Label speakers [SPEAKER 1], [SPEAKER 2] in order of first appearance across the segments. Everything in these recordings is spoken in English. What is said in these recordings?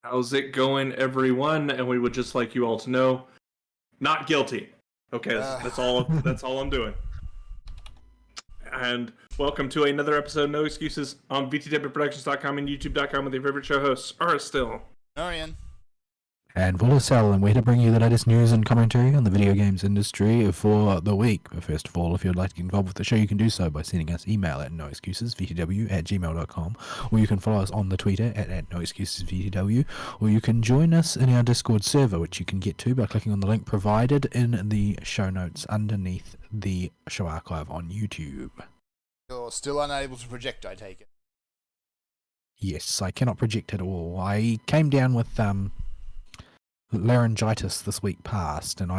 [SPEAKER 1] How's it going, everyone? And we would just like you all to know, not guilty. Okay, that's all. That's all I'm doing. And welcome to another episode of No Excuses on VTWProductions.com and YouTube.com with your favorite show hosts, are still
[SPEAKER 2] Orion.
[SPEAKER 3] And Willisell, and we're to bring you the latest news and commentary on the video games industry for the week. But first of all, if you'd like to get involved with the show, you can do so by sending us email at noexcusesvtw@gmail.com, or you can follow us on the Twitter at noexcusesvtw, or you can join us in our Discord server, which you can get to by clicking on the link provided in the show notes underneath the show archive on YouTube.
[SPEAKER 2] You're still unable to project, I take it.
[SPEAKER 3] Yes, I cannot project at all. I came down with laryngitis this week past, and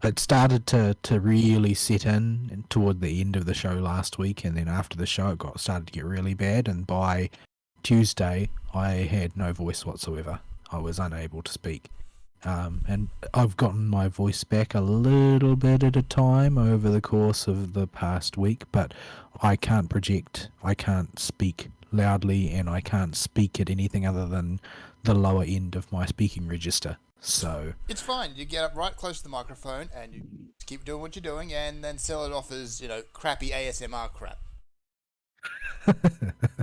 [SPEAKER 3] it started to really set in toward the end of the show last week, and then after the show it started to get really bad, and by Tuesday I had no voice whatsoever. I was unable to speak, and I've gotten my voice back a little bit at a time over the course of the past week, but I can't project, I can't speak loudly, and I can't speak at anything other than the lower end of my speaking register. So
[SPEAKER 2] it's fine. You get up right close to the microphone and you keep doing what you're doing, and then sell it off as, crappy ASMR crap.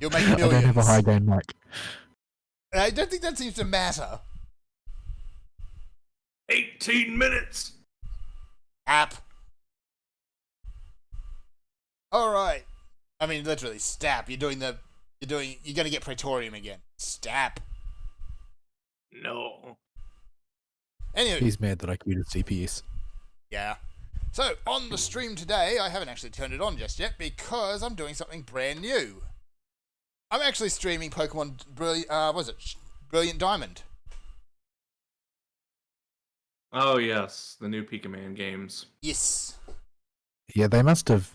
[SPEAKER 2] You'll make millions.
[SPEAKER 3] I don't have a high gain mic.
[SPEAKER 2] I don't think that seems to matter.
[SPEAKER 1] 18 minutes.
[SPEAKER 2] App. All right. I mean, literally, stab. You're gonna get Praetorium again. Stab.
[SPEAKER 1] No.
[SPEAKER 2] Anyway.
[SPEAKER 3] He's mad that I queued CPS.
[SPEAKER 2] Yeah. So, on the stream today, I haven't actually turned it on just yet because I'm doing something brand new. I'm actually streaming Pokemon Brilliant Diamond.
[SPEAKER 1] Oh yes, the new Pikaman games.
[SPEAKER 2] Yes.
[SPEAKER 3] Yeah, they must have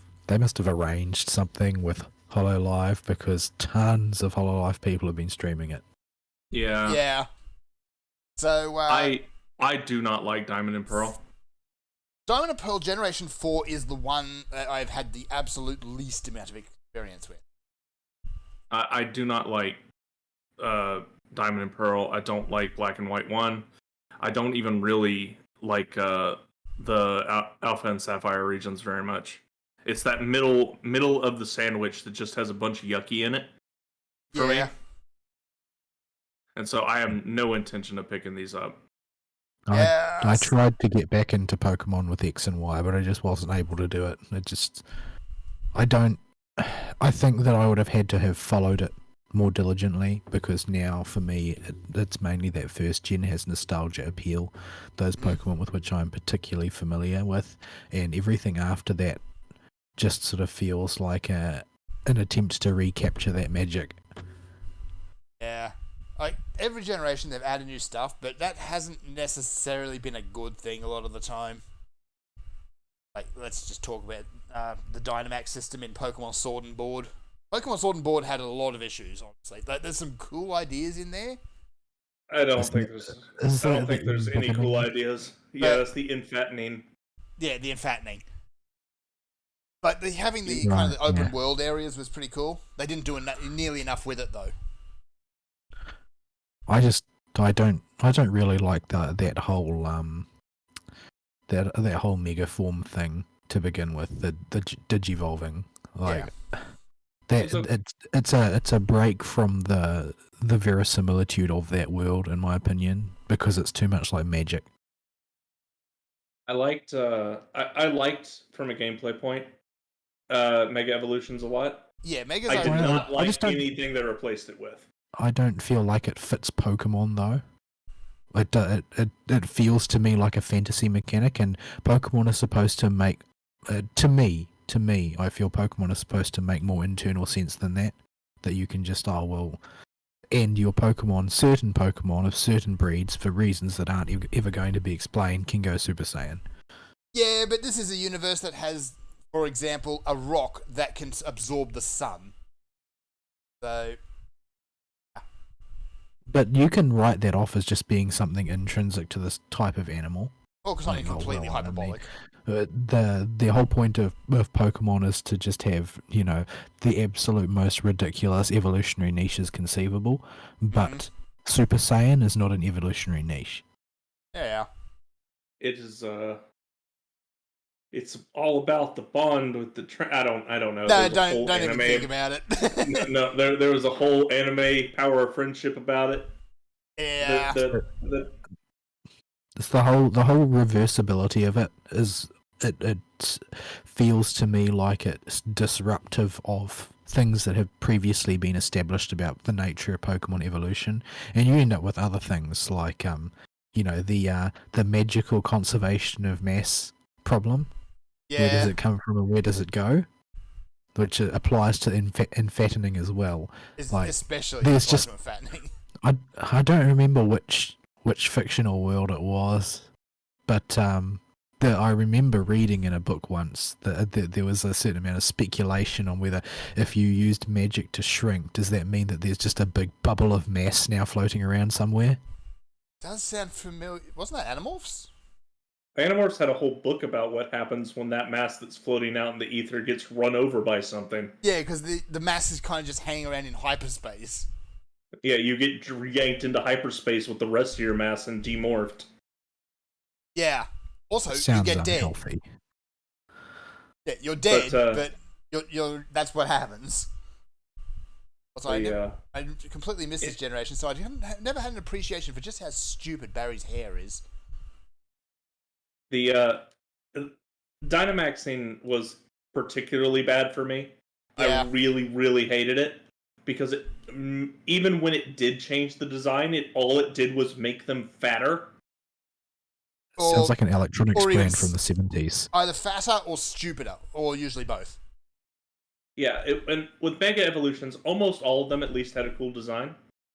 [SPEAKER 3] arranged something with HoloLive, because tons of HoloLive people have been streaming it.
[SPEAKER 1] Yeah.
[SPEAKER 2] Yeah. So
[SPEAKER 1] I do not like Diamond and Pearl.
[SPEAKER 2] Diamond and Pearl Generation 4 is the one that I've had the absolute least amount of experience with.
[SPEAKER 1] I do not like Diamond and Pearl. I don't like Black and White 1. I don't even really like the Alpha and Sapphire regions very much. It's that middle of the sandwich that just has a bunch of yucky in it for me. And so I have no intention of picking these up.
[SPEAKER 3] I tried to get back into Pokemon with X and Y, but I just wasn't able to do it. I think that I would have had to have followed it more diligently, because now for me it's mainly that first gen has nostalgia appeal, those Pokemon with which I'm particularly familiar with, and everything after that just sort of feels like an attempt to recapture that magic.
[SPEAKER 2] Yeah. Like, every generation they've added new stuff, but that hasn't necessarily been a good thing a lot of the time. Like, let's just talk about the Dynamax system in Pokemon Sword and Board. Pokemon Sword and Board had a lot of issues, honestly. Like, there's some cool ideas in there.
[SPEAKER 1] I don't think there's any cool ideas. Yeah, that's the infattening.
[SPEAKER 2] Yeah, the infattening. But having the kind of the open world areas was pretty cool. They didn't do nearly enough with it, though.
[SPEAKER 3] I don't really like that whole that whole Megaform thing to begin with, the digivolving, like it's a break from the verisimilitude of that world, in my opinion, because it's too much like Magic.
[SPEAKER 1] I liked from a gameplay point Mega Evolutions a lot.
[SPEAKER 2] Yeah, Mega's
[SPEAKER 1] I did not like anything they replaced it with.
[SPEAKER 3] I don't feel like it fits Pokemon, though. It feels to me like a fantasy mechanic, and Pokemon are supposed to make, to me, I feel Pokemon are supposed to make more internal sense than that. That you can just, and your Pokemon, certain Pokemon of certain breeds, for reasons that aren't ever going to be explained, can go Super Saiyan.
[SPEAKER 2] Yeah, but this is a universe that has, for example, a rock that can absorb the sun. So...
[SPEAKER 3] But you can write that off as just being something intrinsic to this type of animal.
[SPEAKER 2] Oh, because something completely hyperbolic.
[SPEAKER 3] The whole point of Pokemon is to just have, the absolute most ridiculous evolutionary niches conceivable. But Super Saiyan is not an evolutionary niche.
[SPEAKER 2] Yeah.
[SPEAKER 1] It is it's all about the bond with the I don't know.
[SPEAKER 2] No,
[SPEAKER 1] There's a whole
[SPEAKER 2] don't even think about it.
[SPEAKER 1] no, there was a whole anime Power of Friendship about it.
[SPEAKER 2] Yeah.
[SPEAKER 1] The
[SPEAKER 3] It's the whole reversibility of it is it feels to me like it's disruptive of things that have previously been established about the nature of Pokemon evolution, and you end up with other things like the magical conservation of mass problem.
[SPEAKER 2] Yeah.
[SPEAKER 3] Where does it come from and where does it go? Which applies to fattening as well. Like,
[SPEAKER 2] Especially
[SPEAKER 3] there's
[SPEAKER 2] Pokemon fattening.
[SPEAKER 3] I don't remember which fictional world it was, but I remember reading in a book once that there was a certain amount of speculation on whether if you used magic to shrink, does that mean that there's just a big bubble of mass now floating around somewhere?
[SPEAKER 2] Does sound familiar. Wasn't that Animorphs?
[SPEAKER 1] Animorphs had a whole book about what happens when that mass that's floating out in the ether gets run over by something.
[SPEAKER 2] Yeah, because the mass is kind of just hanging around in hyperspace.
[SPEAKER 1] Yeah, you get yanked into hyperspace with the rest of your mass and demorphed.
[SPEAKER 2] Yeah. Also,
[SPEAKER 3] Sounds
[SPEAKER 2] you get
[SPEAKER 3] unhealthy.
[SPEAKER 2] dead. Yeah, you're dead,
[SPEAKER 1] But,
[SPEAKER 2] you're that's what happens. Also, I completely missed this generation, so I never had an appreciation for just how stupid Barry's hair is.
[SPEAKER 1] The Dynamaxing was particularly bad for me.
[SPEAKER 2] Yeah.
[SPEAKER 1] I really, really hated it because even when it did change the design, all it did was make them fatter.
[SPEAKER 3] Sounds like an electronics
[SPEAKER 2] or even
[SPEAKER 3] brand from the 70s.
[SPEAKER 2] Either fatter or stupider, or usually both.
[SPEAKER 1] Yeah, and with Mega Evolutions, almost all of them at least had a cool design.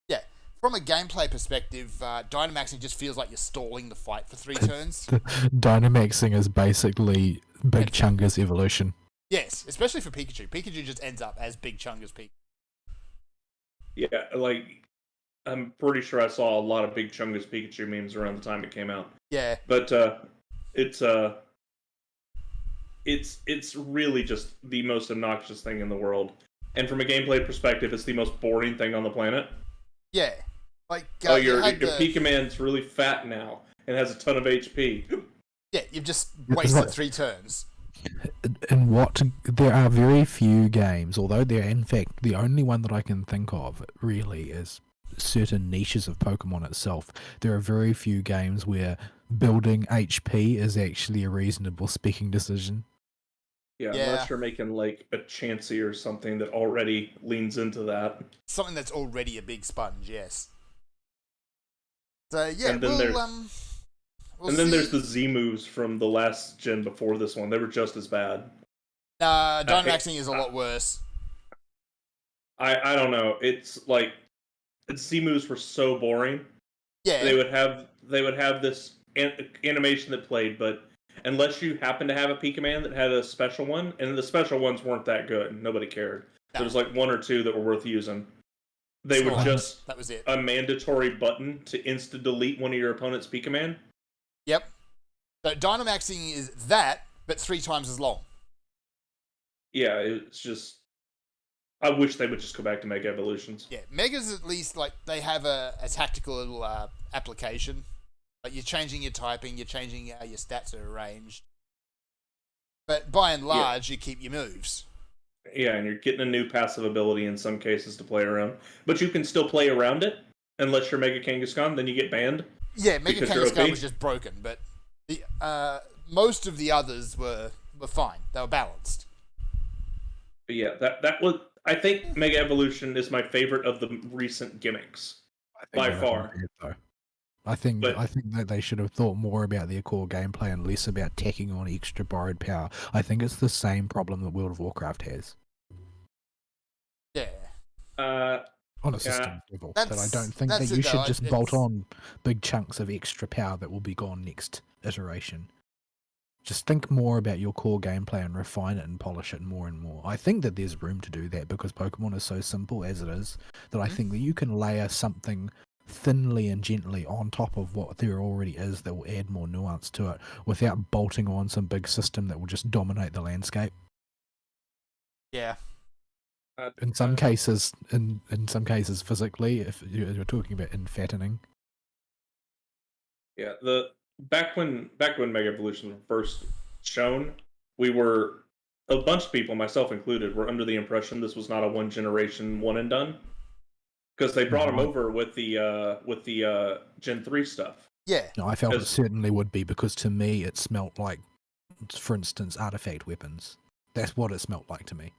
[SPEAKER 2] Yeah, from a gameplay perspective, Dynamaxing just feels like you're stalling the fight for 3 turns.
[SPEAKER 3] Dynamaxing is basically Big Chunga's evolution.
[SPEAKER 2] Yes, especially for Pikachu. Pikachu just ends up as Big Chunga's Pikachu.
[SPEAKER 1] Yeah, like, I'm pretty sure I saw a lot of Big Chungus Pikachu memes around the time it came out.
[SPEAKER 2] Yeah.
[SPEAKER 1] But it's really just the most obnoxious thing in the world. And from a gameplay perspective, it's the most boring thing on the planet.
[SPEAKER 2] Yeah. Like,
[SPEAKER 1] your Pikaman's really fat now and has a ton of HP.
[SPEAKER 2] Yeah, you've just wasted 3 turns.
[SPEAKER 3] And there are very few games, although they're in fact the only one that I can think of really is certain niches of Pokemon itself. There are very few games where building HP is actually a reasonable speaking decision.
[SPEAKER 1] Yeah, unless you're making like a Chansey or something that already leans into that.
[SPEAKER 2] Something that's already a big sponge, yes. So yeah,
[SPEAKER 1] and then there's the Z moves from the last gen before this one. They were just as bad.
[SPEAKER 2] Dynamaxing is a lot worse.
[SPEAKER 1] I don't know. It's like Z moves were so boring.
[SPEAKER 2] Yeah.
[SPEAKER 1] They would have this animation that played, but unless you happen to have a Pikaman that had a special one, and the special ones weren't that good, nobody cared. There was like 1 or 2 that were worth using. They were just
[SPEAKER 2] that was it.
[SPEAKER 1] A mandatory button to insta-delete one of your opponent's Pikaman.
[SPEAKER 2] Yep. So Dynamaxing is that, but 3 times as long.
[SPEAKER 1] Yeah, it's just... I wish they would just go back to Mega Evolutions.
[SPEAKER 2] Yeah, Megas at least, like, they have a tactical little application. Like, you're changing your typing, you're changing how your stats are arranged. But by and large, you keep your moves.
[SPEAKER 1] Yeah, and you're getting a new passive ability in some cases to play around. But you can still play around it, unless you're Mega Kangaskhan, then you get banned.
[SPEAKER 2] Yeah, Mega Kangaskhan was just broken, but the most of the others were fine. They were balanced.
[SPEAKER 1] But yeah, that was... I think Mega Evolution is my favorite of the recent gimmicks. By far.
[SPEAKER 3] I think that they should have thought more about their core gameplay and less about tacking on extra borrowed power. I think it's the same problem that World of Warcraft has.
[SPEAKER 2] Yeah.
[SPEAKER 3] On a system level. But I don't think that you should just bolt on big chunks of extra power that will be gone next iteration. Just think more about your core gameplay and refine it and polish it more and more. I think that there's room to do that because Pokemon is so simple as it is that I think that you can layer something thinly and gently on top of what there already is that will add more nuance to it without bolting on some big system that will just dominate the landscape.
[SPEAKER 2] Yeah.
[SPEAKER 3] In some cases, in some cases physically, if you're talking about infattening.
[SPEAKER 1] Yeah, the back when Mega Evolutions were first shown, we were a bunch of people, myself included, were under the impression this was not a one generation one and done because they brought him
[SPEAKER 3] No,
[SPEAKER 1] over with the Gen 3 stuff.
[SPEAKER 2] Yeah.
[SPEAKER 3] No, I felt it
[SPEAKER 1] As-
[SPEAKER 3] certainly would be because to me it smelt like, for instance, artifact weapons. That's what it smelt like to me.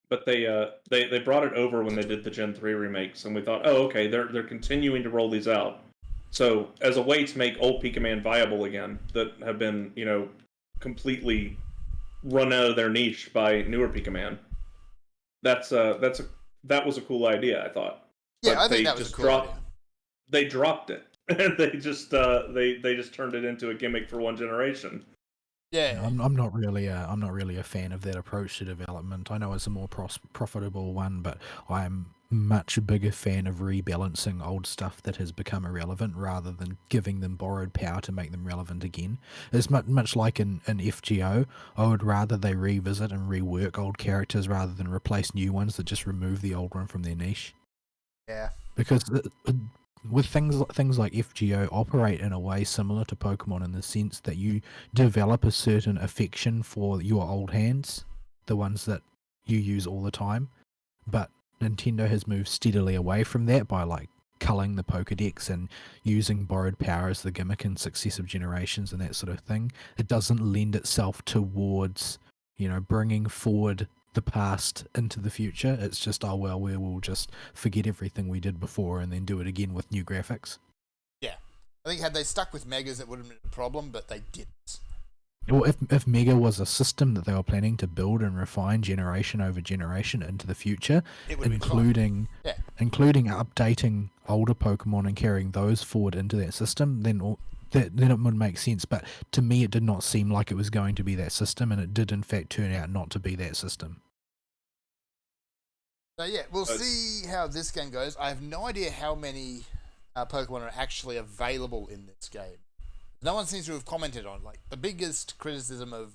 [SPEAKER 1] But they brought it over when they did the Gen 3 remakes, and we thought, oh, okay, they're continuing to roll these out. So as a way to make old Pikaman viable again, that have been completely run out of their niche by newer Pikaman, that was a cool idea, I thought.
[SPEAKER 2] Yeah,
[SPEAKER 1] But
[SPEAKER 2] I think
[SPEAKER 1] they
[SPEAKER 2] that was a
[SPEAKER 1] just
[SPEAKER 2] cool
[SPEAKER 1] dropped
[SPEAKER 2] idea.
[SPEAKER 1] they dropped it, and they just turned it into a gimmick for one generation.
[SPEAKER 2] Yeah.
[SPEAKER 3] I'm not really a fan of that approach to development. I know it's a more profitable one, but I'm much bigger fan of rebalancing old stuff that has become irrelevant rather than giving them borrowed power to make them relevant again. It's much like in FGO. I would rather they revisit and rework old characters rather than replace new ones that just remove the old one from their niche.
[SPEAKER 2] Yeah.
[SPEAKER 3] Because with things like FGO operate in a way similar to Pokemon in the sense that you develop a certain affection for your old hands, the ones that you use all the time, but Nintendo has moved steadily away from that by like culling the Pokedex and using borrowed power as the gimmick in successive generations and that sort of thing. It doesn't lend itself towards, bringing forward the past into the future. It's just, oh well, we will just forget everything we did before and then do it again with new graphics.
[SPEAKER 2] Yeah. I think had they stuck with Megas, it would have been a problem, but they didn't.
[SPEAKER 3] Well, if Mega was a system that they were planning to build and refine generation over generation into the future,
[SPEAKER 2] It would have been fine.
[SPEAKER 3] including updating older Pokemon and carrying those forward into that system, then it would make sense. But to me, it did not seem like it was going to be that system, and it did in fact turn out not to be that system.
[SPEAKER 2] So yeah, we'll see how this game goes. I have no idea how many Pokemon are actually available in this game. No one seems to have commented on like the biggest criticism of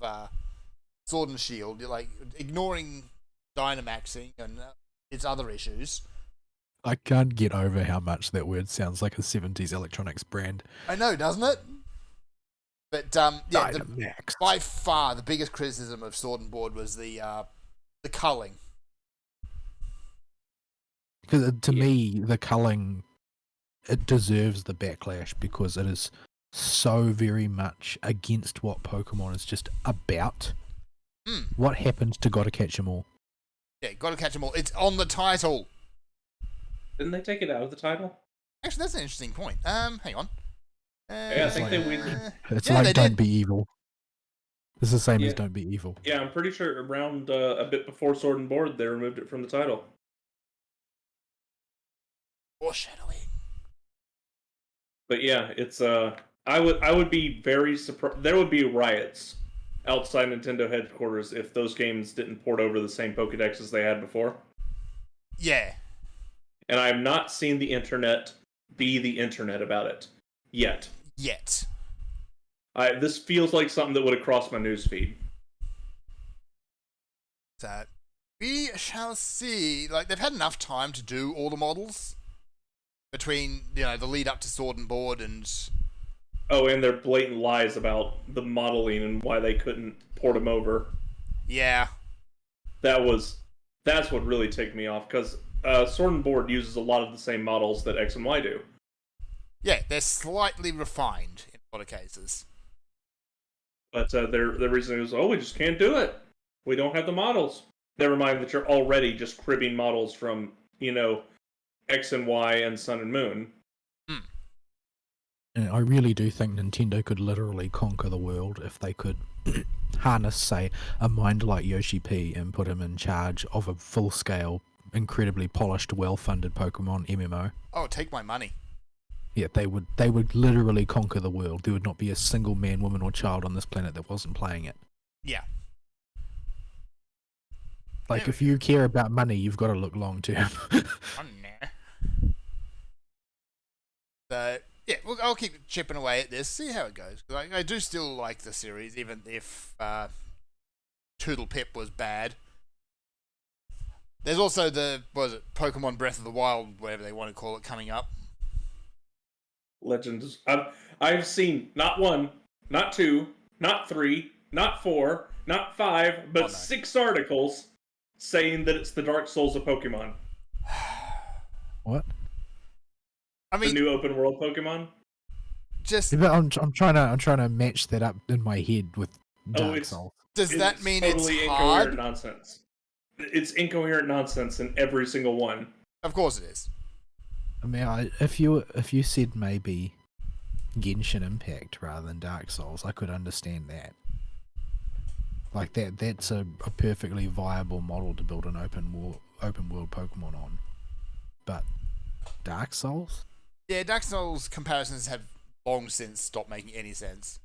[SPEAKER 2] Sword and Shield, like ignoring Dynamaxing and its other issues.
[SPEAKER 3] I can't get over how much that word sounds like a 70s electronics brand.
[SPEAKER 2] I know, doesn't it? But yeah,
[SPEAKER 3] Dynamax.
[SPEAKER 2] by far the biggest criticism of Sword and Board was the culling.
[SPEAKER 3] Because to me, the culling, it deserves the backlash because it is so very much against what Pokemon is just about. What happened to Gotta Catch 'Em All?
[SPEAKER 2] Yeah, gotta catch them all. It's on the title.
[SPEAKER 1] Didn't they take it out of the title?
[SPEAKER 2] Actually, that's an interesting point. Hang on.
[SPEAKER 1] Yeah, I think they
[SPEAKER 3] It's
[SPEAKER 2] Yeah,
[SPEAKER 3] like
[SPEAKER 2] they
[SPEAKER 3] Don't
[SPEAKER 2] did.
[SPEAKER 3] Be Evil. It's the same as
[SPEAKER 1] Yeah.
[SPEAKER 3] Don't Be Evil.
[SPEAKER 1] Yeah, I'm pretty sure around a bit before Sword and Board, they removed it from the title.
[SPEAKER 2] Foreshadowing.
[SPEAKER 1] But yeah, it's I would be very surprised. There would be riots outside Nintendo headquarters if those games didn't port over the same Pokedex as they had before.
[SPEAKER 2] Yeah.
[SPEAKER 1] And I have not seen the internet be the internet about it yet.
[SPEAKER 2] Yet.
[SPEAKER 1] This feels like something that would have crossed my newsfeed.
[SPEAKER 2] So we shall see. Like they've had enough time to do all the models between the lead up to Sword and Board and
[SPEAKER 1] Oh, and their blatant lies about the modeling and why they couldn't port them over.
[SPEAKER 2] yeah.
[SPEAKER 1] That's what really ticked me off because Sword and Board uses a lot of the same models that X and Y do.
[SPEAKER 2] Yeah, they're slightly refined in a lot of cases.
[SPEAKER 1] But their reason is, we just can't do it. We don't have the models. Never mind that you're already just cribbing models from, X and Y and Sun and Moon.
[SPEAKER 3] And I really do think Nintendo could literally conquer the world if they could harness, say, a mind like Yoshi P and put him in charge of a full-scale, incredibly polished, well-funded Pokemon MMO.
[SPEAKER 2] Oh, take my money.
[SPEAKER 3] Yeah, they would literally conquer the world. There would not be a single man, woman, or child on this planet that wasn't playing it.
[SPEAKER 2] Yeah.
[SPEAKER 3] Like, if you care about money, you've got to look long-term.
[SPEAKER 2] Oh, nah. So, yeah, I'll keep chipping away at this, see how it goes. I do still like the series, even if Toodle Pip was bad. There's also the Pokemon Breath of the Wild, whatever they want to call it, coming up.
[SPEAKER 1] Legends. I've seen not one, not two, not three, not four, not five, but 6 articles saying that it's the Dark Souls of Pokemon.
[SPEAKER 3] What?
[SPEAKER 2] I mean,
[SPEAKER 1] the new open world Pokemon.
[SPEAKER 2] Just
[SPEAKER 3] I'm trying to match that up in my head with Dark Souls.
[SPEAKER 2] Does that mean
[SPEAKER 1] totally
[SPEAKER 2] it's
[SPEAKER 1] incoherent
[SPEAKER 2] hard?
[SPEAKER 1] nonsense? It's incoherent nonsense in every single one.
[SPEAKER 2] Of course it is.
[SPEAKER 3] I mean, if you said maybe Genshin Impact rather than Dark Souls, I could understand that. Like that's a perfectly viable model to build an open world Pokemon on. But Dark Souls?
[SPEAKER 2] Yeah, Dark Souls comparisons have long since stopped making any sense.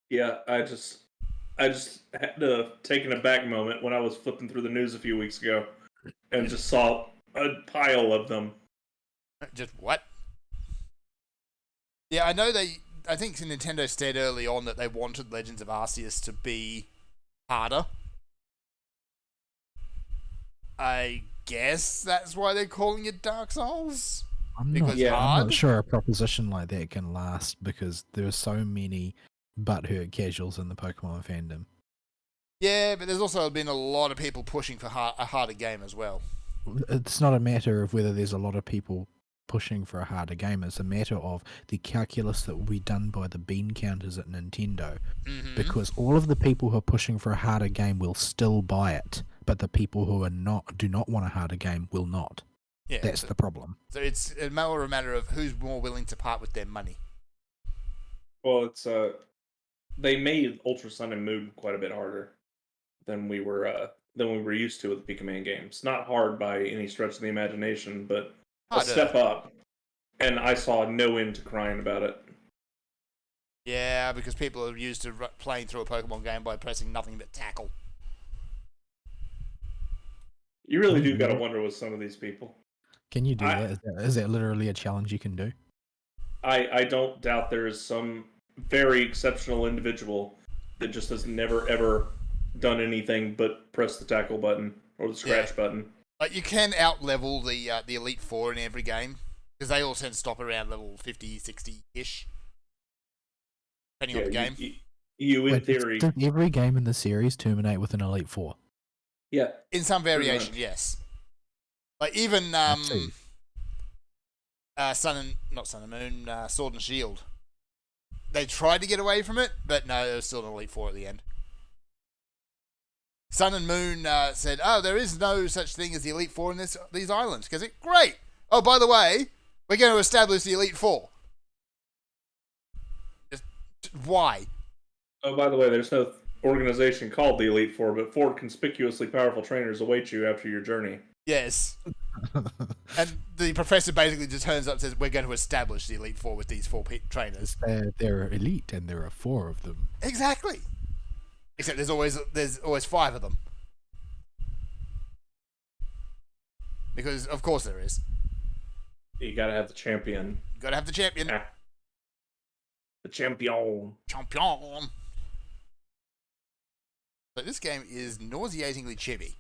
[SPEAKER 1] Yeah, I just had to take an aback moment when I was flipping through the news a few weeks ago and just saw a pile of them.
[SPEAKER 2] Just what? Yeah, I know I think Nintendo said early on that they wanted Legends of Arceus to be harder. I guess that's why they're calling it Dark Souls.
[SPEAKER 3] I'm not sure a proposition like that can last because there are so many butthurt casuals in the Pokemon fandom.
[SPEAKER 2] Yeah, but there's also been a lot of people pushing for a harder game as well.
[SPEAKER 3] It's not a matter of whether there's a lot of people pushing for a harder game. It's a matter of the calculus that will be done by the bean counters at Nintendo.
[SPEAKER 2] Mm-hmm.
[SPEAKER 3] Because all of the people who are pushing for a harder game will still buy it, but the people who do not want a harder game will not.
[SPEAKER 2] Yeah,
[SPEAKER 3] that's the problem.
[SPEAKER 2] So it's a matter of who's more willing to part with their money.
[SPEAKER 1] Well, it's they made Ultra Sun and Moon quite a bit harder than we were used to with the Pikaman games. Not hard by any stretch of the imagination, but a step up. And I saw no end to crying about it.
[SPEAKER 2] Yeah, because people are used to playing through a Pokemon game by pressing nothing but tackle.
[SPEAKER 1] You really do gotta wonder with some of these people.
[SPEAKER 3] Can you do that? Is that literally a challenge you can do?
[SPEAKER 1] I don't doubt there is some very exceptional individual that just has never ever done anything but press the tackle button or the scratch button.
[SPEAKER 2] Like you can out-level the Elite Four in every game because they all tend to stop around level 50, 60-ish, depending on the game.
[SPEAKER 1] In theory,
[SPEAKER 3] does every game in the series terminate with an Elite Four?
[SPEAKER 1] Yeah,
[SPEAKER 2] in some variation, yes. Like even Sword and Shield. They tried to get away from it, but no, there was still an Elite Four at the end. Sun and Moon said, "Oh, there is no such thing as the Elite Four in these islands." Because great. Oh, by the way, we're going to establish the Elite Four. Just, why?
[SPEAKER 1] Oh, by the way, there's no organization called the Elite Four, but 4 conspicuously powerful trainers await you after your journey.
[SPEAKER 2] Yes. And the professor basically just turns up and says, "We're going to establish the Elite Four with these 4 trainers."
[SPEAKER 3] They're elite, and there are 4 of them.
[SPEAKER 2] Exactly. Except there's always 5 of them. Because of course there is.
[SPEAKER 1] You gotta have the champion.
[SPEAKER 2] You gotta have the champion.
[SPEAKER 1] The champion.
[SPEAKER 2] Champion. But this game is nauseatingly chibi.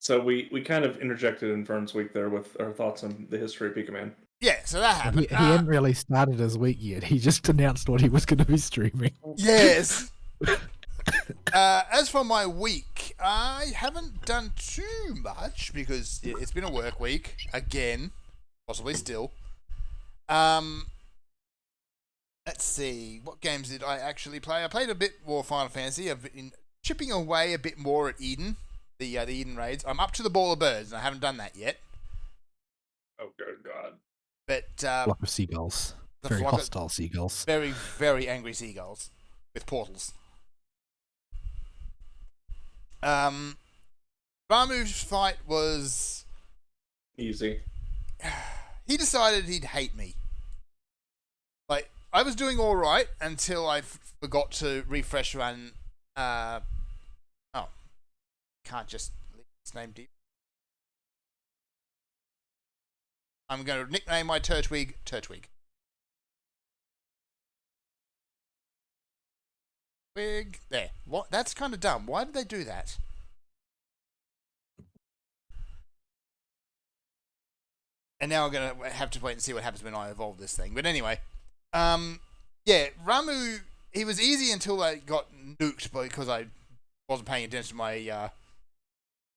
[SPEAKER 1] So we kind of interjected in Fern's week there with our thoughts on the history of Pikaman.
[SPEAKER 2] Yeah, so that happened.
[SPEAKER 3] He hadn't really started his week yet. He just announced what he was going to be streaming.
[SPEAKER 2] Yes. As for my week, I haven't done too much because it's been a work week again, possibly still. Let's see, what games did I actually play? I played a bit more Final Fantasy. I've been chipping away a bit more at Eden, the Eden raids. I'm up to the Ball of Birds, and I haven't done that yet.
[SPEAKER 1] Oh, good God.
[SPEAKER 3] But flock of seagulls, very hostile seagulls,
[SPEAKER 2] very, very angry seagulls with portals. Ramu's fight was
[SPEAKER 1] easy.
[SPEAKER 2] He decided he'd hate me. Like, I was doing all right until I forgot to refresh run. Can't just leave his name deep. I'm going to nickname my Turtwig Turtwig. Wig. There. What? That's kind of dumb. Why did they do that? And now I'm going to have to wait and see what happens when I evolve this thing. But anyway, yeah, Ramu, he was easy until I got nuked because I wasn't paying attention to my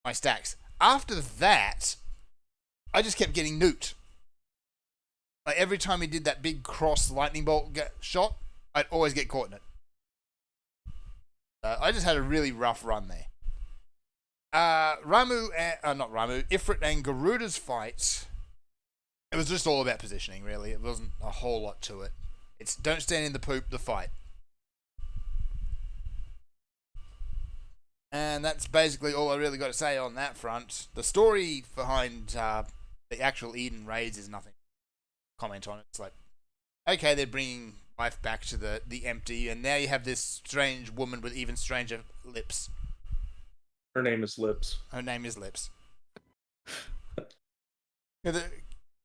[SPEAKER 2] my stacks. After that, I just kept getting nuked. Like every time he did that big cross lightning bolt shot, I'd always get caught in it. I just had a really rough run there. Not Ramu, Ifrit and Garuda's fight. It was just all about positioning, really. It wasn't a whole lot to it. It's don't stand in the poop, the fight. And that's basically all I really got to say on that front. The story behind the actual Eden raids is nothing to comment on. It's like, okay, they're bringing life back to the empty, and now you have this strange woman with even stranger lips.
[SPEAKER 1] Her name is Lips.
[SPEAKER 2] Her name is Lips.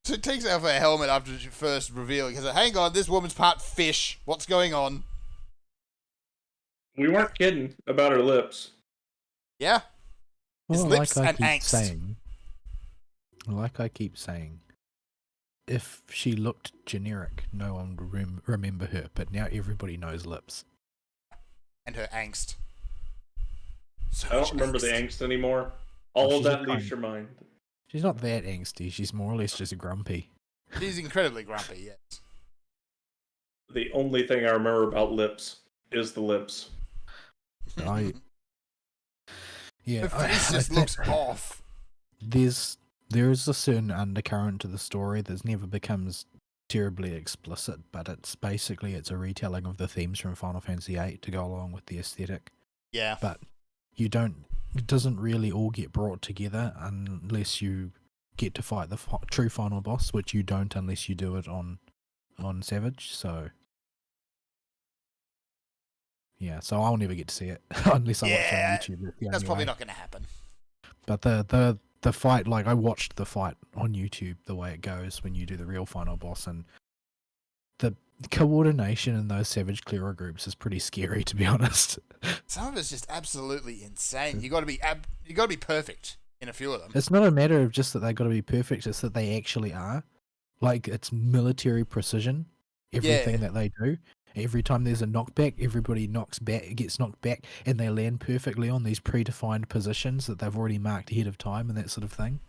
[SPEAKER 2] She takes off her helmet after she first revealed because, hang on, this woman's part fish. What's going on?
[SPEAKER 1] We weren't kidding about her lips.
[SPEAKER 2] Yeah. It's
[SPEAKER 3] Well,
[SPEAKER 2] lips
[SPEAKER 3] like I
[SPEAKER 2] and
[SPEAKER 3] keep
[SPEAKER 2] angst.
[SPEAKER 3] saying, like I keep saying, if she looked generic, no one would remember her. But now everybody knows Lips.
[SPEAKER 2] And her angst. So
[SPEAKER 1] I don't
[SPEAKER 2] much
[SPEAKER 1] remember the angst anymore. All
[SPEAKER 3] Oh,
[SPEAKER 1] of
[SPEAKER 3] she's
[SPEAKER 1] that
[SPEAKER 3] a
[SPEAKER 1] leaves
[SPEAKER 3] cunt.
[SPEAKER 1] your mind.
[SPEAKER 3] She's not that angsty. She's more or less just grumpy.
[SPEAKER 2] She's incredibly grumpy, yes.
[SPEAKER 1] The only thing I remember about Lips is the lips.
[SPEAKER 3] I yeah,
[SPEAKER 2] Her face just looks off.
[SPEAKER 3] there is a certain undercurrent to the story that never becomes terribly explicit, but it's a retelling of the themes from Final Fantasy VIII to go along with the aesthetic.
[SPEAKER 2] Yeah.
[SPEAKER 3] But it doesn't really all get brought together unless you get to fight the true final boss, which you don't unless you do it on Savage. So yeah, so I'll never get to see it unless I watch it on YouTube.
[SPEAKER 2] That's probably not going to happen.
[SPEAKER 3] But the fight, like I watched the fight on YouTube, the way it goes when you do the real final boss, and the coordination in those Savage Clearer groups is pretty scary, to be honest.
[SPEAKER 2] Some of it's just absolutely insane. You got to be perfect in a few of them.
[SPEAKER 3] It's not a matter of just that they got to be perfect; it's that they actually are. Like it's military precision. Everything that they do. Every time there's a knockback, everybody gets knocked back, and they land perfectly on these predefined positions that they've already marked ahead of time, and that sort of thing.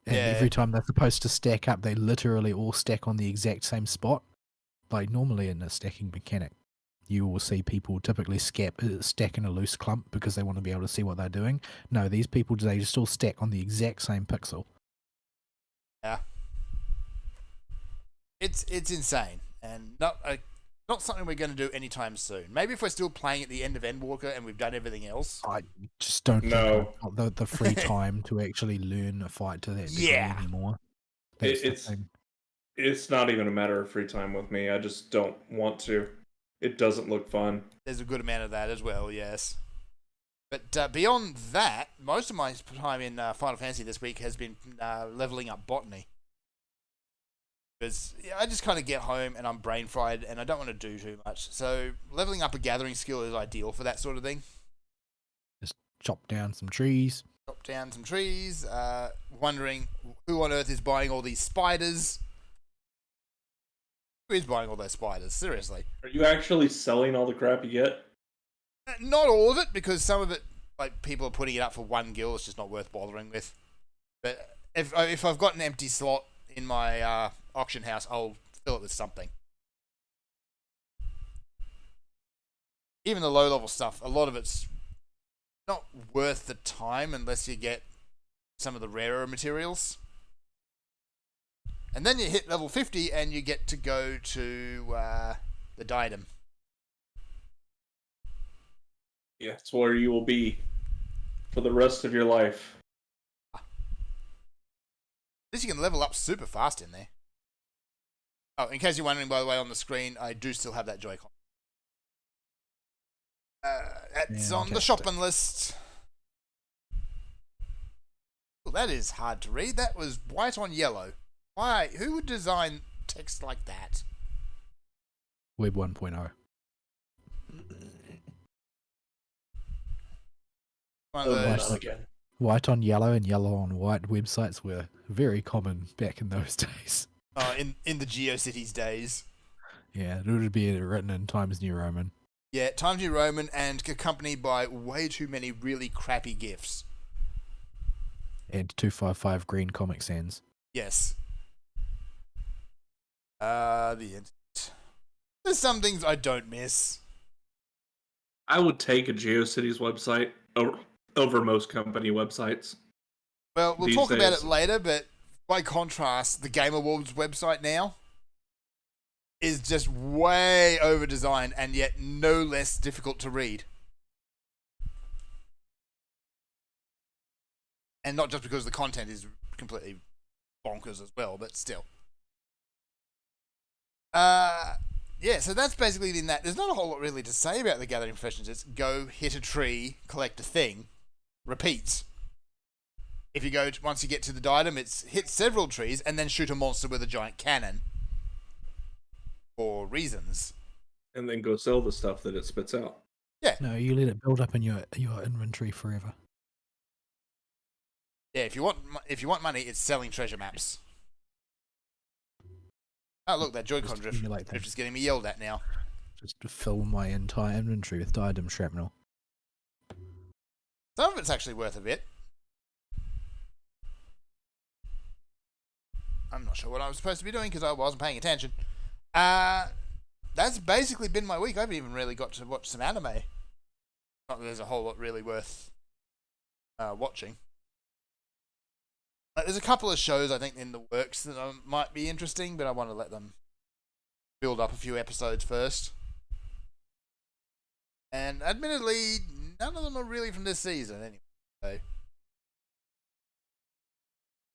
[SPEAKER 3] And every time they're supposed to stack up, they literally all stack on the exact same spot. Like normally in a stacking mechanic, you will see people typically stack in a loose clump because they want to be able to see what they're doing. No, these people, they just all stack on the exact same pixel.
[SPEAKER 2] Yeah. It's insane, and not something we're going to do anytime soon. Maybe if we're still playing at the end of Endwalker and we've done everything else.
[SPEAKER 3] I just don't think
[SPEAKER 1] No.
[SPEAKER 3] I've got the free time to actually learn a fight to that degree anymore. That's the thing.
[SPEAKER 1] It's not even a matter of free time with me. I just don't want to. It doesn't look fun.
[SPEAKER 2] There's a good amount of that as well, yes. But beyond that, most of my time in Final Fantasy this week has been leveling up botany. Because I just kind of get home and I'm brain fried and I don't want to do too much. So leveling up a gathering skill is ideal for that sort of thing.
[SPEAKER 3] Just chop down some trees.
[SPEAKER 2] Chop down some trees. Wondering who on earth is buying all these spiders. Who is buying all those spiders? Seriously.
[SPEAKER 1] Are you actually selling all the crap you get?
[SPEAKER 2] Not all of it, because some of it, like, people are putting it up for one gil. It's just not worth bothering with. But if I've got an empty slot in my auction house, I'll fill it with something. Even the low-level stuff, a lot of it's not worth the time unless you get some of the rarer materials. And then you hit level 50 and you get to go to the Diadem.
[SPEAKER 1] Yeah, it's where you will be for the rest of your life.
[SPEAKER 2] At least you can level up super fast in there. Oh, in case you're wondering, by the way, on the screen, I do still have that Joy-Con. That's on the shopping list. Well, that is hard to read. That was white on yellow. Why? Who would design text like that?
[SPEAKER 3] Web 1.0.
[SPEAKER 2] One of those.
[SPEAKER 1] Again.
[SPEAKER 3] white on yellow and yellow on white websites were very common back in those days.
[SPEAKER 2] In the GeoCities days.
[SPEAKER 3] Yeah, it would be written in Times New Roman.
[SPEAKER 2] Yeah, Times New Roman and accompanied by way too many really crappy GIFs.
[SPEAKER 3] And 255 green Comic Sans.
[SPEAKER 2] Yes. The internet. There's some things I don't miss.
[SPEAKER 1] I would take a GeoCities website over most company websites.
[SPEAKER 2] Well, we'll
[SPEAKER 1] These
[SPEAKER 2] talk about
[SPEAKER 1] days.
[SPEAKER 2] it later, but by contrast, the Game Awards website now is just way over-designed and yet no less difficult to read. And not just because the content is completely bonkers as well, but still. Yeah, so that's basically in that. There's not a whole lot really to say about the Gathering Professions. It's go, hit a tree, collect a thing, repeats. If you go, once you get to the diadem, it's hit several trees and then shoot a monster with a giant cannon. For reasons.
[SPEAKER 1] And then go sell the stuff that it spits out.
[SPEAKER 2] Yeah.
[SPEAKER 3] No, you let it build up in your inventory forever.
[SPEAKER 2] Yeah, if you want money, it's selling treasure maps. Oh look, that Joy-Con
[SPEAKER 3] Just
[SPEAKER 2] drift
[SPEAKER 3] accumulate things.
[SPEAKER 2] is getting me yelled at now.
[SPEAKER 3] Just to fill my entire inventory with diadem shrapnel.
[SPEAKER 2] Some of it's actually worth a bit. I'm not sure what I was supposed to be doing because I wasn't paying attention. That's basically been my week. I haven't even really got to watch some anime. Not that there's a whole lot really worth watching. There's a couple of shows I think in the works that might be interesting, but I want to let them build up a few episodes first. And admittedly, none of them are really from this season anyway. So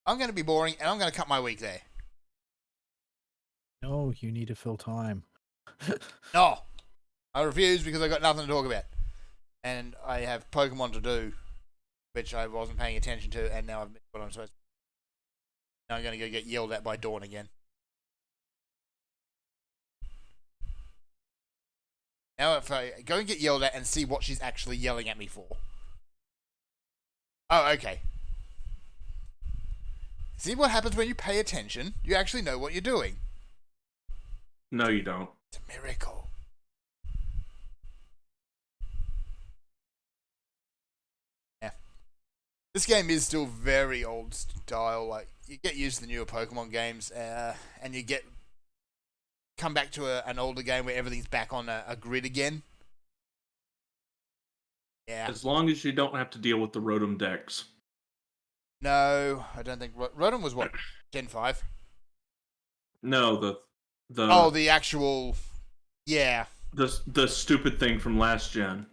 [SPEAKER 2] I'm going to be boring, and I'm going to cut my week there.
[SPEAKER 3] No, you need to fill time.
[SPEAKER 2] No, I refuse because I got nothing to talk about, and I have Pokemon to do, which I wasn't paying attention to, and now I've missed what I'm supposed to. Now I'm going to go get yelled at by Dawn again. Now if I go and get yelled at and see what she's actually yelling at me for. Oh, okay. See what happens when you pay attention? You actually know what you're doing.
[SPEAKER 1] No, you don't.
[SPEAKER 2] It's a miracle. Yeah. This game is still very old style. Like, you get used to the newer Pokemon games, and you come back to an older game where everything's back on a grid again. Yeah.
[SPEAKER 1] As long as you don't have to deal with the Rotom decks.
[SPEAKER 2] No, I don't think Rotom was what, Gen 5?
[SPEAKER 1] No,
[SPEAKER 2] The actual, yeah,
[SPEAKER 1] the stupid thing from last gen.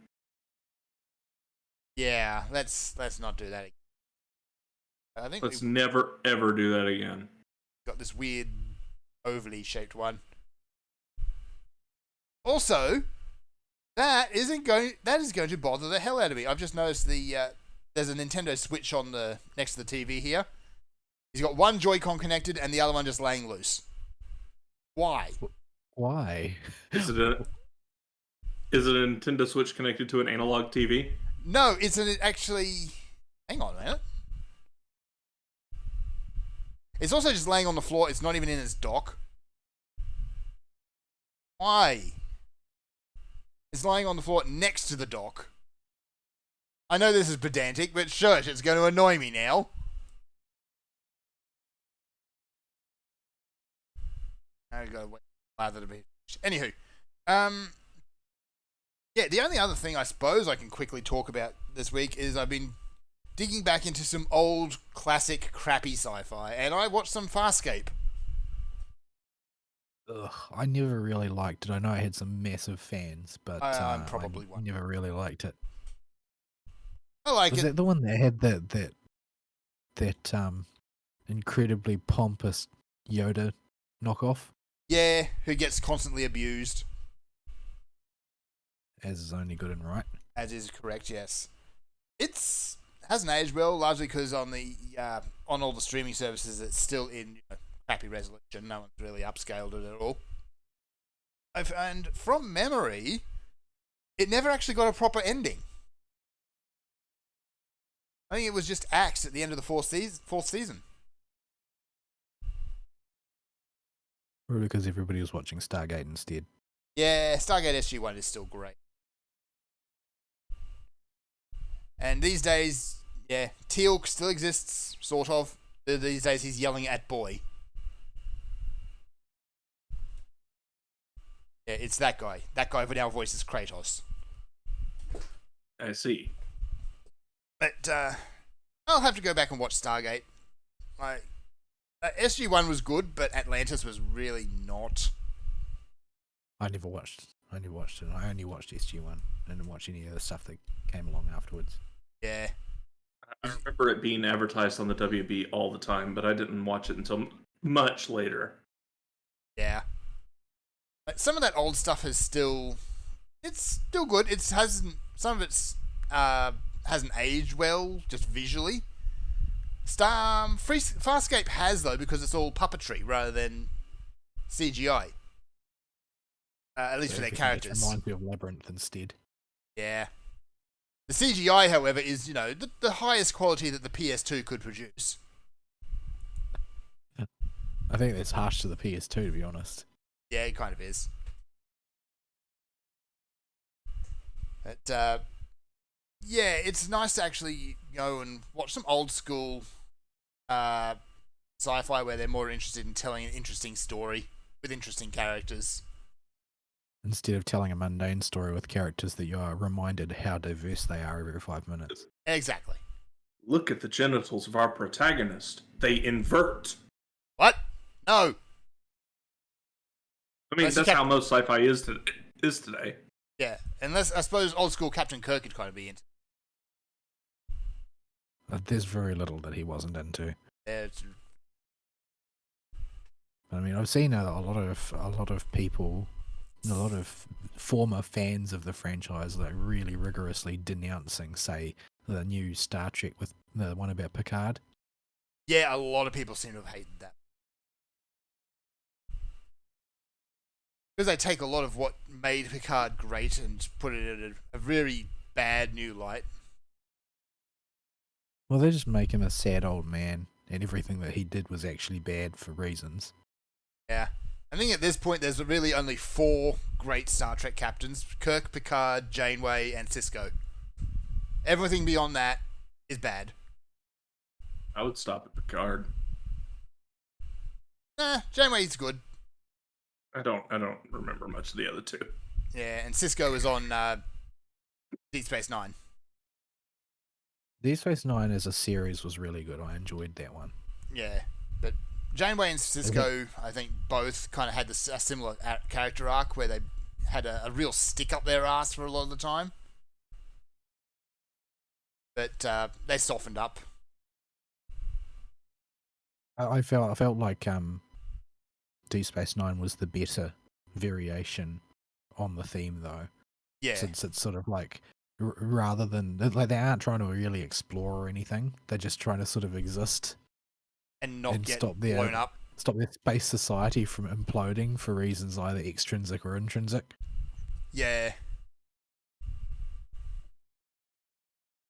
[SPEAKER 2] yeah. Let's not do that again. I think
[SPEAKER 1] Let's
[SPEAKER 2] we've
[SPEAKER 1] never ever do that again.
[SPEAKER 2] got this weird ovally shaped one. Also, that is going to bother the hell out of me. I've just noticed there's a Nintendo Switch on the next to the TV here. He's got one Joy-Con connected and the other one just laying loose. Why?
[SPEAKER 3] Why?
[SPEAKER 1] Is it a Nintendo Switch connected to an analog TV?
[SPEAKER 2] No, it's actually. Hang on a minute. It's also just laying on the floor. It's not even in its dock. Why? It's lying on the floor next to the dock. I know this is pedantic, but shush, it's going to annoy me now. I gotta wait for lather to be. Anywho, yeah, the only other thing I suppose I can quickly talk about this week is I've been digging back into some old, classic, crappy sci-fi, and I watched some Farscape.
[SPEAKER 3] Ugh, I never really liked it. I know I had some massive fans, but
[SPEAKER 2] I'm probably one.
[SPEAKER 3] never really liked it.
[SPEAKER 2] I like
[SPEAKER 3] Was
[SPEAKER 2] it.
[SPEAKER 3] that the one that had that incredibly pompous Yoda knockoff?
[SPEAKER 2] Yeah, who gets constantly abused,
[SPEAKER 3] As is only good and right.
[SPEAKER 2] as is correct. Yes, it's hasn't aged well, largely because on all the streaming services it's still in crappy resolution. No one's really upscaled it at all. And from memory, it never actually got a proper ending. I think it was just axed at the end of the fourth season.
[SPEAKER 3] Probably because everybody was watching Stargate instead.
[SPEAKER 2] Yeah, Stargate SG-1 is still great. And these days, yeah, Teal'c still exists, sort of. These days he's yelling at boy. Yeah, it's that guy. That guy who now voices Kratos.
[SPEAKER 1] I see.
[SPEAKER 2] But I'll have to go back and watch Stargate. SG-1 was good, but Atlantis was really not.
[SPEAKER 3] I only watched it. I only watched SG-1. I didn't watch any of the stuff that came along afterwards.
[SPEAKER 2] Yeah.
[SPEAKER 1] I remember it being advertised on the WB all the time, but I didn't watch it until much later.
[SPEAKER 2] Yeah. Like, some of that old stuff is still... It's still good. It hasn't... Some of it's hasn't aged well, just visually. Farscape has, though, because it's all puppetry rather than CGI. At least for their characters.
[SPEAKER 3] It reminds me of Labyrinth instead.
[SPEAKER 2] Yeah. The CGI, however, is, you know, the highest quality that the PS2 could produce.
[SPEAKER 3] I think that's harsh to the PS2, to be honest.
[SPEAKER 2] Yeah, it kind of is. But, yeah, it's nice to actually go and watch some old school sci-fi where they're more interested in telling an interesting story with interesting characters.
[SPEAKER 3] Instead of telling a mundane story with characters that you are reminded how diverse they are every 5 minutes.
[SPEAKER 2] Exactly.
[SPEAKER 1] Look at the genitals of our protagonist. They invert.
[SPEAKER 2] What? No.
[SPEAKER 1] I mean, that's how most sci-fi is today.
[SPEAKER 2] Yeah, unless I suppose old school Captain Kirk could kind of be into.
[SPEAKER 3] There's very little that he wasn't into.
[SPEAKER 2] Yeah,
[SPEAKER 3] I mean, I've seen a lot of people, a lot of former fans of the franchise, like really rigorously denouncing, say, the new Star Trek with the one about Picard.
[SPEAKER 2] Yeah, a lot of people seem to have hated that. Because they take a lot of what made Picard great and put it in a very bad new light.
[SPEAKER 3] Well, they just make him a sad old man, and everything that he did was actually bad for reasons.
[SPEAKER 2] Yeah. I think at this point there's really only 4 great Star Trek captains. Kirk, Picard, Janeway, and Sisko. Everything beyond that is bad.
[SPEAKER 1] I would stop at Picard.
[SPEAKER 2] Janeway's good.
[SPEAKER 1] I don't remember much of the other two.
[SPEAKER 2] Yeah, and Sisko is on Deep Space Nine.
[SPEAKER 3] Deep Space Nine as a series was really good. I enjoyed that one.
[SPEAKER 2] Yeah, but Janeway and Sisko, I think, both kind of had a similar character arc where they had a real stick up their ass for a lot of the time. But they softened up.
[SPEAKER 3] I felt like Deep Space Nine was the better variation on the theme, though.
[SPEAKER 2] Yeah.
[SPEAKER 3] Since it's sort of like, rather than, like, they aren't trying to really explore or anything. They're just trying to sort of exist.
[SPEAKER 2] And not get
[SPEAKER 3] stop
[SPEAKER 2] blown up.
[SPEAKER 3] Stop their space society from imploding for reasons either extrinsic or intrinsic.
[SPEAKER 2] Yeah.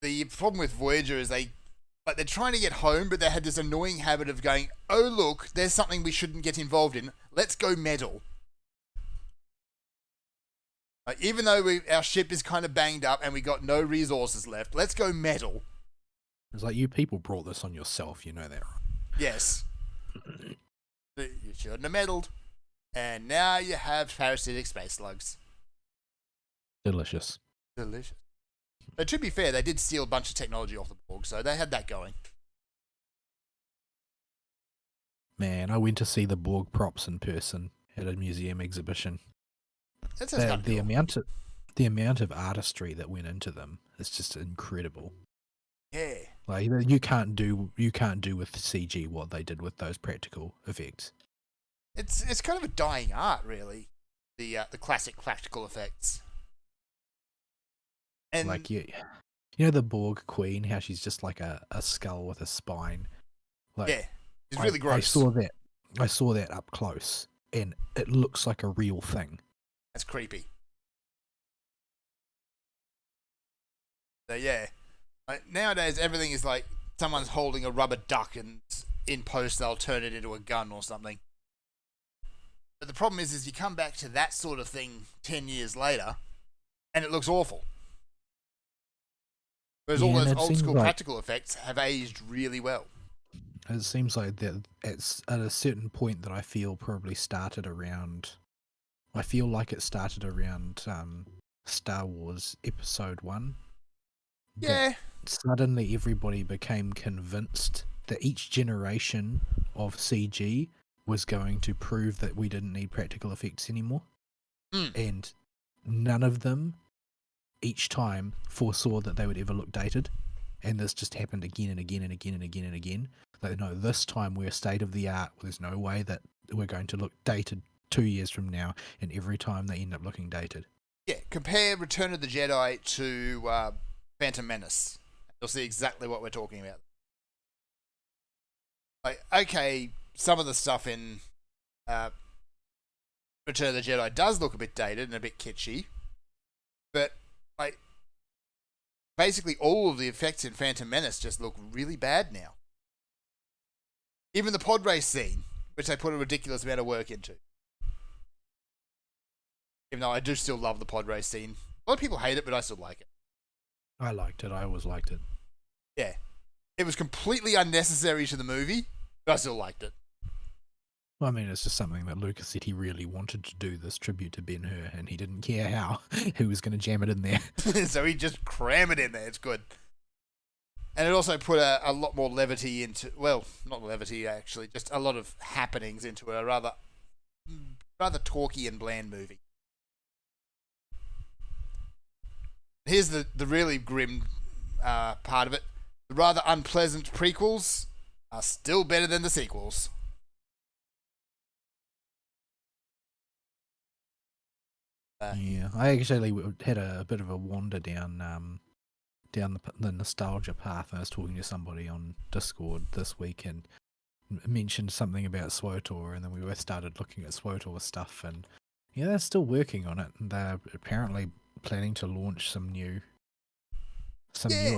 [SPEAKER 2] The problem with Voyager is they're trying to get home, but they had this annoying habit of going, oh look, there's something we shouldn't get involved in. Let's go meddle. Even though our ship is kind of banged up and we got no resources left, let's go meddle.
[SPEAKER 3] It's like, you people brought this on yourself, you know that, right?
[SPEAKER 2] Yes. You shouldn't have meddled. And now you have parasitic space slugs.
[SPEAKER 3] Delicious.
[SPEAKER 2] Delicious. But to be fair, they did steal a bunch of technology off the Borg, so they had that going.
[SPEAKER 3] Man, I went to see the Borg props in person at a museum exhibition.
[SPEAKER 2] That sounds kind of cool.
[SPEAKER 3] The amount of artistry that went into them is just incredible.
[SPEAKER 2] Yeah.
[SPEAKER 3] Like, you can't do with CG what they did with those practical effects.
[SPEAKER 2] It's kind of a dying art, really. The classic practical effects. And
[SPEAKER 3] like, you know the Borg Queen, how she's just like a skull with a spine. Like,
[SPEAKER 2] yeah, it's really gross.
[SPEAKER 3] I saw that up close, and it looks like a real thing.
[SPEAKER 2] That's creepy. So yeah, Like, nowadays, everything is like someone's holding a rubber duck and in post they'll turn it into a gun or something. But the problem is you come back to that sort of thing 10 years later and it looks awful. Whereas all those old school practical effects have aged really well.
[SPEAKER 3] It seems like that it's at a certain point that I feel probably started around. I feel like it started around Star Wars Episode 1.
[SPEAKER 2] Yeah.
[SPEAKER 3] Suddenly everybody became convinced that each generation of CG was going to prove that we didn't need practical effects anymore. And none of them each time foresaw that they would ever look dated. And this just happened again and again and again and again and again. Like, no, this time we're state of the art. There's no way that we're going to look dated 2 years from now, and every time they end up looking dated.
[SPEAKER 2] Yeah, compare Return of the Jedi to Phantom Menace. You'll see exactly what we're talking about. Like, okay, some of the stuff in Return of the Jedi does look a bit dated and a bit kitschy, but like basically all of the effects in Phantom Menace just look really bad now. Even the pod race scene, which they put a ridiculous amount of work into. Even though I do still love the pod race scene. A lot of people hate it, but I still like it.
[SPEAKER 3] I liked it. I always liked it.
[SPEAKER 2] Yeah. It was completely unnecessary to the movie, but I still liked it.
[SPEAKER 3] Well, I mean, it's just something that Lucas said he really wanted to do, this tribute to Ben-Hur, and he didn't care how. He was going to jam it in there.
[SPEAKER 2] So he just cram it in there. It's good. And it also put a lot more levity into, well, not levity actually, just a lot of happenings into a rather talky and bland movie. Here's the really grim part of it. The rather unpleasant prequels are still better than the sequels.
[SPEAKER 3] Yeah, I actually had a bit of a wander down the nostalgia path. I was talking to somebody on Discord this week and mentioned something about SWOTOR, and then we both started looking at SWOTOR stuff, and yeah, they're still working on it, and they're apparently planning to launch some new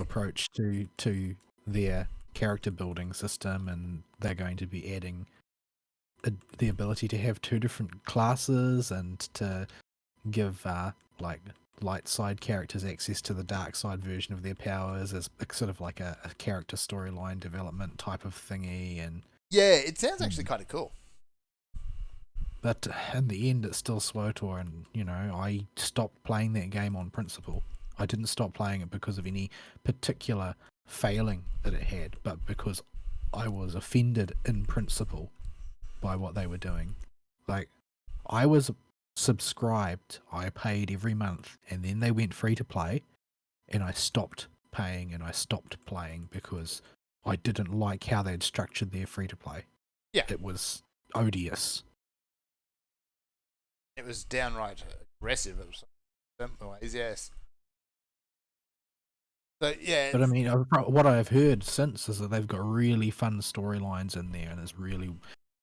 [SPEAKER 3] approach to their character building system, and they're going to be adding the ability to have 2 different classes and to give like light side characters access to the dark side version of their powers as sort of like a character storyline development type of thingy. And
[SPEAKER 2] yeah, it sounds actually kind of cool.
[SPEAKER 3] But in the end, it's still SWOTOR, and you know, I stopped playing that game on principle. I didn't stop playing it because of any particular failing that it had, but because I was offended in principle by what they were doing. Like, I was subscribed, I paid every month, and then they went free to play, and I stopped paying and I stopped playing because I didn't like how they'd structured their free to play.
[SPEAKER 2] Yeah.
[SPEAKER 3] It was odious.
[SPEAKER 2] It was downright aggressive in some ways, yes. So, yeah.
[SPEAKER 3] But I mean, what I've heard since is that they've got really fun storylines in there, and there's really,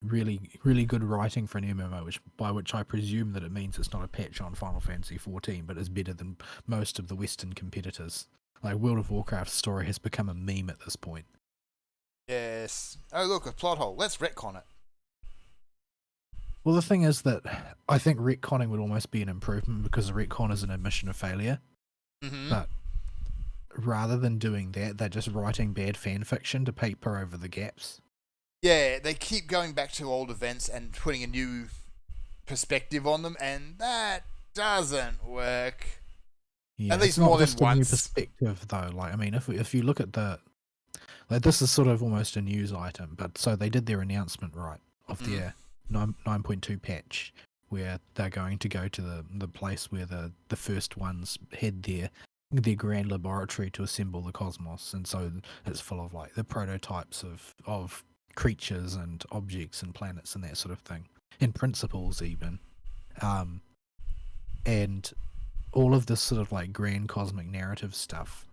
[SPEAKER 3] really, really good writing for an MMO, by which I presume that it means it's not a patch on Final Fantasy XIV, but is better than most of the Western competitors. Like, World of Warcraft's story has become a meme at this point.
[SPEAKER 2] Yes. Oh, look, a plot hole. Let's retcon it.
[SPEAKER 3] Well, the thing is that I think retconning would almost be an improvement, because a retcon is an admission of failure.
[SPEAKER 2] Mm-hmm.
[SPEAKER 3] But rather than doing that, they're just writing bad fan fiction to paper over the gaps.
[SPEAKER 2] Yeah, they keep going back to old events and putting a new perspective on them, and that doesn't work.
[SPEAKER 3] Yeah,
[SPEAKER 2] at least
[SPEAKER 3] more
[SPEAKER 2] than
[SPEAKER 3] just
[SPEAKER 2] once.
[SPEAKER 3] A new perspective, though. Like, I mean, if you look at this is sort of almost a news item, but so they did their announcement right of their 9.2 patch, where they're going to go to the place where the first ones had their grand laboratory to assemble the cosmos, and so it's full of like the prototypes of creatures and objects and planets and that sort of thing, and principles even, and all of this sort of like grand cosmic narrative stuff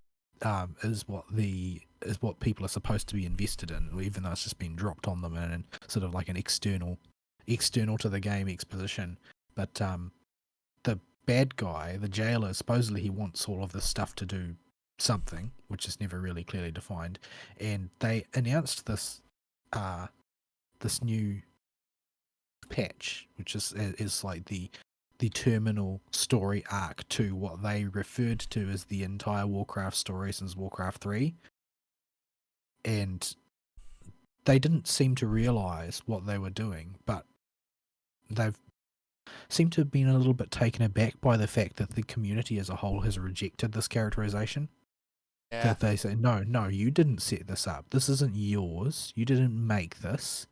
[SPEAKER 3] is what people are supposed to be invested in, even though it's just been dropped on them and sort of like an external to the game exposition. But the bad guy, the jailer, supposedly he wants all of this stuff to do something, which is never really clearly defined, and they announced this this new patch, which is like the terminal story arc to what they referred to as the entire Warcraft story since Warcraft 3. And they didn't seem to realize what they were doing, but they've seemed to have been a little bit taken aback by the fact that the community as a whole has rejected this characterization.
[SPEAKER 2] Yeah.
[SPEAKER 3] That they say, no, you didn't set this up. This isn't yours. You didn't make this.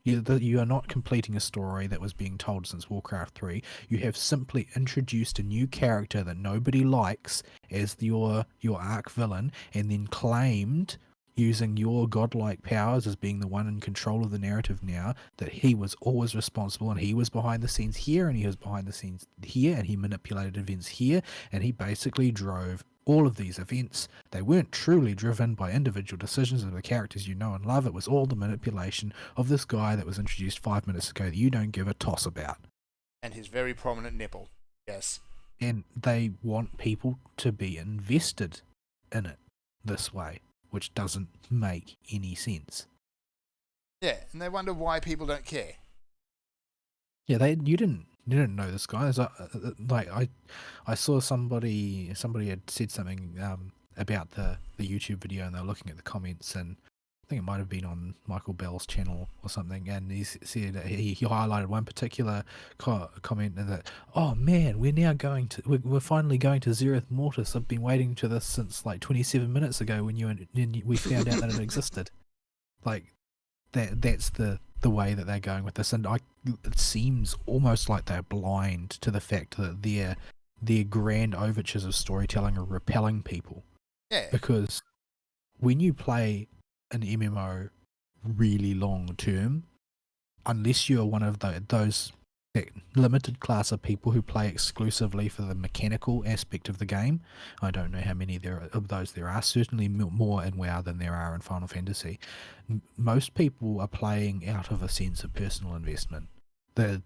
[SPEAKER 3] You are not completing a story that was being told since Warcraft 3. You have simply introduced a new character that nobody likes as your arch villain, and then claimed, using your godlike powers as being the one in control of the narrative now, that he was always responsible and he was behind the scenes here and he was behind the scenes here and he manipulated events here and he basically drove all of these events. They weren't truly driven by individual decisions of the characters you know and love. It was all the manipulation of this guy that was introduced 5 minutes ago that you don't give a toss about.
[SPEAKER 2] And his very prominent nipple. Yes.
[SPEAKER 3] And they want people to be invested in it this way, which doesn't make any sense.
[SPEAKER 2] Yeah, and they wonder why people don't care.
[SPEAKER 3] Yeah, you didn't know this guy. Like I saw somebody had said something about the YouTube video, and they were looking at the comments, and I think it might have been on Michael Bell's channel or something, and he said he highlighted one particular comment, and that, oh man, we're finally going to Zereth Mortis. I've been waiting to this since like 27 minutes ago when we found out that it existed. Like that's the way that they're going with this, and it seems almost like they're blind to the fact that their grand overtures of storytelling are repelling people.
[SPEAKER 2] Yeah.
[SPEAKER 3] Because when you play an MMO really long term, unless you're one of those limited class of people who play exclusively for the mechanical aspect of the game, I don't know how many of those there are, certainly more in WoW than there are in Final Fantasy. Most people are playing out of a sense of personal investment. The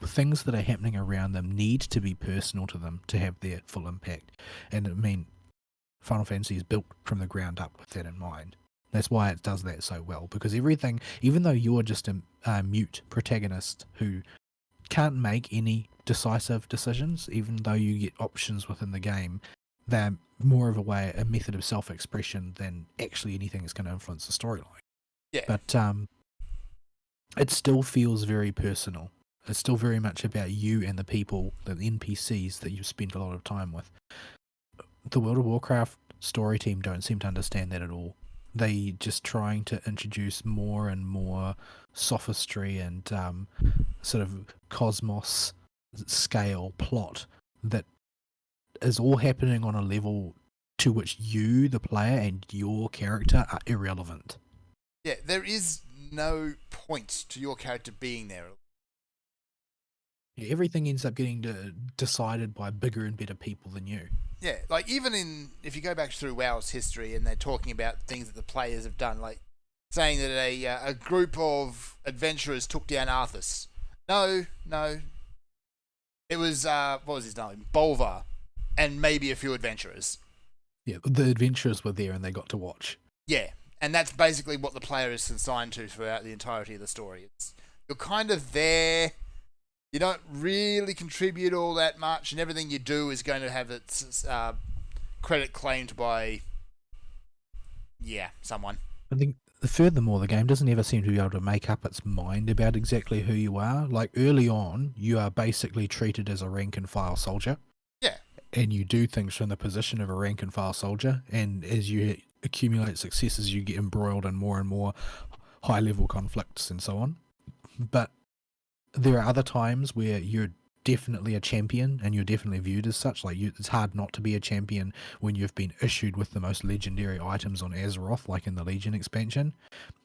[SPEAKER 3] things that are happening around them need to be personal to them to have their full impact. And I mean, Final Fantasy is built from the ground up with that in mind. That's why it does that so well, because everything, even though you're just a mute protagonist who can't make any decisive decisions, even though you get options within the game, they're more of a method of self-expression than actually anything that's going to influence the storyline.
[SPEAKER 2] Yeah.
[SPEAKER 3] But it still feels very personal. It's still very much about you and the people, the NPCs that you've spent a lot of time with. The World of Warcraft story team don't seem to understand that at all. They just trying to introduce more and more sophistry and sort of cosmos scale plot that is all happening on a level to which you, the player, and your character are irrelevant.
[SPEAKER 2] Yeah, there is no point to your character being there.
[SPEAKER 3] Yeah, everything ends up getting decided by bigger and better people than you.
[SPEAKER 2] Yeah, like even if you go back through WoW's history and they're talking about things that the players have done, like saying that a group of adventurers took down Arthas. No. It was, what was his name? Bolvar. And maybe a few adventurers.
[SPEAKER 3] Yeah, the adventurers were there and they got to watch.
[SPEAKER 2] Yeah, and that's basically what the player is assigned to throughout the entirety of the story. You're kind of there. You don't really contribute all that much, and everything you do is going to have its credit claimed by, someone.
[SPEAKER 3] I think, furthermore, the game doesn't ever seem to be able to make up its mind about exactly who you are. Like, early on, you are basically treated as a rank-and-file soldier.
[SPEAKER 2] Yeah.
[SPEAKER 3] And you do things from the position of a rank-and-file soldier, and as you accumulate successes, you get embroiled in more and more high-level conflicts and so on. But there are other times where you're definitely a champion and you're definitely viewed as such. Like, it's hard not to be a champion when you've been issued with the most legendary items on Azeroth, like in the Legion expansion.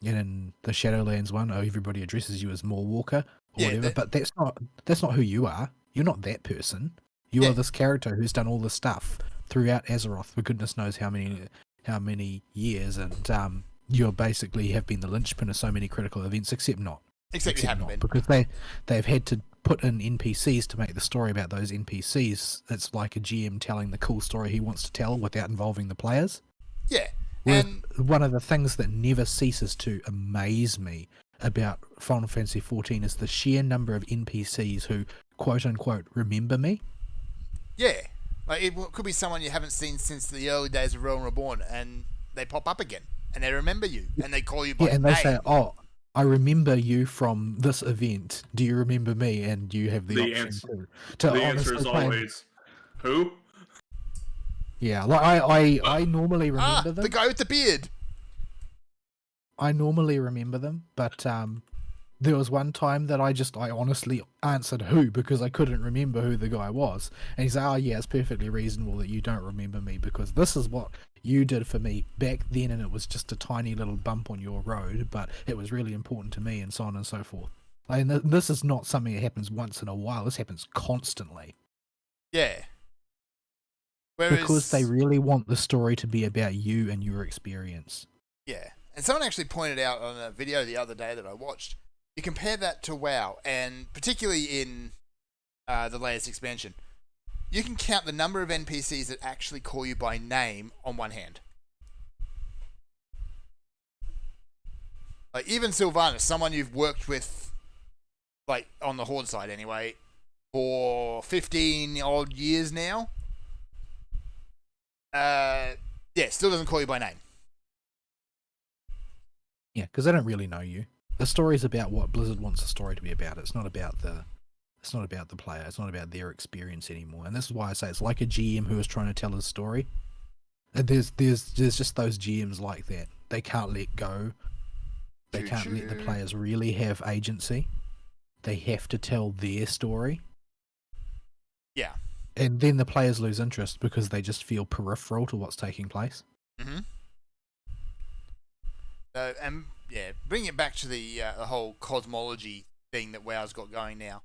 [SPEAKER 3] And in the Shadowlands one, everybody addresses you as Moorwalker or whatever. But that's not who you are. You're not that person. You are this character who's done all this stuff throughout Azeroth for goodness knows how many years, and you basically have been the linchpin of so many critical events, except not.
[SPEAKER 2] Except you haven't been.
[SPEAKER 3] Because they've had to put in NPCs to make the story about those NPCs. It's like a GM telling the cool story he wants to tell without involving the players.
[SPEAKER 2] Yeah.
[SPEAKER 3] Whereas
[SPEAKER 2] And
[SPEAKER 3] one of the things that never ceases to amaze me about Final Fantasy XIV is the sheer number of NPCs who, quote unquote, remember me.
[SPEAKER 2] yeah, like it could be someone you haven't seen since the early days of Realm Reborn, and they pop up again, and they remember you, and they call you by
[SPEAKER 3] Yeah, and
[SPEAKER 2] name.
[SPEAKER 3] they say, "Oh, I remember you from this event. Do you remember me?" And you have the option to
[SPEAKER 1] the answer
[SPEAKER 3] honestly
[SPEAKER 1] is
[SPEAKER 3] claim-
[SPEAKER 1] always, who?
[SPEAKER 3] Yeah, like I normally remember them.
[SPEAKER 2] The guy with the beard.
[SPEAKER 3] I normally remember them, but there was one time that I honestly answered who because I couldn't remember who the guy was. And he said, "Oh yeah, it's perfectly reasonable that you don't remember me because this is what you did for me back then, and it was just a tiny little bump on your road, but it was really important to me," and so on and so forth. And this is not something that happens once in a while. This happens constantly.
[SPEAKER 2] Yeah. Whereas,
[SPEAKER 3] Because they really want the story to be about you and your experience.
[SPEAKER 2] Yeah. And someone actually pointed out on a video the other day that I watched, you compare that to WoW, and particularly in the latest expansion, you can count the number of NPCs that actually call you by name on one hand. Like, even Sylvanas, someone you've worked with, like, on the Horde side anyway, for 15 odd years now, yeah, still doesn't call you by name.
[SPEAKER 3] Yeah, because they don't really know you. The story's about what Blizzard wants the story to be about. It's not about the player. It's not about their experience anymore. And this is why I say it's like a GM who is trying to tell his story. And there's just those GMs like that. They can't let go. They can't let the players really have agency. They have to tell their story.
[SPEAKER 2] Yeah.
[SPEAKER 3] And then the players lose interest because they just feel peripheral to what's taking place.
[SPEAKER 2] Mm-hmm. And yeah, bring it back to the whole cosmology thing that WoW's got going now.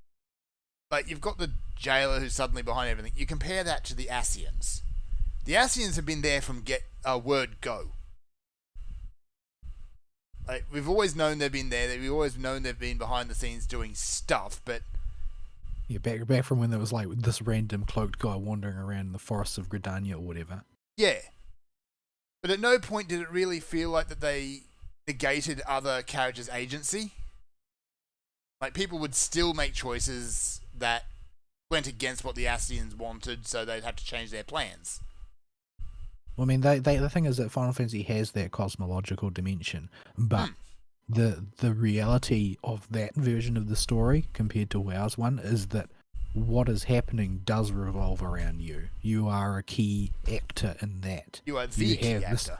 [SPEAKER 2] Like, you've got the jailer who's suddenly behind everything. You compare that to the Ascians. The Ascians have been there from word go. Like, we've always known they've been there. We've always known they've been behind the scenes doing stuff, but
[SPEAKER 3] Yeah, back from when there was like this random cloaked guy wandering around the forests of Gridania or whatever.
[SPEAKER 2] yeah. But at no point did it really feel like that they negated other characters' agency. Like, people would still make choices that went against what the Ascians wanted, so they'd have to change their plans.
[SPEAKER 3] Well, I mean, the thing is that Final Fantasy has that cosmological dimension, but the reality of that version of the story compared to WoW's one is that what is happening does revolve around you. You are a key actor in that.
[SPEAKER 2] You are the key actor.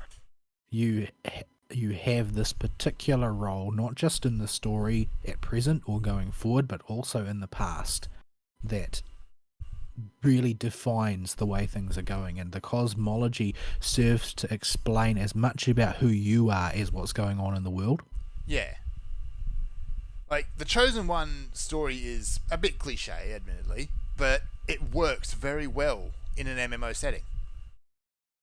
[SPEAKER 3] You have this particular role, not just in the story at present or going forward, but also in the past, that really defines the way things are going, and the cosmology serves to explain as much about who you are as what's going on in the world.
[SPEAKER 2] Yeah. Like, the Chosen One story is a bit cliche, admittedly, but it works very well in an MMO setting.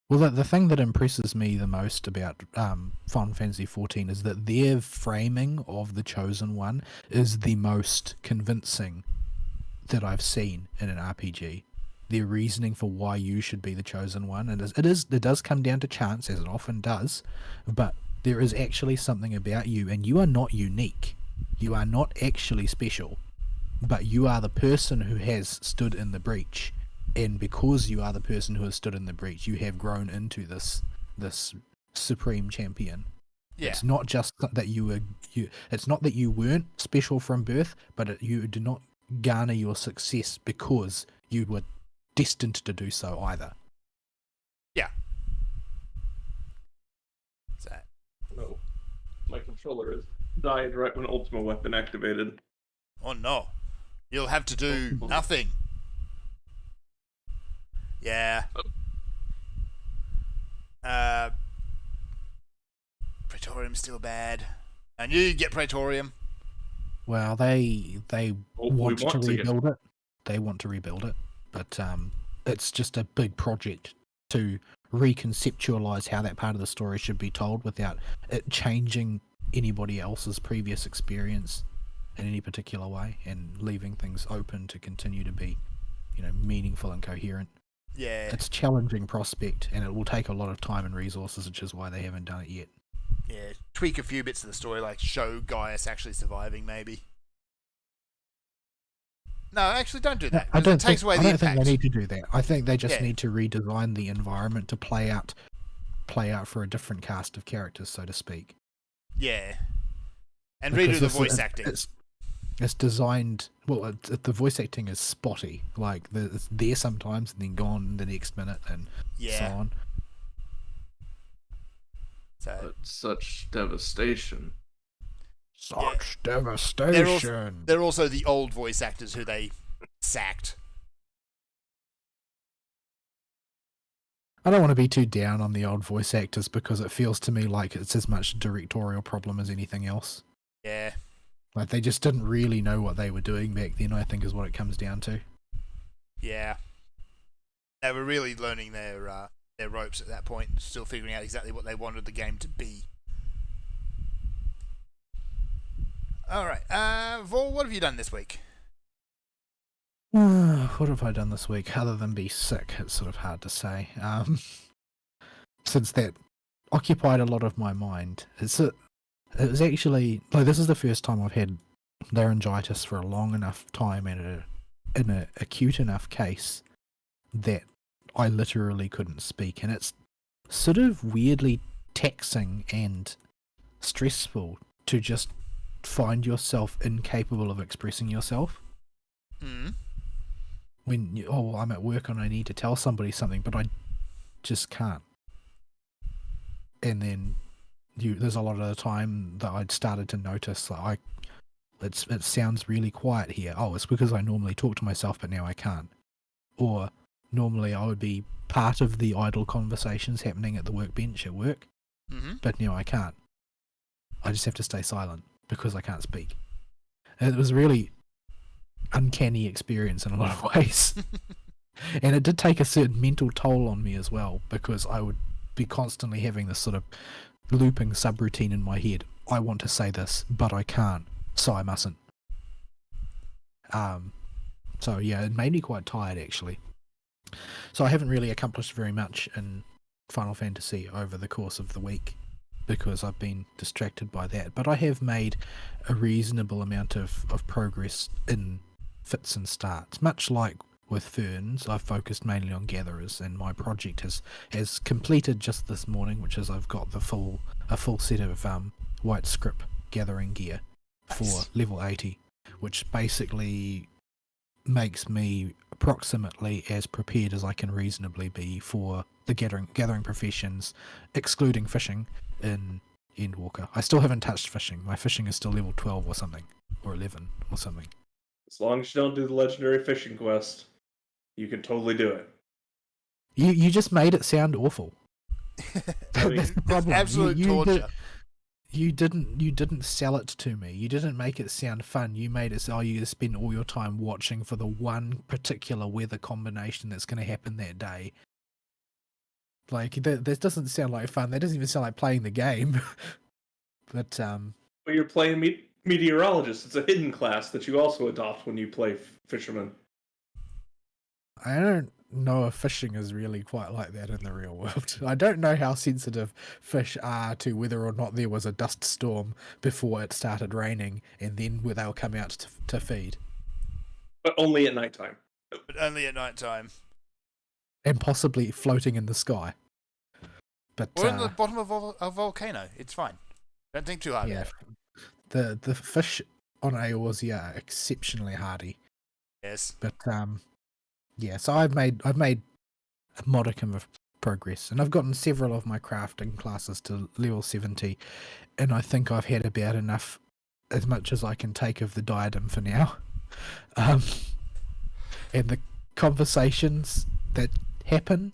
[SPEAKER 3] Well, the thing that impresses me the most about Final Fantasy XIV is that their framing of the Chosen One is the most convincing that I've seen in an RPG. Their reasoning for why you should be the Chosen One, and it does come down to chance, as it often does, but there is actually something about you, and you are not unique. You are not actually special, but you are the person who has stood in the breach. And because you are the person who has stood in the breach, you have grown into this supreme champion.
[SPEAKER 2] Yeah.
[SPEAKER 3] It's not just that it's not that you weren't special from birth, but you did not garner your success because you were destined to do so either.
[SPEAKER 2] Yeah. So,
[SPEAKER 1] No, my controller has died right when Ultima Weapon activated.
[SPEAKER 2] oh no. You'll have to do nothing. Yeah. Praetorium's still bad. I knew you'd get Praetorium.
[SPEAKER 3] Well, they want to
[SPEAKER 1] to get-
[SPEAKER 3] rebuild it. They want to rebuild it, but it's just a big project to reconceptualize how that part of the story should be told without it changing anybody else's previous experience. in any particular way, and leaving things open to continue to be, meaningful and coherent.
[SPEAKER 2] Yeah.
[SPEAKER 3] It's a challenging prospect, and it will take a lot of time and resources, which is why they haven't done it yet.
[SPEAKER 2] Yeah. Tweak a few bits of the story, like show Gaius actually surviving, maybe. No, actually, don't do that.
[SPEAKER 3] I don't
[SPEAKER 2] it takes away the
[SPEAKER 3] think
[SPEAKER 2] impact.
[SPEAKER 3] they need to do that. I think they just
[SPEAKER 2] Yeah.
[SPEAKER 3] need to redesign the environment to play out for a different cast of characters, so to speak.
[SPEAKER 2] Yeah. And
[SPEAKER 3] Because
[SPEAKER 2] redo the voice acting.
[SPEAKER 3] It's designed. Well, the voice acting is spotty. Like it's there sometimes and then gone the next minute, and so on.
[SPEAKER 2] So
[SPEAKER 1] But such devastation.
[SPEAKER 3] Such devastation.
[SPEAKER 2] they're also the old voice actors who they sacked.
[SPEAKER 3] I don't want to be too down on the old voice actors because it feels to me like it's as much a directorial problem as anything else.
[SPEAKER 2] Yeah.
[SPEAKER 3] Like they just didn't really know what they were doing back then, I think is what it comes down to.
[SPEAKER 2] Yeah. They were really learning their ropes at that point, still figuring out exactly what they wanted the game to be. Alright, Vol, what have you done this week?
[SPEAKER 3] What have I done this week other than be sick? It's sort of hard to say. Since that occupied a lot of my mind. It was actually like this is the first time I've had laryngitis for a long enough time and in an acute enough case that I literally couldn't speak, and it's sort of weirdly taxing and stressful to just find yourself incapable of expressing yourself. When I'm at work and I need to tell somebody something, but I just can't. And then there's a lot of the time that I'd started to notice that it sounds really quiet here. Oh, it's because I normally talk to myself, but now I can't. Or normally I would be part of the idle conversations happening at the workbench at work, but now I can't. I just have to stay silent because I can't speak. And it was a really uncanny experience in a lot of ways. And it did take a certain mental toll on me as well, because I would be constantly having this sort of looping subroutine in my head. I want to say this, but I can't, so I mustn't. So yeah, it made me quite tired actually. So I haven't really accomplished very much in Final Fantasy over the course of the week because I've been distracted by that. But I have made a reasonable amount of progress in fits and starts. Much like with Ferns, I've focused mainly on gatherers, and my project has completed just this morning, which is I've got a full set of white script gathering gear for level 80, which basically makes me approximately as prepared as I can reasonably be for the gathering professions, excluding fishing in Endwalker. I still haven't touched fishing. My fishing is still level 12 or something, or 11 or something.
[SPEAKER 1] As long as you don't do the legendary fishing quest, you can totally do it.
[SPEAKER 3] You just made it sound awful. That's the problem.
[SPEAKER 2] Absolute torture.
[SPEAKER 3] You didn't sell it to me. You didn't make it sound fun. You made it so you spend all your time watching for the one particular weather combination that's going to happen that day. Like that doesn't sound like fun. That doesn't even sound like playing the game. But
[SPEAKER 1] Well, you're playing meteorologist. It's a hidden class that you also adopt when you play fisherman.
[SPEAKER 3] I don't know if fishing is really quite like that in the real world. I don't know how sensitive fish are to whether or not there was a dust storm before it started raining, and then where they'll come out to feed.
[SPEAKER 1] But only at nighttime.
[SPEAKER 2] But only at night time.
[SPEAKER 3] And possibly floating in the sky. But
[SPEAKER 2] Or in the bottom of a volcano. It's fine. Don't think too hard
[SPEAKER 3] yeah,
[SPEAKER 2] about it.
[SPEAKER 3] the fish on Eorzea are exceptionally hardy.
[SPEAKER 2] Yes.
[SPEAKER 3] But yeah, so I've made a modicum of progress, and I've gotten several of my crafting classes to level 70, and I think I've had about enough, as much as I can take of the diadem for now. And the conversations that happen,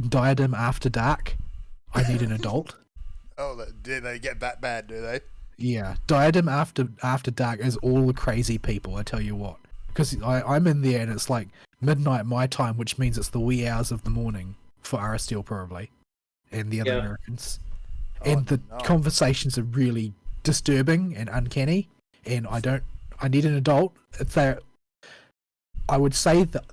[SPEAKER 3] diadem after dark, I need an adult.
[SPEAKER 2] Oh, do they get that bad, do they?
[SPEAKER 3] Yeah, diadem after dark is all the crazy people, I tell you what. Because I'm in there and it's like midnight my time, which means it's the wee hours of the morning for Aristeal probably, and the other Americans. And the conversations are really disturbing and uncanny, and I need an adult. I would say that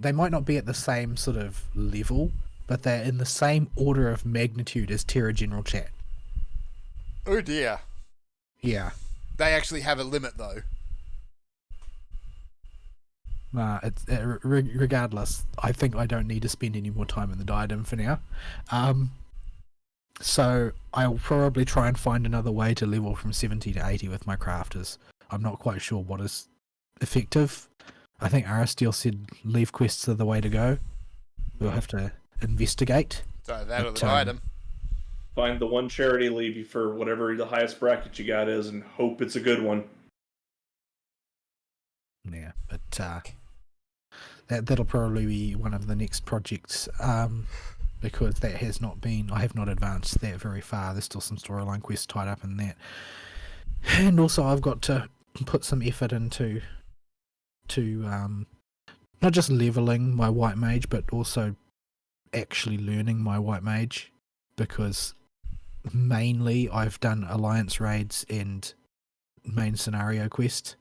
[SPEAKER 3] they might not be at the same sort of level, but they're in the same order of magnitude as Terra General Chat.
[SPEAKER 2] Oh dear.
[SPEAKER 3] Yeah.
[SPEAKER 2] They actually have a limit though.
[SPEAKER 3] Regardless, I think I don't need to spend any more time in the diadem for now. So I'll probably try and find another way to level from 70 to 80 with my crafters. I'm not quite sure what is effective. I think Aristeel said leave quests are the way to go. We'll have to investigate.
[SPEAKER 2] So that or the item.
[SPEAKER 1] Find the one charity levy for whatever the highest bracket you got is and hope it's a good one.
[SPEAKER 3] Yeah, but that'll probably be one of the next projects, because that has not been, I have not advanced that very far. There's still some storyline quests tied up in that. And also I've got to put some effort into not just leveling my white mage, but also actually learning my white mage, because mainly I've done alliance raids and main scenario quest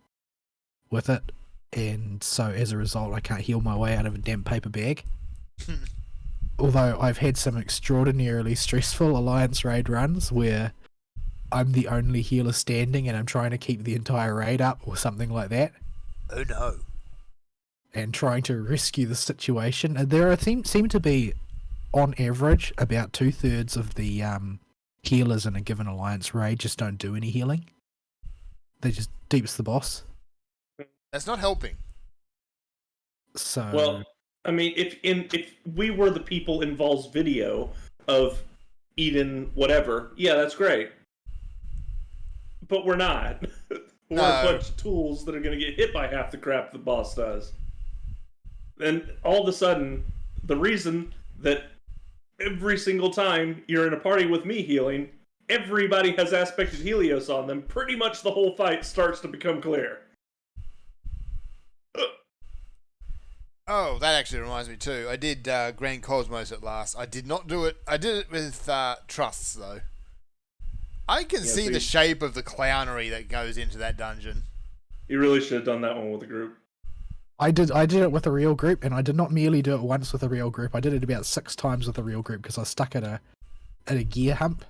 [SPEAKER 3] with it, and so as a result I can't heal my way out of a damp paper bag. Although I've had some extraordinarily stressful alliance raid runs where I'm the only healer standing and I'm trying to keep the entire raid up or something like that.
[SPEAKER 2] Oh no.
[SPEAKER 3] And trying to rescue the situation. And there seem to be, on average, about 2/3 of the healers in a given alliance raid just don't do any healing. They just deeps the boss.
[SPEAKER 2] That's not helping.
[SPEAKER 3] So
[SPEAKER 1] well, I mean, if we were the people in Vol's video of Eden whatever, yeah, that's great. But we're not. We're a bunch of tools that are going to get hit by half the crap the boss does. And all of a sudden, the reason that every single time you're in a party with me healing, everybody has aspected Helios on them, pretty much the whole fight starts to become clear.
[SPEAKER 2] Oh, that actually reminds me too. I did Grand Cosmos at last. I did not do it. I did it with Trusts though. I can see the shape of the clownery that goes into that dungeon.
[SPEAKER 1] You really should have done that one with a group.
[SPEAKER 3] I did it with a real group, and I did not merely do it once with a real group. I did it about 6 times with a real group because I was stuck at a gear hump.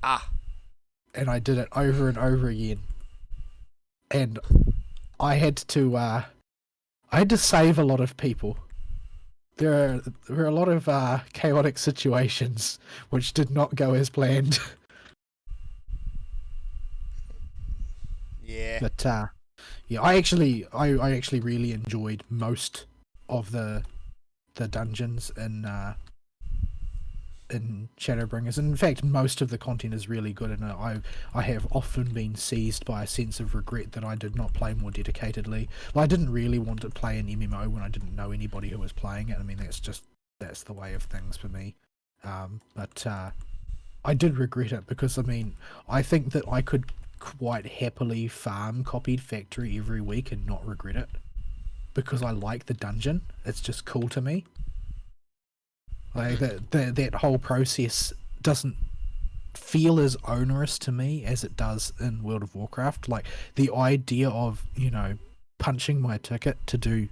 [SPEAKER 3] And I did it over and over again. And I had to save a lot of people. There were a lot of chaotic situations which did not go as planned.
[SPEAKER 2] Yeah.
[SPEAKER 3] But yeah, I actually really enjoyed most of the dungeons in Shadowbringers. And in fact, most of the content is really good, and I have often been seized by a sense of regret that I did not play more dedicatedly. Well, I didn't really want to play an MMO when I didn't know anybody who was playing it. I mean, that's the way of things for me. But I did regret it because, I mean, I think that I could quite happily farm Copied Factory every week and not regret it, because I like the dungeon. It's just cool to me. Like that whole process doesn't feel as onerous to me as it does in World of Warcraft. Like the idea of, you know, punching my ticket to do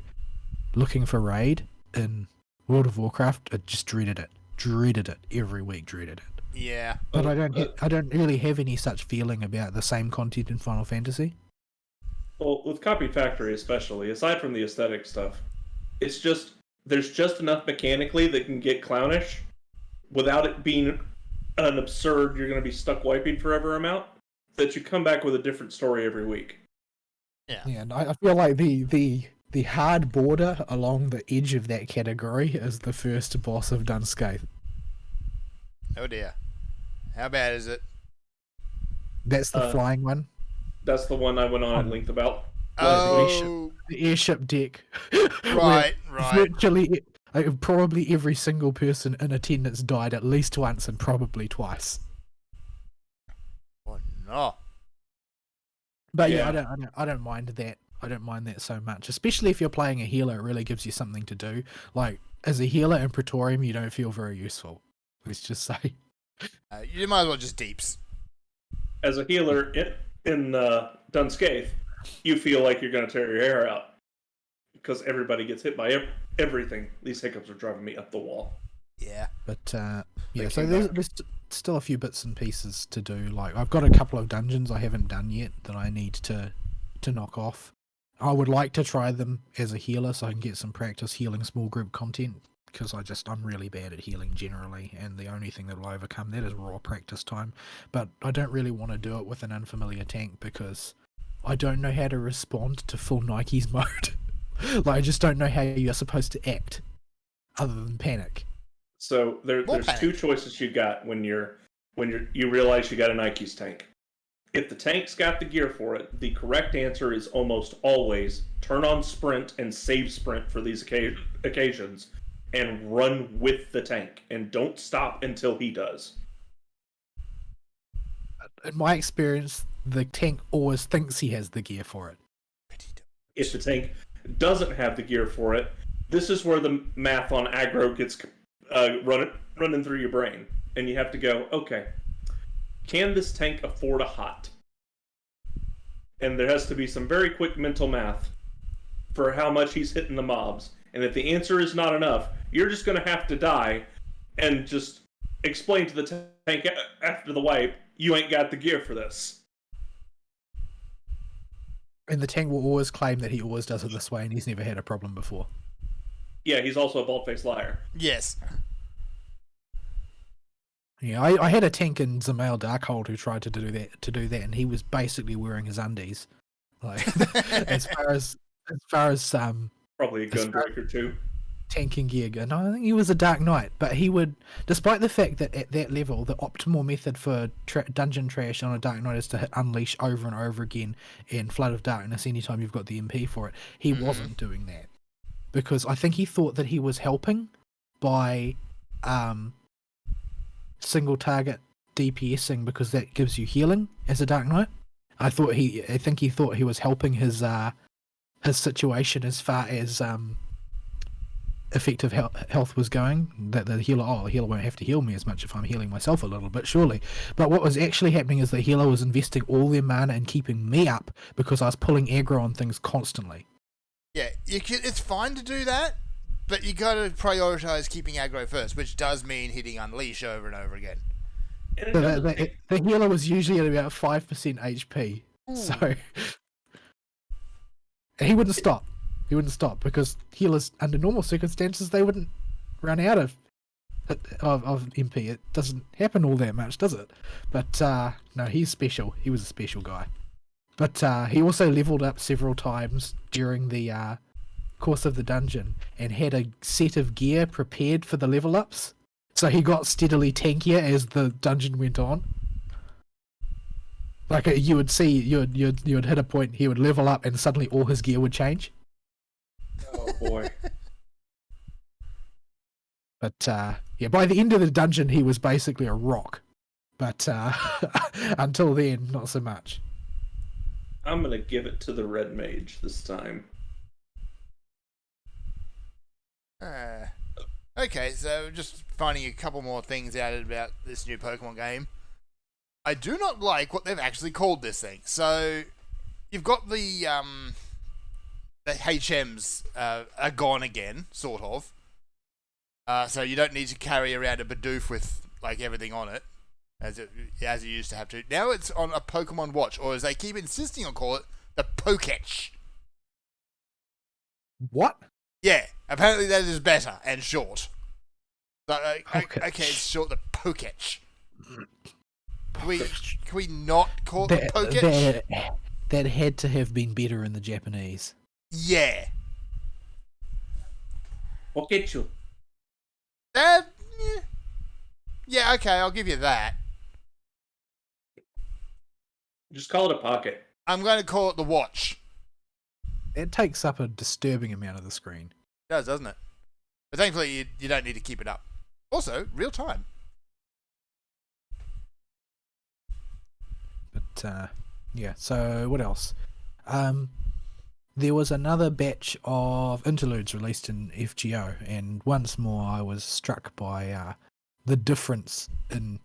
[SPEAKER 3] looking for raid in World of Warcraft, I just dreaded it every week, dreaded it.
[SPEAKER 2] Yeah.
[SPEAKER 3] But I don't really have any such feeling about the same content in Final Fantasy.
[SPEAKER 1] Well, with Copied Factory especially, aside from the aesthetic stuff, it's just there's just enough mechanically that can get clownish without it being an absurd you're going to be stuck wiping forever amount, that you come back with a different story every week.
[SPEAKER 2] Yeah.
[SPEAKER 3] Yeah, and I feel like the hard border along the edge of that category is the first boss of Dunscape.
[SPEAKER 2] Oh dear. How bad is it?
[SPEAKER 3] That's the flying one.
[SPEAKER 1] That's the one I went on at length about.
[SPEAKER 2] Oh,
[SPEAKER 3] the airship deck.
[SPEAKER 2] right.
[SPEAKER 3] Virtually, probably every single person in attendance died at least once and probably twice.
[SPEAKER 2] Oh no.
[SPEAKER 3] But yeah, I don't mind that. I don't mind that so much, especially if you're playing a healer. It really gives you something to do. Like as a healer in Praetorium, you don't feel very useful. Let's just say.
[SPEAKER 2] You might as well just deeps.
[SPEAKER 1] as a healer in Dunscape, you feel like you're going to tear your hair out because everybody gets hit by everything. These hiccups are driving me up the wall.
[SPEAKER 2] Yeah.
[SPEAKER 3] But yeah,
[SPEAKER 1] They
[SPEAKER 3] so
[SPEAKER 1] came
[SPEAKER 3] there's,
[SPEAKER 1] back.
[SPEAKER 3] there's still a few bits and pieces to do. Like I've got a couple of dungeons I haven't done yet that I need to knock off. I would like to try them as a healer so I can get some practice healing small group content, because I'm really bad at healing generally, and the only thing that will overcome that is raw practice time. But I don't really want to do it with an unfamiliar tank because I don't know how to respond to full Nike's mode. Like I just don't know how you're supposed to act other than panic.
[SPEAKER 1] So there's
[SPEAKER 2] panic.
[SPEAKER 1] two choices you got when you realize you got a Nike's tank. If the tank's got the gear for it, the correct answer is almost always turn on sprint and save sprint for these occasions and run with the tank and don't stop until he does.
[SPEAKER 3] In my experience, the tank always thinks he has the gear for it.
[SPEAKER 1] If the tank doesn't have the gear for it, this is where the math on aggro gets running through your brain. And you have to go, okay, can this tank afford a hot? And there has to be some very quick mental math for how much he's hitting the mobs. And if the answer is not enough, you're just going to have to die and just explain to the tank after the wipe, you ain't got the gear for this.
[SPEAKER 3] And the tank will always claim that he always does it this way and he's never had a problem before.
[SPEAKER 1] Yeah, he's also a bald-faced liar.
[SPEAKER 2] Yes.
[SPEAKER 3] Yeah, I had a tank in Zamail Darkhold who tried to do that, and he was basically wearing his undies. Like as far as
[SPEAKER 1] Probably a gunbreaker too.
[SPEAKER 3] tanking gear go. No, I think he was a Dark Knight, but he would, despite the fact that at that level the optimal method for dungeon trash on a Dark Knight is to hit Unleash over and over again and Flood of Darkness anytime you've got the MP for it. He wasn't doing that because I think he thought that he was helping by single target DPSing because that gives you healing as a Dark Knight. I think he thought he was helping his situation as far as effective health was going. That the healer won't have to heal me as much if I'm healing myself a little bit, surely. But what was actually happening is the healer was investing all their mana and keeping me up because I was pulling aggro on things constantly.
[SPEAKER 2] Yeah, it's fine to do that, but you got to prioritize keeping aggro first, which does mean hitting Unleash over and over again.
[SPEAKER 1] And
[SPEAKER 3] So the healer was usually at about 5% HP. So and he wouldn't stop. He wouldn't stop because healers, under normal circumstances, they wouldn't run out of MP. It doesn't happen all that much, does it? But no, he's special. He was a special guy. But he also leveled up several times during the course of the dungeon and had a set of gear prepared for the level ups. So he got steadily tankier as the dungeon went on. Like you would see, you'd hit a point, he would level up, and suddenly all his gear would change.
[SPEAKER 1] oh boy.
[SPEAKER 3] But yeah, by the end of the dungeon, he was basically a rock. But until then, not so much.
[SPEAKER 1] I'm gonna give it to the red mage this time.
[SPEAKER 2] Okay, so just finding a couple more things out about this new Pokemon game. I do not like what they've actually called this thing. So you've got the HMs are gone again, sort of. So you don't need to carry around a Bidoof with like everything on it, as you used to have to. Now it's on a Pokemon Watch, or as they keep insisting on call it, the Poketch.
[SPEAKER 3] What?
[SPEAKER 2] Yeah, apparently that is better and short. So,
[SPEAKER 3] Poketch.
[SPEAKER 2] okay, it's short, the Poketch. Can we not call it the Poketch?
[SPEAKER 3] That had to have been better in the Japanese.
[SPEAKER 2] Yeah.
[SPEAKER 1] Poketchu.
[SPEAKER 2] That... Yeah, okay, I'll give you that.
[SPEAKER 1] Just call it a pocket.
[SPEAKER 2] I'm going to call it the Watch.
[SPEAKER 3] It takes up a disturbing amount of the screen.
[SPEAKER 2] It does, doesn't it? But thankfully, you don't need to keep it up. Also, real time.
[SPEAKER 3] But yeah, so what else? There was another batch of interludes released in FGO, and once more I was struck by the difference in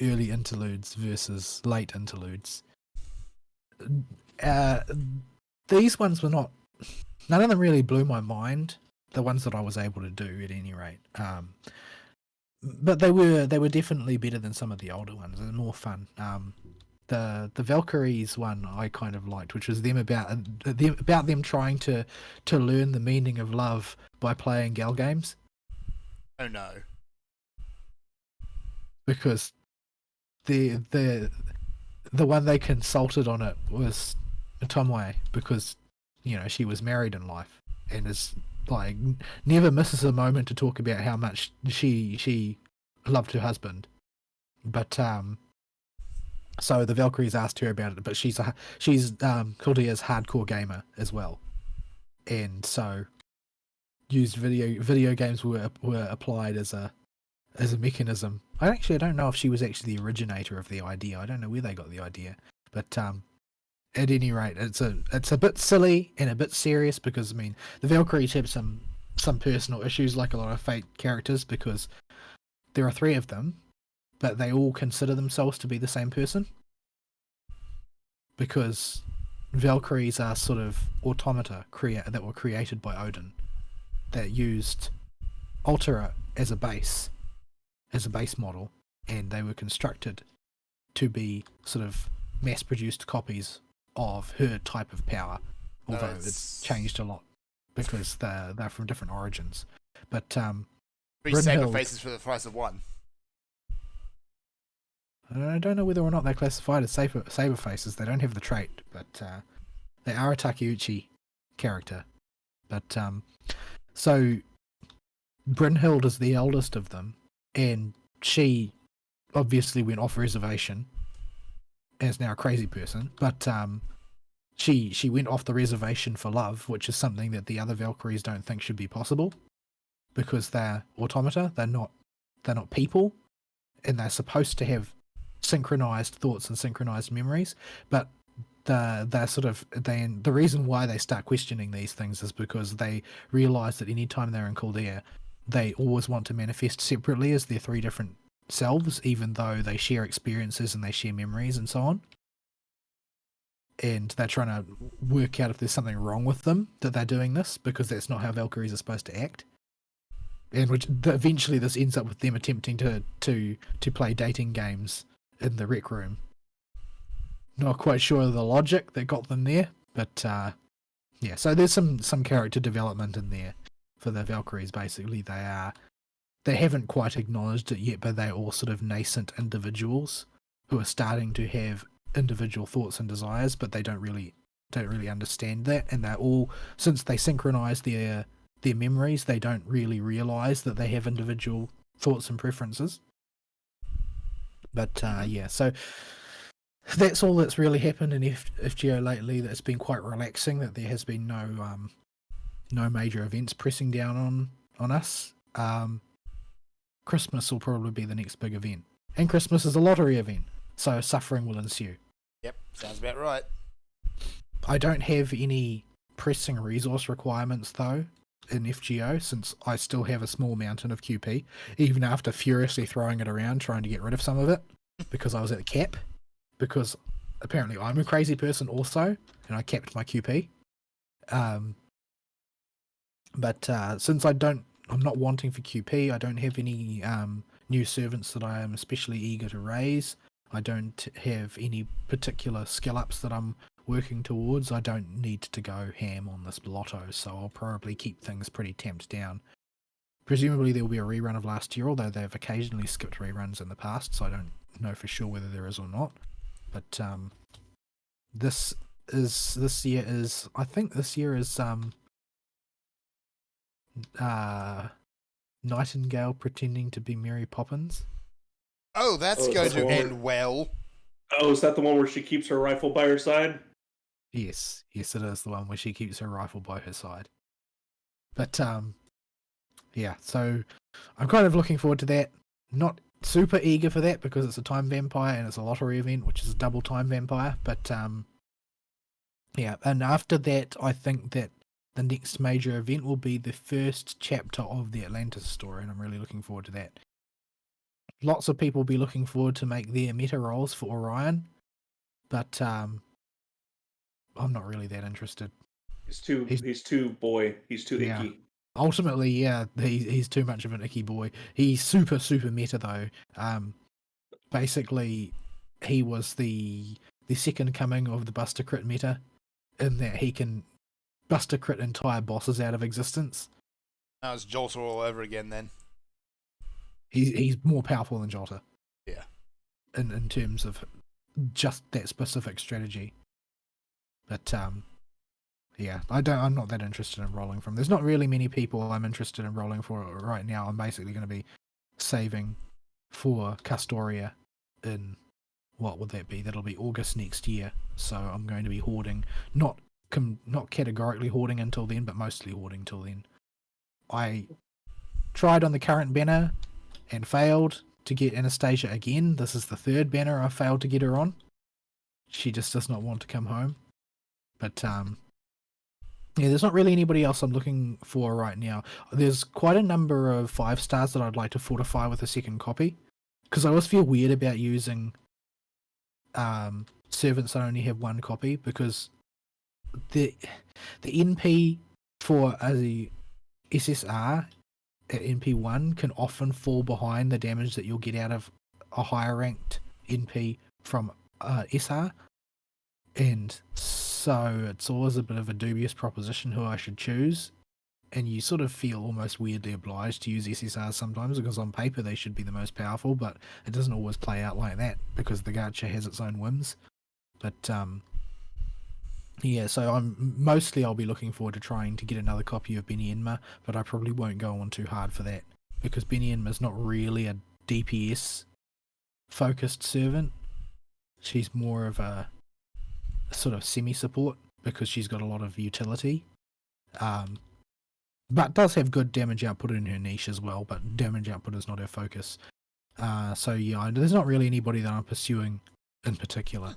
[SPEAKER 3] early interludes versus late interludes. Uh, these ones were not. None of them really blew my mind. The ones that I was able to do, at any rate. But they were definitely better than some of the older ones and more fun. The Valkyries one I kind of liked, which was about them trying to learn the meaning of love by playing gal games.
[SPEAKER 2] Oh no!
[SPEAKER 3] Because the one they consulted on it was Tomoe, because she was married in life and is like never misses a moment to talk about how much she loved her husband. But so the Valkyries asked her about it, but she's Claudia's hardcore gamer as well, and so used video games were applied as a mechanism. I don't know if she was actually the originator of the idea. I don't know where they got the idea, but at any rate, it's a bit silly and a bit serious, because the Valkyries have some personal issues, like a lot of Fate characters, because there are 3 of them, but they all consider themselves to be the same person, because Valkyries are sort of automata that were created by Odin, that used Altera as a base model, and they were constructed to be sort of mass-produced copies of her type of power, although it's changed a lot because they're from different origins. But
[SPEAKER 2] 3 saber faces for the price of 1.
[SPEAKER 3] I don't know whether or not they're classified as saber faces. They don't have the trait, but they are a Takeuchi character. But so Brynhild is the eldest of them, and she obviously went off reservation and is now a crazy person. But she went off the reservation for love, which is something that the other Valkyries don't think should be possible, because they're automata. They're not people, and they're supposed to have synchronized thoughts and synchronized memories. But the reason why they start questioning these things is because they realize that anytime they're in Chaldea, they always want to manifest separately as their 3 different selves, even though they share experiences and they share memories and so on. And they're trying to work out if there's something wrong with them that they're doing this, because that's not how Valkyries are supposed to act. And eventually this ends up with them attempting to play dating games in the rec room. Not quite sure of the logic that got them there, but yeah. So there's some character development in there for the Valkyries. Basically, they haven't quite acknowledged it yet, but they're all sort of nascent individuals who are starting to have individual thoughts and desires, but they don't really understand that, and they're all, since they synchronize their memories, they don't really realize that they have individual thoughts and preferences. But yeah, so that's all that's really happened in FGO lately. That's been quite relaxing, that there has been no major events pressing down on us. Christmas will probably be the next big event, and Christmas is a lottery event, so suffering will ensue.
[SPEAKER 2] Yep, sounds about right.
[SPEAKER 3] I don't have any pressing resource requirements though in FGO, since I still have a small mountain of QP, even after furiously throwing it around trying to get rid of some of it, because I was at the cap, because apparently I'm a crazy person also, and I capped my QP. But since I'm not wanting for QP, I don't have any new servants that I am especially eager to raise. I don't have any particular skill ups that I'm working towards. I don't need to go ham on this lotto, so I'll probably keep things pretty tamped down. Presumably there will be a rerun of last year, although they've occasionally skipped reruns in the past, so I don't know for sure whether there is or not. But this year is Nightingale pretending to be Mary Poppins.
[SPEAKER 2] Oh, that's going to end well.
[SPEAKER 1] Oh, is that the one where she keeps her rifle by her side?
[SPEAKER 3] Yes, it is the one where she keeps her rifle by her side. But yeah, so I'm kind of looking forward to that. Not super eager for that because it's a time vampire and it's a lottery event, which is a double time vampire. But yeah, and after that, I think that the next major event will be the first chapter of the Atlantis story, and I'm really looking forward to that. lots of people will be looking forward to make their meta roles for Orion, but I'm not really that interested.
[SPEAKER 1] He's too
[SPEAKER 3] Yeah.
[SPEAKER 1] icky.
[SPEAKER 3] Ultimately, yeah, he's too much of an icky boy. He's super meta though. Basically, he was the second coming of the Buster Crit meta, in that he can Buster Crit entire bosses out of existence.
[SPEAKER 2] Now it's Jolter all over again then.
[SPEAKER 3] He's more powerful than Jolter.
[SPEAKER 2] Yeah.
[SPEAKER 3] In terms of just that specific strategy. But yeah, I'm not that interested in rolling from. There's not really many people I'm interested in rolling for right now. I'm basically going to be saving for Castoria in, what would that be? That'll be August next year. So I'm going to be hoarding, not categorically hoarding until then, but mostly hoarding till then. I tried on the current banner and failed to get Anastasia again. This is the third banner I failed to get her on. She just does not want to come home. But yeah, there's not really anybody else I'm looking for right now. There's quite a number of 5 stars that I'd like to fortify with a second copy, because I always feel weird about using servants that only have 1 copy, because the NP for a SSR at NP1 can often fall behind the damage that you'll get out of a higher ranked NP from SR, and so it's always a bit of a dubious proposition who I should choose, and you sort of feel almost weirdly obliged to use SSRs sometimes, because on paper they should be the most powerful, but it doesn't always play out like that, because the gacha has its own whims. But yeah, so I'll be looking forward to trying to get another copy of Benny Enma, but I probably won't go on too hard for that, because Benny Enma's not really a DPS focused servant. She's more of a sort of semi-support, because she's got a lot of utility, but does have good damage output in her niche as well, but damage output is not her focus. So yeah, there's not really anybody that I'm pursuing in particular.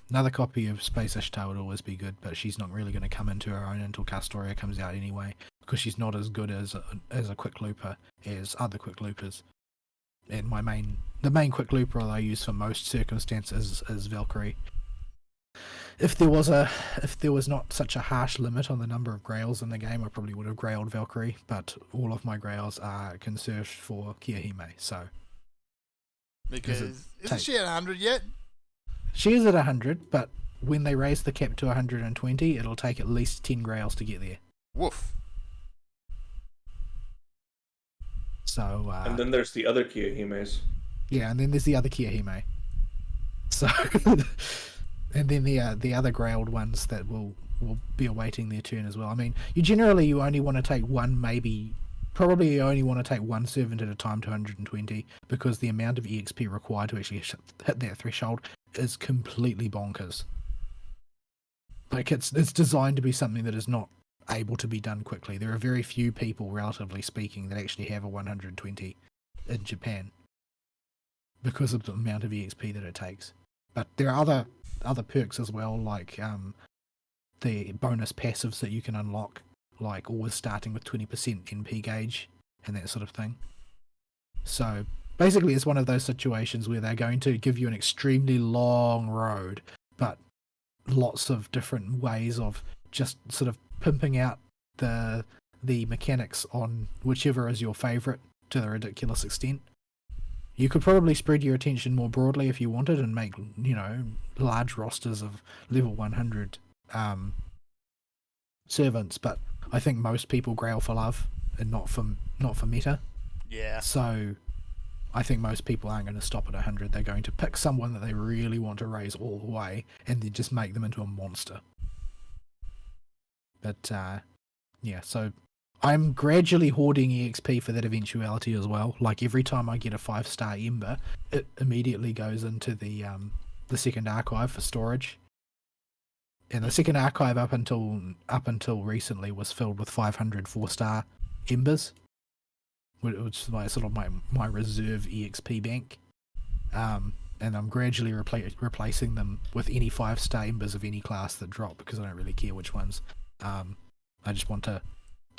[SPEAKER 3] Another copy of Space Ishtar would always be good, but she's not really going to come into her own until Castoria comes out anyway, because she's not as good as a quick looper as other quick loopers. And the main quick looper that I use for most circumstances is Valkyrie. If there was not such a harsh limit on the number of grails in the game, I probably would have grailed Valkyrie, but all of my grails are conserved for Kiyohime, so...
[SPEAKER 2] Because isn't she at 100 yet?
[SPEAKER 3] She is at 100, but when they raise the cap to 120, it'll take at least 10 grails to get there.
[SPEAKER 2] Woof.
[SPEAKER 3] So...
[SPEAKER 1] and then there's the other Kiyohimes.
[SPEAKER 3] Yeah, and then there's the other Kiyohime. So... and then the other grailed ones that will be awaiting their turn as well. I mean, you only want to take one, probably you only want to take one servant at a time to 120, because the amount of EXP required to actually hit that threshold is completely bonkers. Like, it's designed to be something that is not able to be done quickly. There are very few people, relatively speaking, that actually have a 120 in Japan, because of the amount of EXP that it takes. But there are other perks as well, like the bonus passives that you can unlock, like always starting with 20% NP gauge and that sort of thing. So basically it's one of those situations where they're going to give you an extremely long road, but lots of different ways of just sort of pimping out the mechanics on whichever is your favorite to the ridiculous extent. You could probably spread your attention more broadly if you wanted and make, large rosters of level 100 servants, but I think most people grail for love and not for meta.
[SPEAKER 2] Yeah.
[SPEAKER 3] So I think most people aren't going to stop at 100. They're going to pick someone that they really want to raise all the way and then just make them into a monster. But yeah, so I'm gradually hoarding EXP for that eventuality as well. Like, every time I get a 5-star Ember, it immediately goes into the second archive for storage. And the second archive up until recently was filled with 500 4-star Embers, which is my reserve EXP bank. And I'm gradually replacing them with any 5-star Embers of any class that drop, because I don't really care which ones. I just want to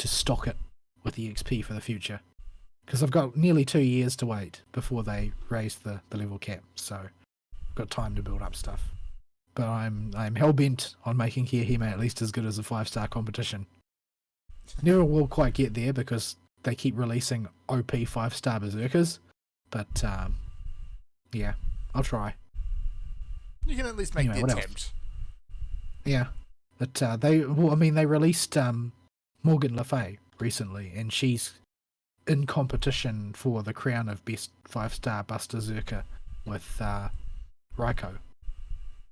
[SPEAKER 3] stock it with EXP for the future. because I've got nearly 2 years to wait before they raise the level cap, so I've got time to build up stuff. But I'm hell bent on making Kirihime at least as good as a 5-star competition. Never will quite get there because they keep releasing OP 5-star berserkers, but yeah, I'll try.
[SPEAKER 2] You can at least make
[SPEAKER 3] Anyway,
[SPEAKER 2] the
[SPEAKER 3] what
[SPEAKER 2] attempt.
[SPEAKER 3] Yeah, but they released Morgan Le Fay recently, and she's in competition for the crown of best 5-star Buster Zerker with Raiko.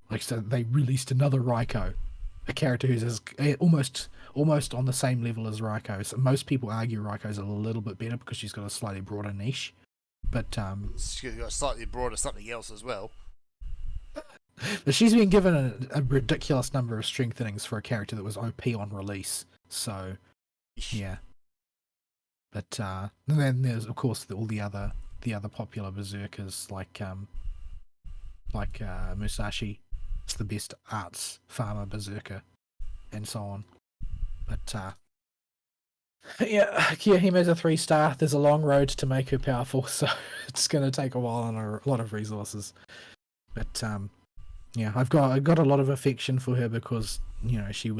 [SPEAKER 3] Like, so they released another Raiko, a character who's almost on the same level as Raiko. So most people argue Raiko's a little bit better because she's got a slightly broader niche, but
[SPEAKER 2] She's got a slightly broader something else as well.
[SPEAKER 3] but she's been given a ridiculous number of strengthenings for a character that was OP on release. So yeah. But then there's of course all the other popular berserkers like Musashi. It's the best arts farmer berserker, and so on. But yeah, Kiyohime's a 3-star. There's a long road to make her powerful, so it's going to take a while and a lot of resources. But yeah, I've got a lot of affection for her because it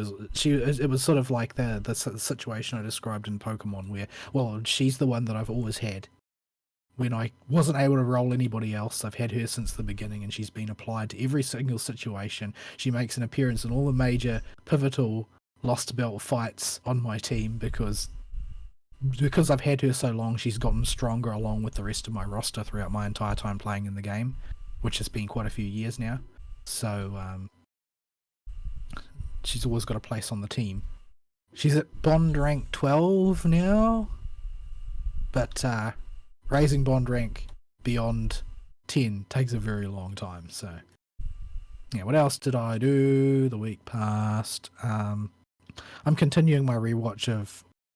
[SPEAKER 3] was sort of like the situation I described in Pokemon where, well, she's the one that I've always had. When I wasn't able to roll anybody else, I've had her since the beginning, and she's been applied to every single situation. She makes an appearance in all the major pivotal lost belt fights on my team because I've had her so long. She's gotten stronger along with the rest of my roster throughout my entire time playing in the game, which has been quite a few years now. So she's always got a place on the team. She's at Bond rank 12 now, but raising Bond rank beyond 10 takes a very long time. So yeah, what else did I do the week past? I'm continuing my rewatch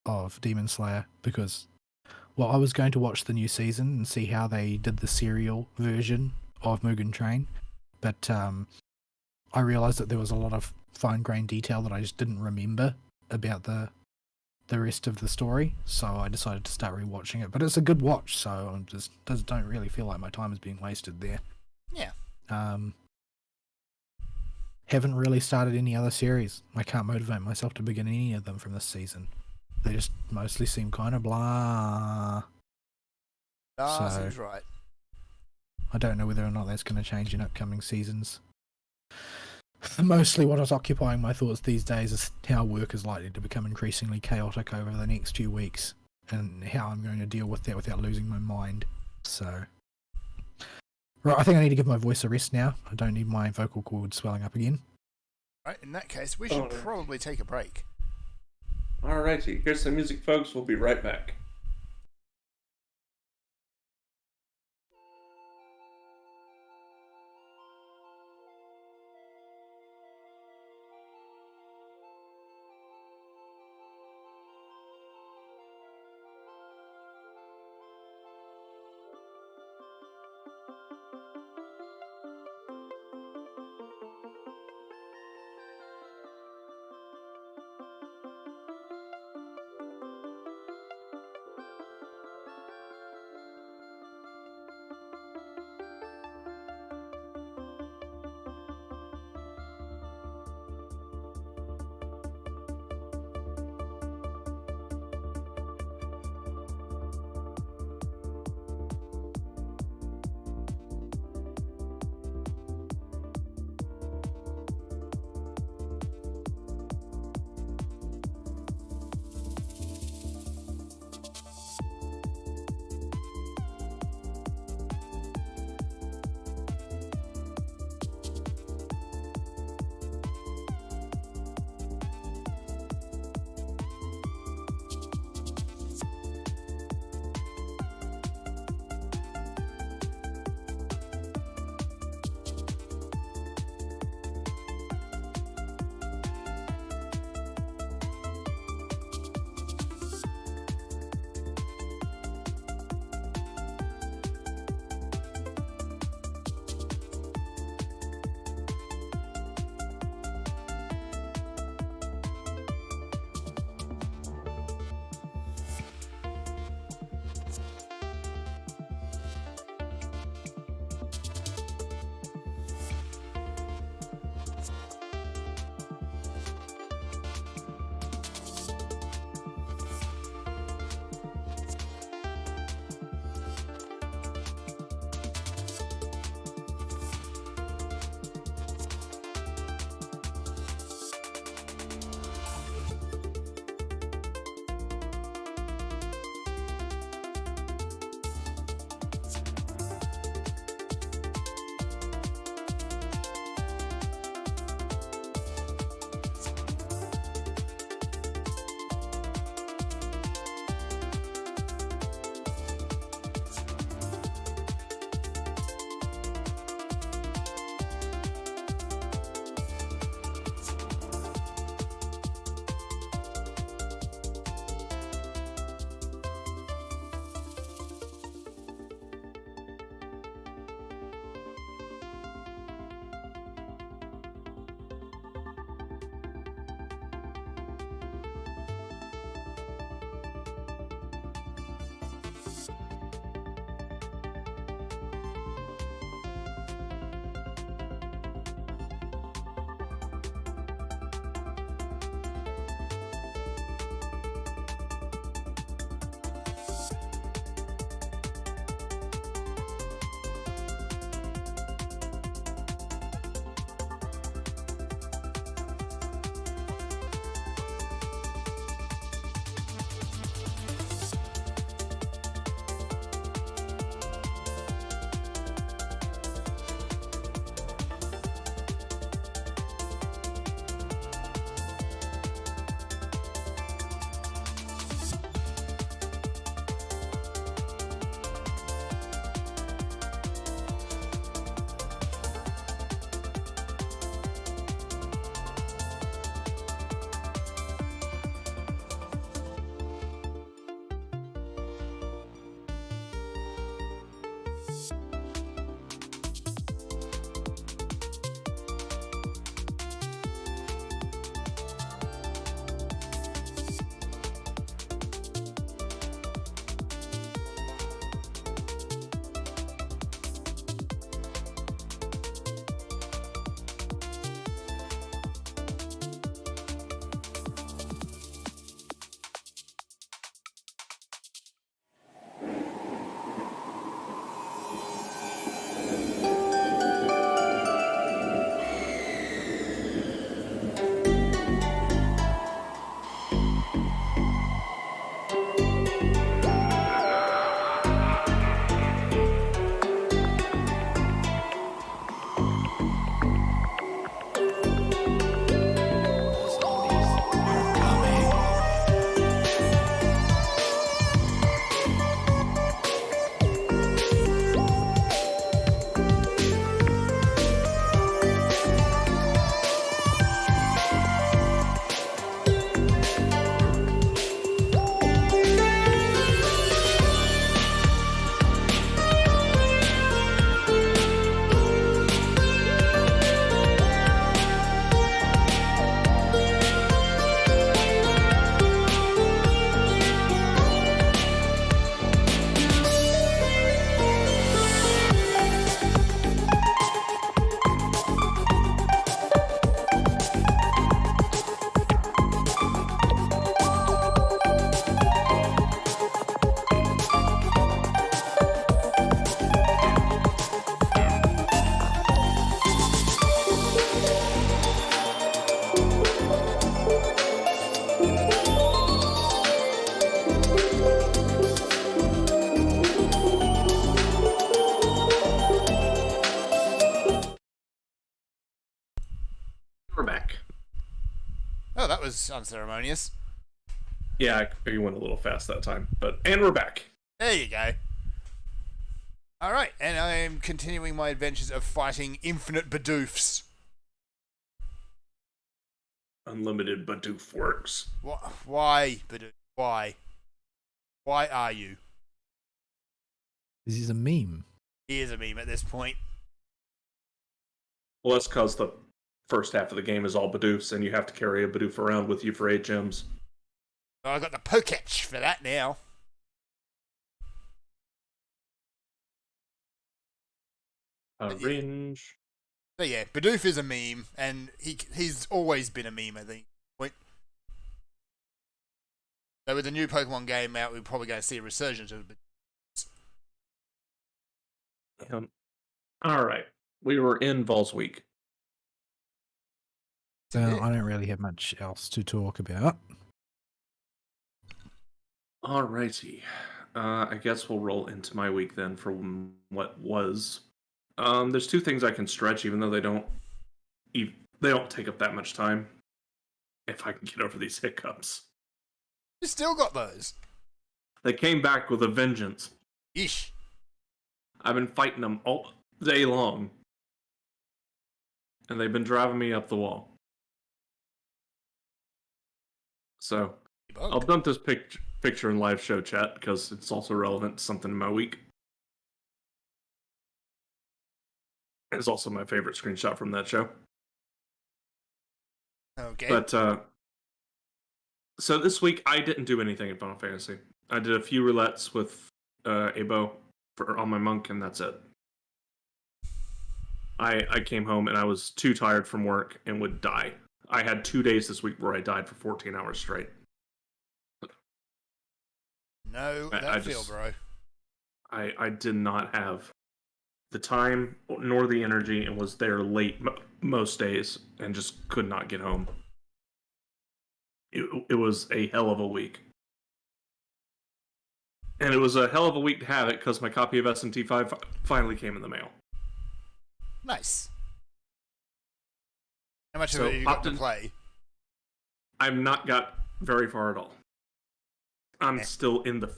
[SPEAKER 3] of Demon Slayer because, well, I was going to watch the new season and see how they did the serial version of Mugen Train, but I realized that there was a lot of fine-grained detail that I just didn't remember about the rest of the story, so I decided to start rewatching it. But it's a good watch, so I just don't really feel like my time is being wasted there.
[SPEAKER 2] Yeah.
[SPEAKER 3] Haven't really started any other series. I can't motivate myself to begin any of them from this season. They just mostly seem kind of blah.
[SPEAKER 2] Seems right.
[SPEAKER 3] I don't know whether or not that's going to change in upcoming seasons. Mostly what is occupying my thoughts these days is how work is likely to become increasingly chaotic over the next few weeks, and how I'm going to deal with that without losing my mind. So, right, I think I need to give my voice a rest now. I don't need my vocal cords swelling up again.
[SPEAKER 2] Right, in that case, we should probably take a break.
[SPEAKER 1] Alrighty, here's some music, folks. We'll be right back. We're back.
[SPEAKER 2] Oh, that was unceremonious.
[SPEAKER 1] Yeah, you went a little fast that time, and we're back.
[SPEAKER 2] There you go. Alright, and I am continuing my adventures of fighting infinite Bidoofs.
[SPEAKER 1] Unlimited Bidoof works.
[SPEAKER 2] Why, Bidoof? Why? Why are you?
[SPEAKER 3] This is a meme.
[SPEAKER 2] He is a meme at this point.
[SPEAKER 1] Well, that's because the first half of the game is all Bidoofs, and you have to carry a Bidoof around with you for 8 gems.
[SPEAKER 2] Oh, I got the Poketch for that now.
[SPEAKER 1] Orange.
[SPEAKER 2] So yeah, Bidoof is a meme, and he's always been a meme, I think. So with the new Pokemon game out, we're probably going to see a resurgence of it.
[SPEAKER 1] Alright. We were in Vols Week.
[SPEAKER 3] So I don't really have much else to talk about.
[SPEAKER 1] Alrighty. I guess we'll roll into my week then for what was. There's 2 things I can stretch, even though they don't take up that much time. If I can get over these hiccups.
[SPEAKER 2] You still got those.
[SPEAKER 1] They came back with a vengeance.
[SPEAKER 2] Ish.
[SPEAKER 1] I've been fighting them all day long. And they've been driving me up the wall. So, I'll dump this picture in live show chat because it's also relevant to something in my week. It's also my favorite screenshot from that show.
[SPEAKER 2] Okay.
[SPEAKER 1] But, so this week I didn't do anything in Final Fantasy. I did a few roulettes with Abo on my monk, and that's it. I came home and I was too tired from work and would die. I had 2 days this week where I died for 14 hours straight.
[SPEAKER 2] No, don't feel, bro.
[SPEAKER 1] I did not have the time nor the energy and was there late most days and just could not get home. It was a hell of a week. And it was a hell of a week to have it because my copy of SMT5 finally came in the mail.
[SPEAKER 2] Nice. How much of it have you got to play?
[SPEAKER 1] I've not got very far at all. I'm still in the...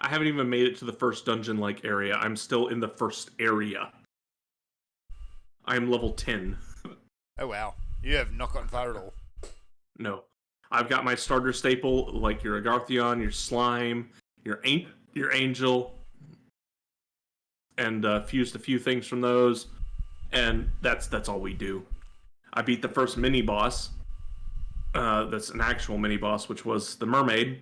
[SPEAKER 1] I haven't even made it to the first dungeon-like area. I'm still in the first area. I'm level 10.
[SPEAKER 2] Oh, wow. You have not gotten far at all.
[SPEAKER 1] No. I've got my starter staple, like your Agartheon, your Slime, your Angel, and fused a few things from those, and that's all we do. I beat the first mini-boss. That's an actual mini-boss, which was the Mermaid,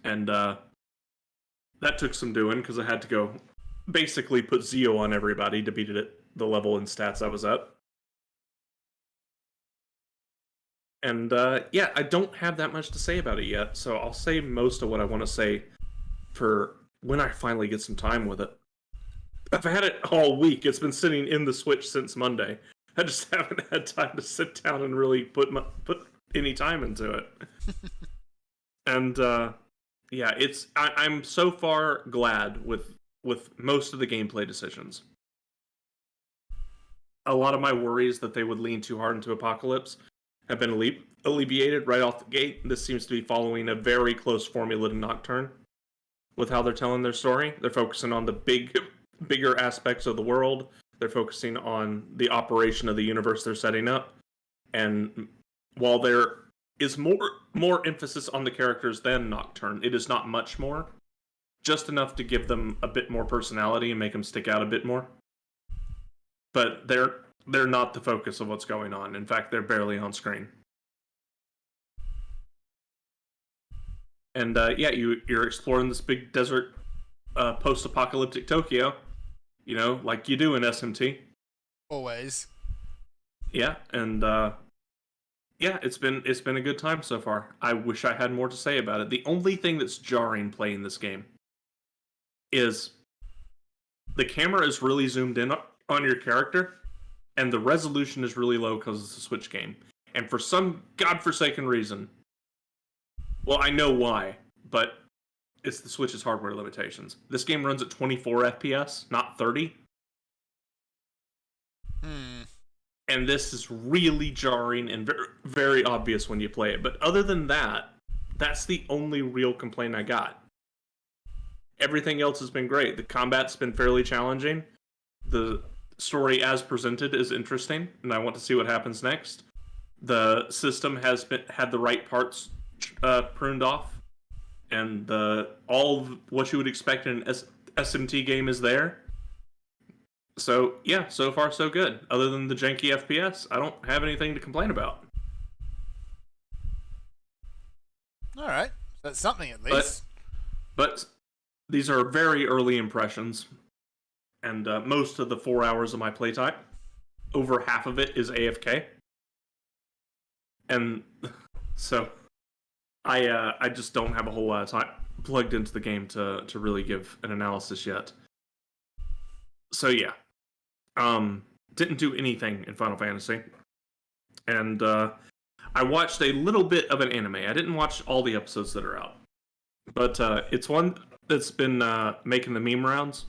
[SPEAKER 1] and that took some doing, because I had to go basically put Zeo on everybody to beat it at the level and stats I was at. And yeah, I don't have that much to say about it yet, so I'll say most of what I want to say for when I finally get some time with it. I've had it all week. It's been sitting in the Switch since Monday. I just haven't had time to sit down and really put any time into it. And yeah, I'm so far glad with most of the gameplay decisions. A lot of my worries that they would lean too hard into Apocalypse have been alleviated right off the gate. This seems to be following a very close formula to Nocturne with how they're telling their story. They're focusing on the bigger aspects of the world. They're focusing on the operation of the universe they're setting up. And while there is more emphasis on the characters than Nocturne, it is not much more. Just enough to give them a bit more personality and make them stick out a bit more. But they're not the focus of what's going on. In fact, they're barely on screen. And yeah, you're exploring this big desert, post-apocalyptic Tokyo, you know, like you do in SMT.
[SPEAKER 2] Always.
[SPEAKER 1] Yeah, and yeah, it's been a good time so far. I wish I had more to say about it. The only thing that's jarring playing this game is the camera is really zoomed in on your character, and the resolution is really low because it's a Switch game. And for some godforsaken reason, well, I know why, but it's the Switch's hardware limitations. This game runs at 24 FPS, not 30. And this is really jarring and very, very obvious when you play it. But other than that, that's the only real complaint I got. Everything else has been great. The combat's been fairly challenging. The story as presented is interesting, and I want to see what happens next. The system has had the right parts pruned off, and all of what you would expect in an SMT game is there. So yeah, so far so good. Other than the janky FPS, I don't have anything to complain about.
[SPEAKER 2] All right, that's something at least.
[SPEAKER 1] But these are very early impressions, and most of the 4 hours of my playtime, over half of it is AFK, and so I just don't have a whole lot of time plugged into the game to really give an analysis yet. So yeah, didn't do anything in Final Fantasy, and I watched a little bit of an anime. I didn't watch all the episodes that are out, but it's one that's been making the meme rounds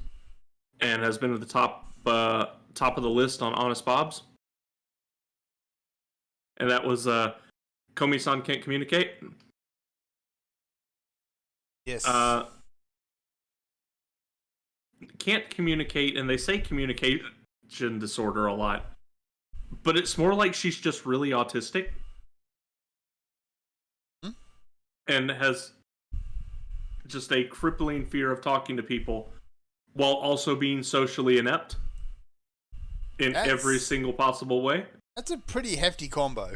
[SPEAKER 1] and has been at the top of the list on Honest Bob's, and that was Komi-san Can't Communicate.
[SPEAKER 2] Yes.
[SPEAKER 1] Can't communicate, and they say communication disorder a lot, but it's more like she's just really autistic and has just a crippling fear of talking to people while also being socially inept in every single possible way.
[SPEAKER 2] That's a pretty hefty combo.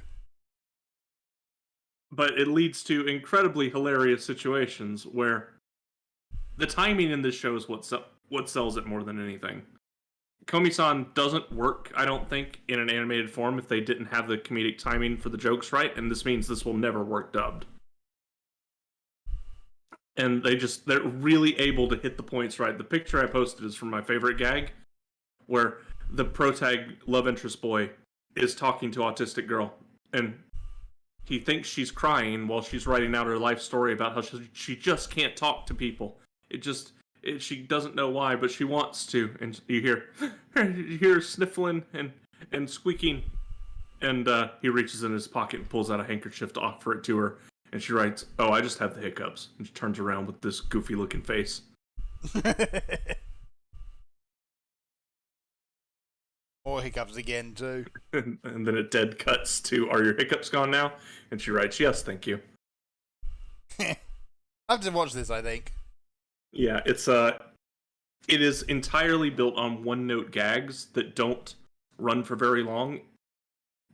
[SPEAKER 1] But it leads to incredibly hilarious situations where the timing in this show is what sells it more than anything. Komi-san doesn't work, I don't think, in an animated form if they didn't have the comedic timing for the jokes right, and this means this will never work dubbed. And they're really able to hit the points right. The picture I posted is from my favorite gag, where the protag love interest boy is talking to autistic girl, and he thinks she's crying while she's writing out her life story about how she just can't talk to people. She doesn't know why, but she wants to. And you hear sniffling and squeaking. And he reaches in his pocket and pulls out a handkerchief to offer it to her. And she writes, "Oh, I just have the hiccups." And she turns around with this goofy looking face.
[SPEAKER 2] More hiccups again, too.
[SPEAKER 1] And then it dead cuts to, "Are your hiccups gone now?" And she writes, "Yes, thank you."
[SPEAKER 2] I have to watch this, I think.
[SPEAKER 1] Yeah, it is entirely built on one-note gags that don't run for very long.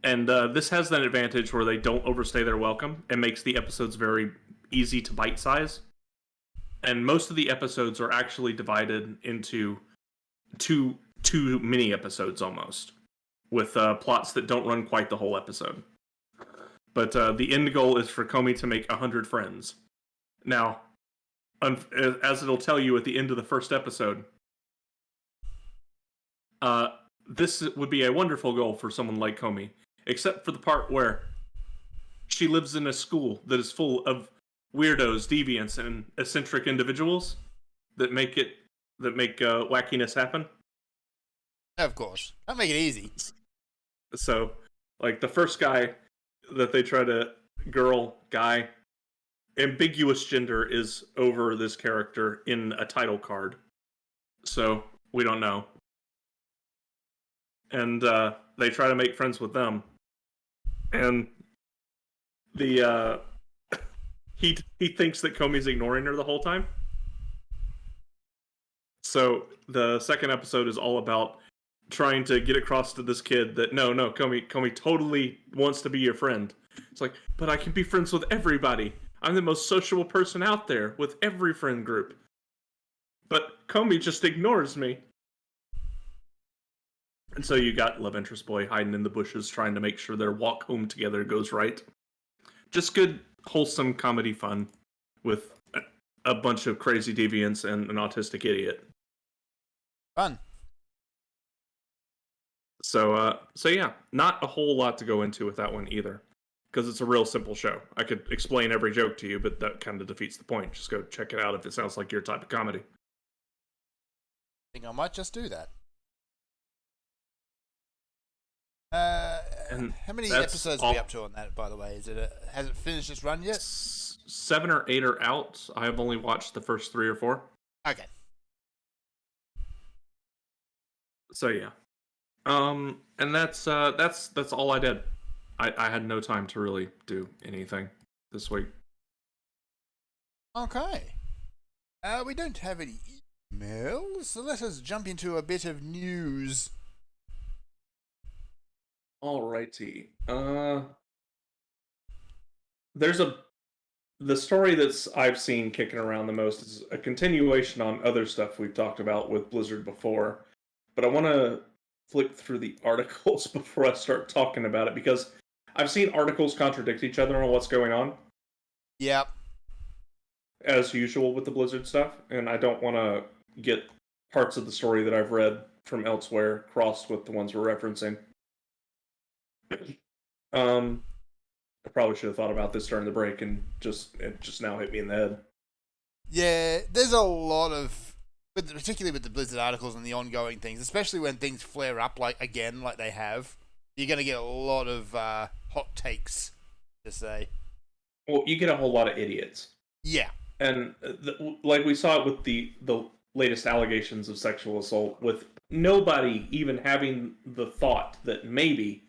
[SPEAKER 1] And this has that advantage where they don't overstay their welcome and makes the episodes very easy to bite-size. And most of the episodes are actually divided into two mini episodes almost, with plots that don't run quite the whole episode. But the end goal is for Komi to make 100 friends. Now, as it'll tell you at the end of the first episode, this would be a wonderful goal for someone like Komi, except for the part where she lives in a school that is full of weirdos, deviants, and eccentric individuals that make wackiness happen.
[SPEAKER 2] Of course. Can't make it easy.
[SPEAKER 1] So, like, the first guy that they try to guy, ambiguous gender is over this character in a title card. So, we don't know. And they try to make friends with them. And the he thinks that Komi's ignoring her the whole time. So the second episode is all about trying to get across to this kid that no, Komi totally wants to be your friend. It's like, but I can be friends with everybody. I'm the most sociable person out there with every friend group. But Komi just ignores me. And so you got love interest boy hiding in the bushes trying to make sure their walk home together goes right. Just good, wholesome comedy fun with a bunch of crazy deviants and an autistic idiot.
[SPEAKER 2] Fun.
[SPEAKER 1] So yeah, not a whole lot to go into with that one either. Because it's a real simple show. I could explain every joke to you, but that kind of defeats the point. Just go check it out if it sounds like your type of comedy.
[SPEAKER 2] I think I might just do that.
[SPEAKER 1] And
[SPEAKER 2] how many episodes are we up to on that, by the way? Has it finished its run yet?
[SPEAKER 1] 7 or 8 are out. I have only watched the first 3 or 4.
[SPEAKER 2] Okay.
[SPEAKER 1] So yeah. And that's all I did. I had no time to really do anything this week.
[SPEAKER 2] Okay. We don't have any emails, so let us jump into a bit of news.
[SPEAKER 1] Alrighty. The story that's I've seen kicking around the most is a continuation on other stuff we've talked about with Blizzard before. But I want to flick through the articles before I start talking about it, because I've seen articles contradict each other on what's going on.
[SPEAKER 2] Yep.
[SPEAKER 1] As usual with the Blizzard stuff, and I don't want to get parts of the story that I've read from elsewhere crossed with the ones we're referencing. I probably should have thought about this during the break, and it just now hit me in the head.
[SPEAKER 2] Yeah, there's a lot of, particularly with the Blizzard articles and the ongoing things, especially when things flare up like they have. You're going to get a lot of hot takes, to say.
[SPEAKER 1] Well, you get a whole lot of idiots.
[SPEAKER 2] Yeah.
[SPEAKER 1] And like we saw it with the latest allegations of sexual assault, with nobody even having the thought that maybe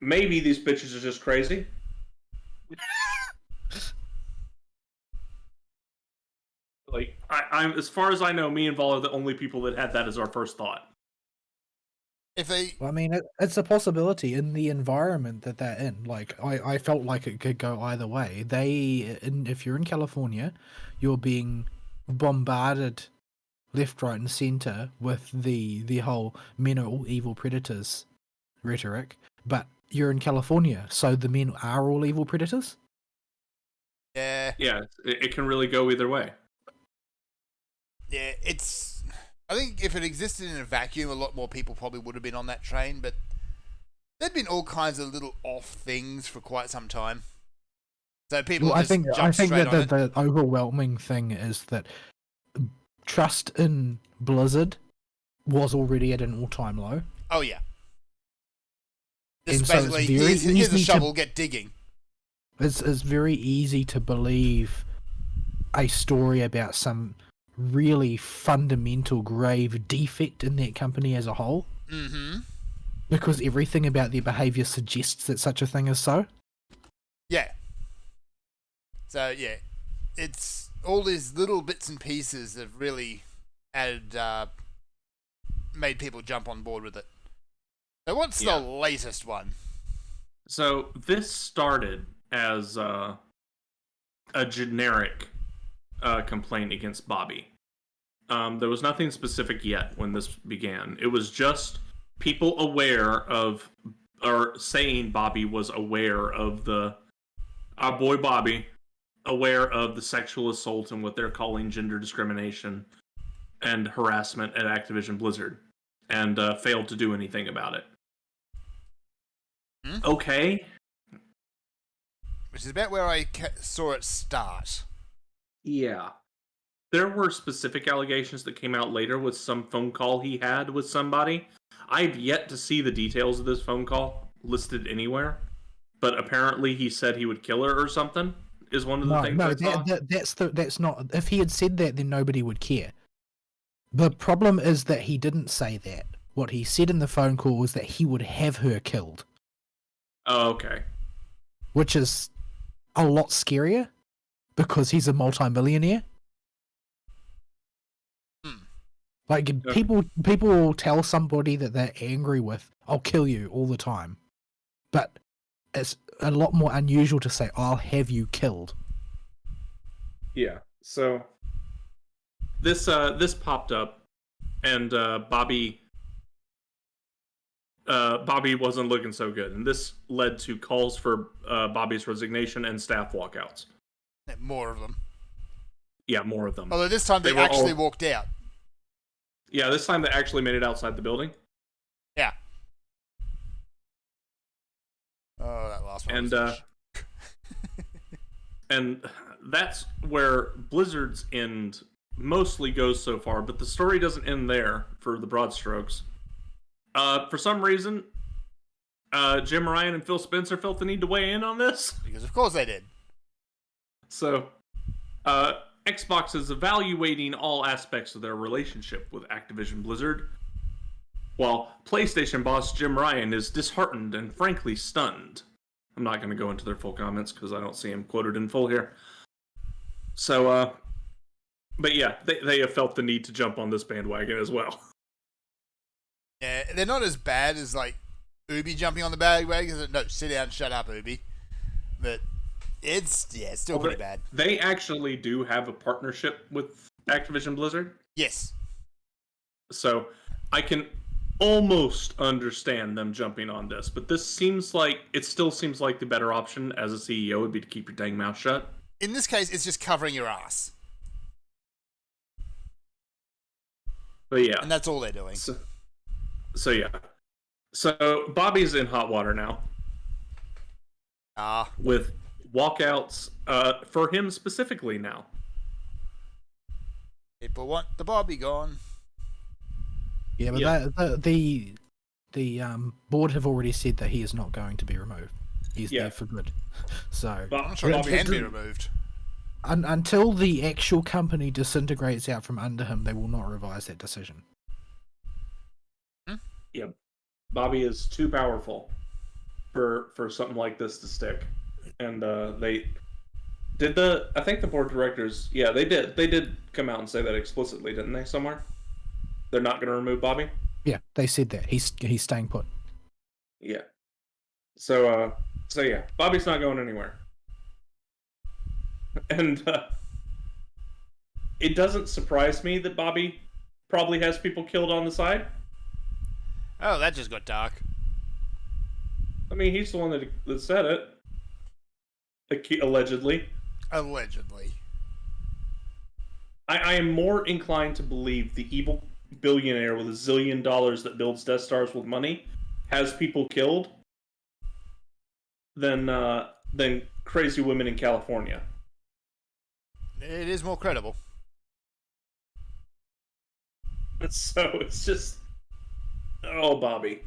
[SPEAKER 1] these bitches are just crazy. Like, I'm as far as I know, me and Vol are the only people that had that as our first thought.
[SPEAKER 3] I mean, it's a possibility in the environment that they're in. Like, I felt like it could go either way. If you're in California, you're being bombarded left, right, and center with the whole men are all evil predators rhetoric. But you're in California, so the men are all evil predators?
[SPEAKER 2] Yeah.
[SPEAKER 1] Yeah, it can really go either way.
[SPEAKER 2] Yeah, I think if it existed in a vacuum, a lot more people probably would have been on that train, but there'd been all kinds of little off things for quite some time. So people
[SPEAKER 3] I think that the overwhelming thing is that trust in Blizzard was already at an all-time low.
[SPEAKER 2] Oh, yeah. This is
[SPEAKER 3] so
[SPEAKER 2] basically, here's a shovel, get digging.
[SPEAKER 3] It's very easy to believe a story about some really fundamental, grave defect in that company as a whole.
[SPEAKER 2] Mm-hmm.
[SPEAKER 3] Because everything about their behaviour suggests that such a thing is so.
[SPEAKER 2] Yeah. So, yeah. It's all these little bits and pieces that have really added, made people jump on board with it. So what's the latest one?
[SPEAKER 1] So this started as a generic complaint against Bobby. There was nothing specific yet when this began. It was just people aware of, or saying Bobby was aware of our boy Bobby, aware of the sexual assault and what they're calling gender discrimination and harassment at Activision Blizzard, and failed to do anything about it. Okay.
[SPEAKER 2] which is about where I saw it start.
[SPEAKER 1] Yeah. There were specific allegations that came out later with some phone call he had with somebody. I've yet to see the details of this phone call listed anywhere, but apparently he said he would kill her or something. Is one of the things I saw.
[SPEAKER 3] That's not. If he had said that, then nobody would care. The problem is that he didn't say that. What he said in the phone call was that he would have her killed.
[SPEAKER 1] Oh, okay.
[SPEAKER 3] Which is a lot scarier because he's a multimillionaire. Like people will tell somebody that they're angry with, "I'll kill you" all the time, but it's a lot more unusual to say, "I'll have you killed."
[SPEAKER 1] Yeah. So this popped up, and Bobby wasn't looking so good, and this led to calls for Bobby's resignation and staff walkouts.
[SPEAKER 2] More of them.
[SPEAKER 1] Yeah, more of them.
[SPEAKER 2] Although this time they actually walked out.
[SPEAKER 1] Yeah, this time they actually made it outside the building.
[SPEAKER 2] Yeah. Oh, that last one.
[SPEAKER 1] And and that's where Blizzard's end mostly goes so far, but the story doesn't end there for the broad strokes. For some reason, Jim Ryan and Phil Spencer felt the need to weigh in on this.
[SPEAKER 2] Because of course they did.
[SPEAKER 1] So, Xbox is evaluating all aspects of their relationship with Activision Blizzard, while PlayStation boss Jim Ryan is disheartened and frankly stunned. I'm not going to go into their full comments because I don't see him quoted in full here. So, but yeah, they have felt the need to jump on this bandwagon as well.
[SPEAKER 2] Yeah, they're not as bad as like Ubi jumping on the bandwagon. No, sit down, shut up, Ubi. But it's still pretty bad.
[SPEAKER 1] They actually do have a partnership with Activision Blizzard.
[SPEAKER 2] Yes.
[SPEAKER 1] So I can almost understand them jumping on this, but it still seems like the better option as a CEO would be to keep your dang mouth shut.
[SPEAKER 2] In this case, it's just covering your ass.
[SPEAKER 1] But yeah.
[SPEAKER 2] And that's all they're doing.
[SPEAKER 1] So yeah. So Bobby's in hot water now. With walkouts for him specifically now.
[SPEAKER 2] People want the Bobby gone.
[SPEAKER 3] Yeah, but the board have already said that he is not going to be removed. He's there for good. So
[SPEAKER 2] I'm not sure Bobby can be removed.
[SPEAKER 3] Until the actual company disintegrates out from under him, they will not revise that decision.
[SPEAKER 1] Yeah, Bobby is too powerful for something like this to stick, and I think the board of directors, they did come out and say that explicitly, didn't they? Somewhere, they're not going to remove Bobby.
[SPEAKER 3] Yeah, they said that he's staying put.
[SPEAKER 1] Yeah. So yeah, Bobby's not going anywhere, and it doesn't surprise me that Bobby probably has people killed on the side.
[SPEAKER 2] Oh, that just got dark.
[SPEAKER 1] I mean, he's the one that said it. Allegedly.
[SPEAKER 2] Allegedly.
[SPEAKER 1] I am more inclined to believe the evil billionaire with $1 zillion that builds Death Stars with money has people killed than crazy women in California.
[SPEAKER 2] It is more credible.
[SPEAKER 1] So it's just... Oh, Bobby.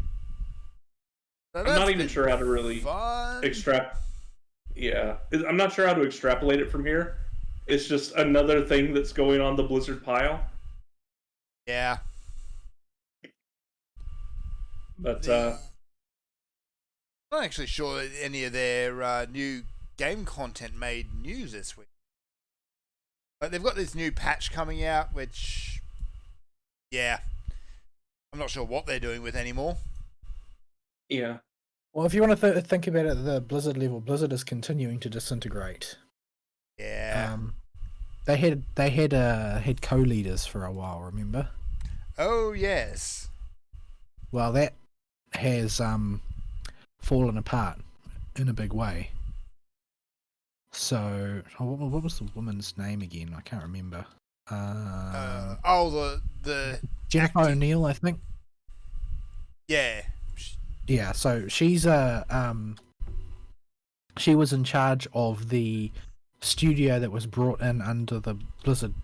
[SPEAKER 2] So
[SPEAKER 1] I'm not even sure how to really Yeah. I'm not sure how to extrapolate it from here. It's just another thing that's going on the Blizzard pile.
[SPEAKER 2] Yeah.
[SPEAKER 1] But,
[SPEAKER 2] I'm not actually sure any of their new game content made news this week. But they've got this new patch coming out, which... Yeah. I'm not sure what they're doing with anymore.
[SPEAKER 1] Yeah.
[SPEAKER 3] Well, if you want to think about it at the Blizzard level, Blizzard is continuing to disintegrate.
[SPEAKER 2] Yeah.
[SPEAKER 3] They had co-leaders for a while, remember?
[SPEAKER 2] Oh, yes.
[SPEAKER 3] Well, that has fallen apart in a big way. So, what was the woman's name again? I can't remember.
[SPEAKER 2] The
[SPEAKER 3] Jennifer O'Neill, I think.
[SPEAKER 2] Yeah.
[SPEAKER 3] Yeah, so she's she was in charge of the studio that was brought in under the Blizzard,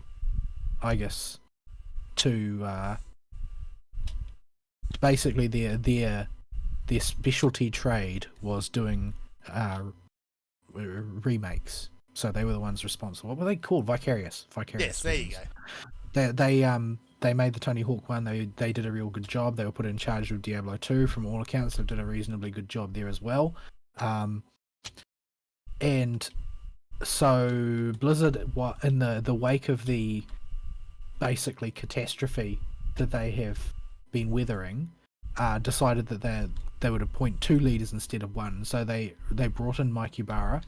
[SPEAKER 3] I guess, to basically their specialty trade was doing remakes. So they were the ones responsible. What were they called? Vicarious.
[SPEAKER 2] Yes, there you go.
[SPEAKER 3] They made the Tony Hawk one. They did a real good job. They were put in charge of Diablo 2 from all accounts. They did a reasonably good job there as well. And so Blizzard, in the wake of the basically catastrophe that they have been weathering, decided that they would appoint 2 leaders instead of 1. So they brought in Mike Ybarra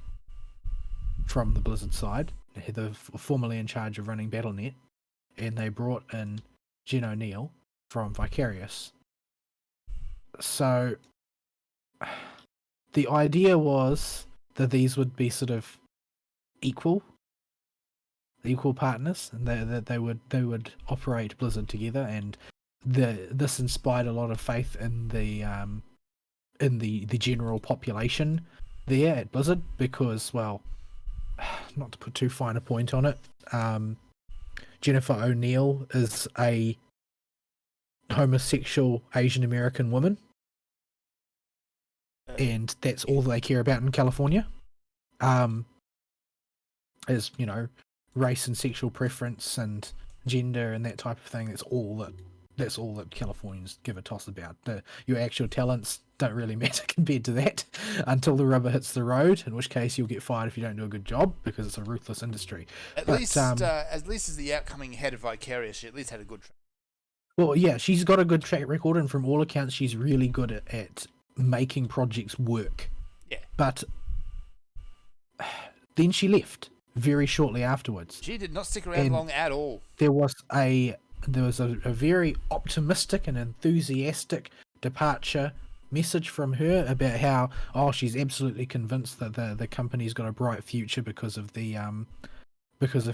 [SPEAKER 3] from the Blizzard side, formerly in charge of running Battle.net, and they brought in Jen O'Neill from Vicarious. So the idea was that these would be sort of equal partners, and that they would operate Blizzard together, and this inspired a lot of faith in the general population there at Blizzard, because, well, not to put too fine a point on it, Jennifer O'Neill is a homosexual Asian American woman, and that's all they care about in California. Is, you know, race and sexual preference and gender and that type of thing. That's all that Californians give a toss about. Your actual talents don't really matter compared to that until the rubber hits the road, in which case you'll get fired if you don't do a good job, because it's a ruthless industry.
[SPEAKER 2] At least as the outcoming head of Vicarious, she at least had a good track.
[SPEAKER 3] Well, yeah, she's got a good track record, and from all accounts, she's really good at making projects work.
[SPEAKER 2] Yeah.
[SPEAKER 3] But then she left very shortly afterwards.
[SPEAKER 2] She did not stick around long at all.
[SPEAKER 3] There was a very optimistic and enthusiastic departure message from her about how she's absolutely convinced that the company's got a bright future because of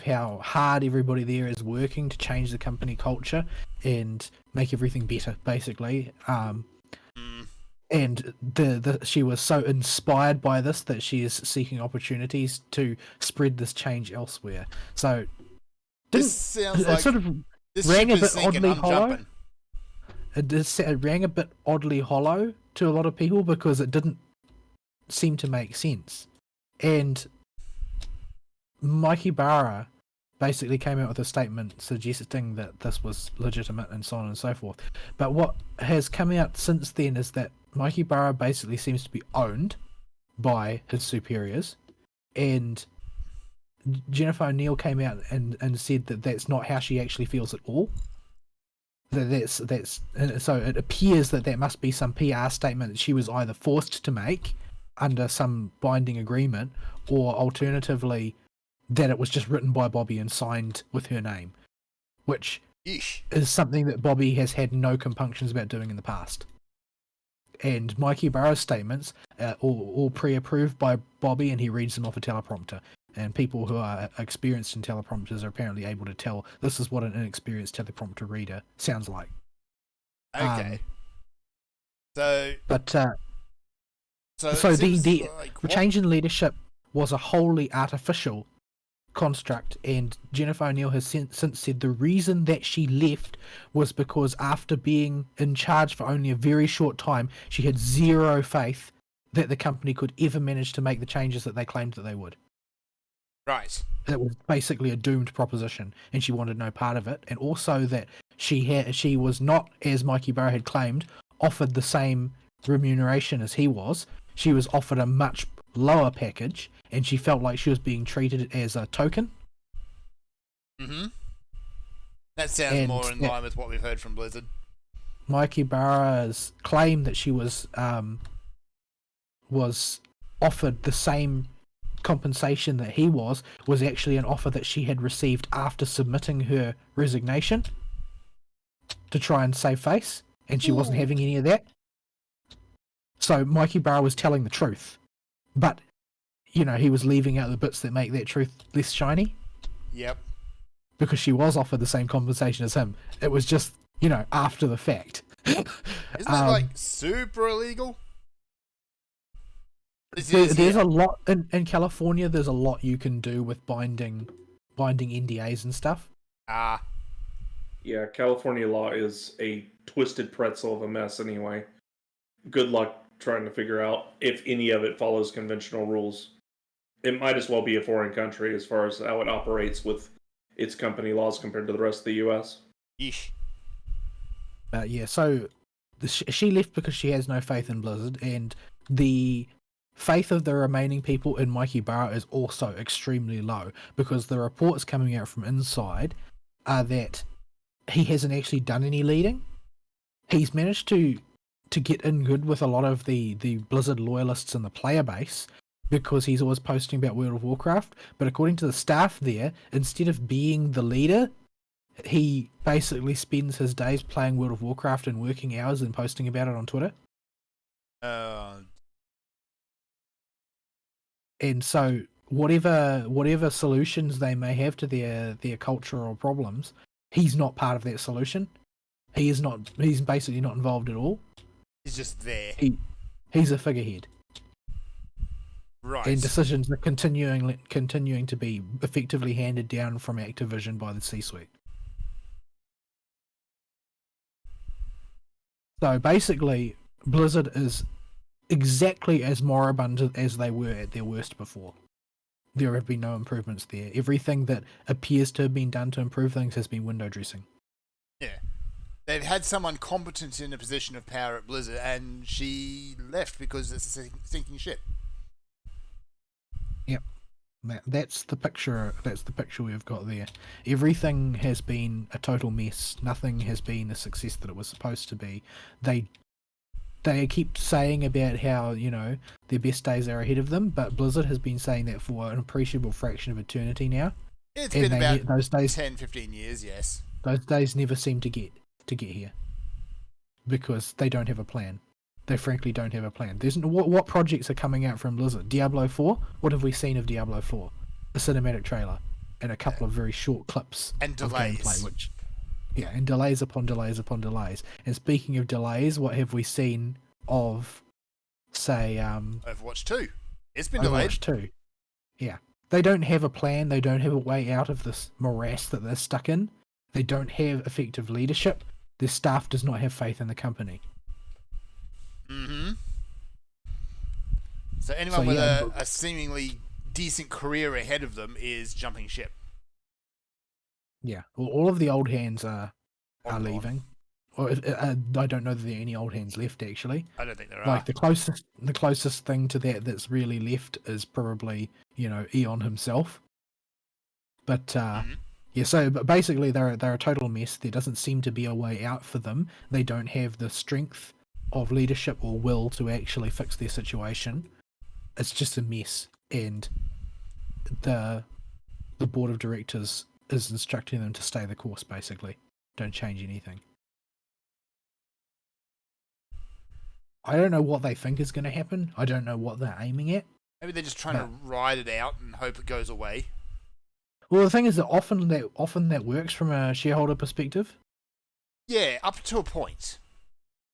[SPEAKER 3] how hard everybody there is working to change the company culture and make everything better, basically. And she was so inspired by this that she is seeking opportunities to spread this change elsewhere. So
[SPEAKER 2] this sounds like
[SPEAKER 3] sort of
[SPEAKER 2] this
[SPEAKER 3] rang a
[SPEAKER 2] ship is
[SPEAKER 3] bit
[SPEAKER 2] sinking,
[SPEAKER 3] oddly
[SPEAKER 2] I'm
[SPEAKER 3] hollow.
[SPEAKER 2] jumping.
[SPEAKER 3] It rang a bit oddly hollow to a lot of people because it didn't seem to make sense. And Mike Ybarra basically came out with a statement suggesting that this was legitimate and so on and so forth. But what has come out since then is that Mike Ybarra basically seems to be owned by his superiors, and Jennifer O'Neill came out and said that that's not how she actually feels at all. So it appears that must be some PR statement that she was either forced to make under some binding agreement, or alternatively that it was just written by Bobby and signed with her name, which is something that Bobby has had no compunctions about doing in the past. And Mike Ybarra's statements are all pre-approved by Bobby, and he reads them off a teleprompter. And people who are experienced in teleprompters are apparently able to tell this is what an inexperienced teleprompter reader sounds like.
[SPEAKER 2] Okay. The
[SPEAKER 3] change in leadership was a wholly artificial construct, and Jennifer O'Neill has since said the reason that she left was because after being in charge for only a very short time, she had zero faith that the company could ever manage to make the changes that they claimed that they would.
[SPEAKER 2] Right.
[SPEAKER 3] It was basically a doomed proposition, and she wanted no part of it. And also that she was not, as Mike Ybarra had claimed, offered the same remuneration as he was. She was offered a much lower package, and she felt like she was being treated as a token.
[SPEAKER 2] Mm-hmm. That sounds more in line with what we've heard from Blizzard.
[SPEAKER 3] Mike Ybarra's claim that she was offered the same compensation that he was actually an offer that she had received after submitting her resignation to try and save face, and she wasn't having any of that. So Mike Ybarra was telling the truth, but he was leaving out the bits that make that truth less shiny.
[SPEAKER 2] Yep.
[SPEAKER 3] Because she was offered the same compensation as him. It was just, after the fact.
[SPEAKER 2] Isn't that super illegal?
[SPEAKER 3] There's a lot in California. There's a lot you can do with binding NDAs and stuff.
[SPEAKER 1] Yeah, California law is a twisted pretzel of a mess anyway. Good luck trying to figure out if any of it follows conventional rules. It might as well be a foreign country as far as how it operates with its company laws compared to the rest of the U.S.
[SPEAKER 2] Yeesh.
[SPEAKER 3] Yeah, so she left because she has no faith in Blizzard, and the faith of the remaining people in Mikey Barra is also extremely low, because the reports coming out from inside are that he hasn't actually done any leading. He's managed to get in good with a lot of the Blizzard loyalists in the player base, because he's always posting about World of Warcraft, but according to the staff there, instead of being the leader, he basically spends his days playing World of Warcraft and working hours and posting about it on Twitter. And so whatever solutions they may have to their cultural problems, he's not part of that solution. He's basically not involved at all.
[SPEAKER 2] He's just there.
[SPEAKER 3] He's a figurehead.
[SPEAKER 2] Right.
[SPEAKER 3] And decisions are continuing to be effectively handed down from Activision by the C-suite. So basically, Blizzard is exactly as moribund as they were at their worst before. There have been no improvements there. Everything that appears to have been done to improve things has been window dressing.
[SPEAKER 2] Yeah. They've had someone competent in a position of power at Blizzard, and she left because it's a sinking ship.
[SPEAKER 3] Yep. That's the picture. That's the picture we've got there. Everything has been a total mess. Nothing has been the success that it was supposed to be. They keep saying about how, you know, their best days are ahead of them, but Blizzard has been saying that for an appreciable fraction of eternity now.
[SPEAKER 2] It's been about those days, 10, 15 years, yes.
[SPEAKER 3] Those days never seem to get here, because they don't have a plan. They frankly don't have a plan. There's what projects are coming out from Blizzard? Diablo 4? What have we seen of Diablo 4? A cinematic trailer and a couple of very short clips
[SPEAKER 2] and
[SPEAKER 3] of
[SPEAKER 2] delays.
[SPEAKER 3] Gameplay, and delays upon delays upon delays. And speaking of delays, what have we seen of, say,
[SPEAKER 2] Overwatch 2? It's been
[SPEAKER 3] Overwatch
[SPEAKER 2] delayed.
[SPEAKER 3] 2. Yeah. They don't have a plan. They don't have a way out of this morass that they're stuck in. They don't have effective leadership. Their staff does not have faith in the company.
[SPEAKER 2] Mm-hmm. So anyone with a seemingly decent career ahead of them is jumping ship.
[SPEAKER 3] Yeah, well, all of the old hands are leaving. Or I don't know that there are any old hands left, actually.
[SPEAKER 2] I don't think there are.
[SPEAKER 3] Like the closest thing to that's really left is probably, you know, Eon himself. But yeah, so but basically they're a total mess. There doesn't seem to be a way out for them. They don't have the strength of leadership or will to actually fix their situation. It's just a mess, and the board of directors is instructing them to stay the course. Basically, don't change anything. I don't know what they think is going to happen. I don't know what they're aiming at.
[SPEAKER 2] Maybe they're just trying to ride it out and hope it goes away.
[SPEAKER 3] Well, the thing is that often that works from a shareholder perspective.
[SPEAKER 2] Yeah, up to a point.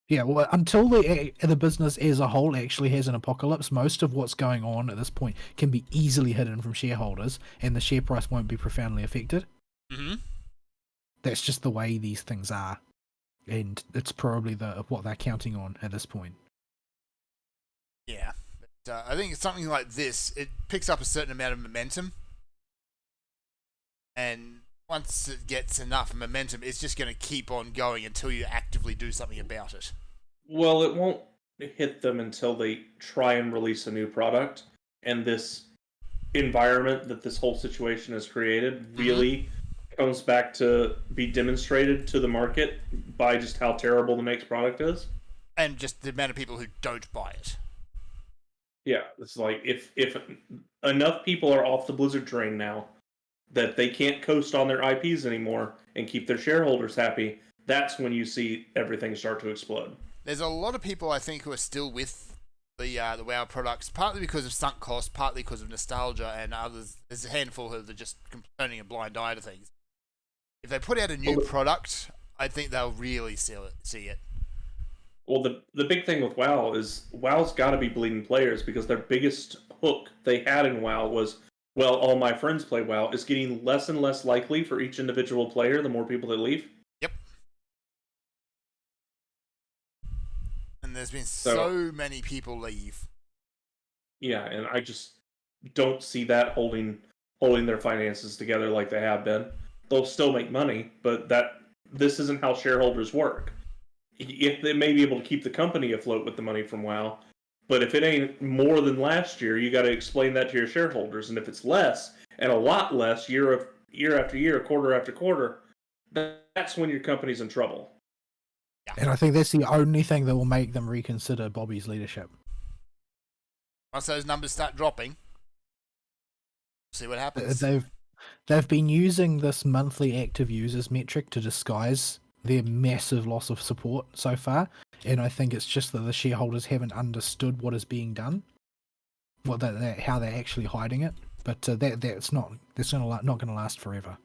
[SPEAKER 3] Yeah, well, until the business as a whole actually has an apocalypse, most of what's going on at this point can be easily hidden from shareholders, and the share price won't be profoundly affected.
[SPEAKER 2] Mm-hmm.
[SPEAKER 3] That's just the way these things are, and it's probably what they're counting on at this point.
[SPEAKER 2] Yeah, but, I think something like this, it picks up a certain amount of momentum, and once it gets enough momentum, it's just going to keep on going until you actively do something about it.
[SPEAKER 1] Well, it won't hit them until they try and release a new product, and this environment that this whole situation has created really comes back to be demonstrated to the market by just how terrible the next product is.
[SPEAKER 2] And just the amount of people who don't buy it.
[SPEAKER 1] Yeah, it's like if enough people are off the Blizzard train now that they can't coast on their IPs anymore and keep their shareholders happy, that's when you see everything start to explode.
[SPEAKER 2] There's a lot of people, I think, who are still with the WoW products, partly because of sunk cost, partly because of nostalgia, and others. There's a handful who are just turning a blind eye to things. If they put out a new product, I think they'll really see it.
[SPEAKER 1] Well, the big thing with WoW is WoW's got to be bleeding players because their biggest hook they had in WoW was, well, all my friends play WoW, is getting less and less likely for each individual player the more people that leave.
[SPEAKER 2] Yep. And there's been so many people leave.
[SPEAKER 1] Yeah, and I just don't see that holding their finances together like they have been. They'll still make money, but this isn't how shareholders work. If they may be able to keep the company afloat with the money from WoW, but if it ain't more than last year, you got to explain that to your shareholders. And if it's less, and a lot less, year after year, quarter after quarter, that's when your company's in trouble.
[SPEAKER 3] And I think that's the only thing that will make them reconsider Bobby's leadership.
[SPEAKER 2] Once those numbers start dropping, see what happens.
[SPEAKER 3] They've been using this monthly active users metric to disguise their massive loss of support so far, and I think it's just that the shareholders haven't understood what is being done, how they're actually hiding it. But that's not going to last forever.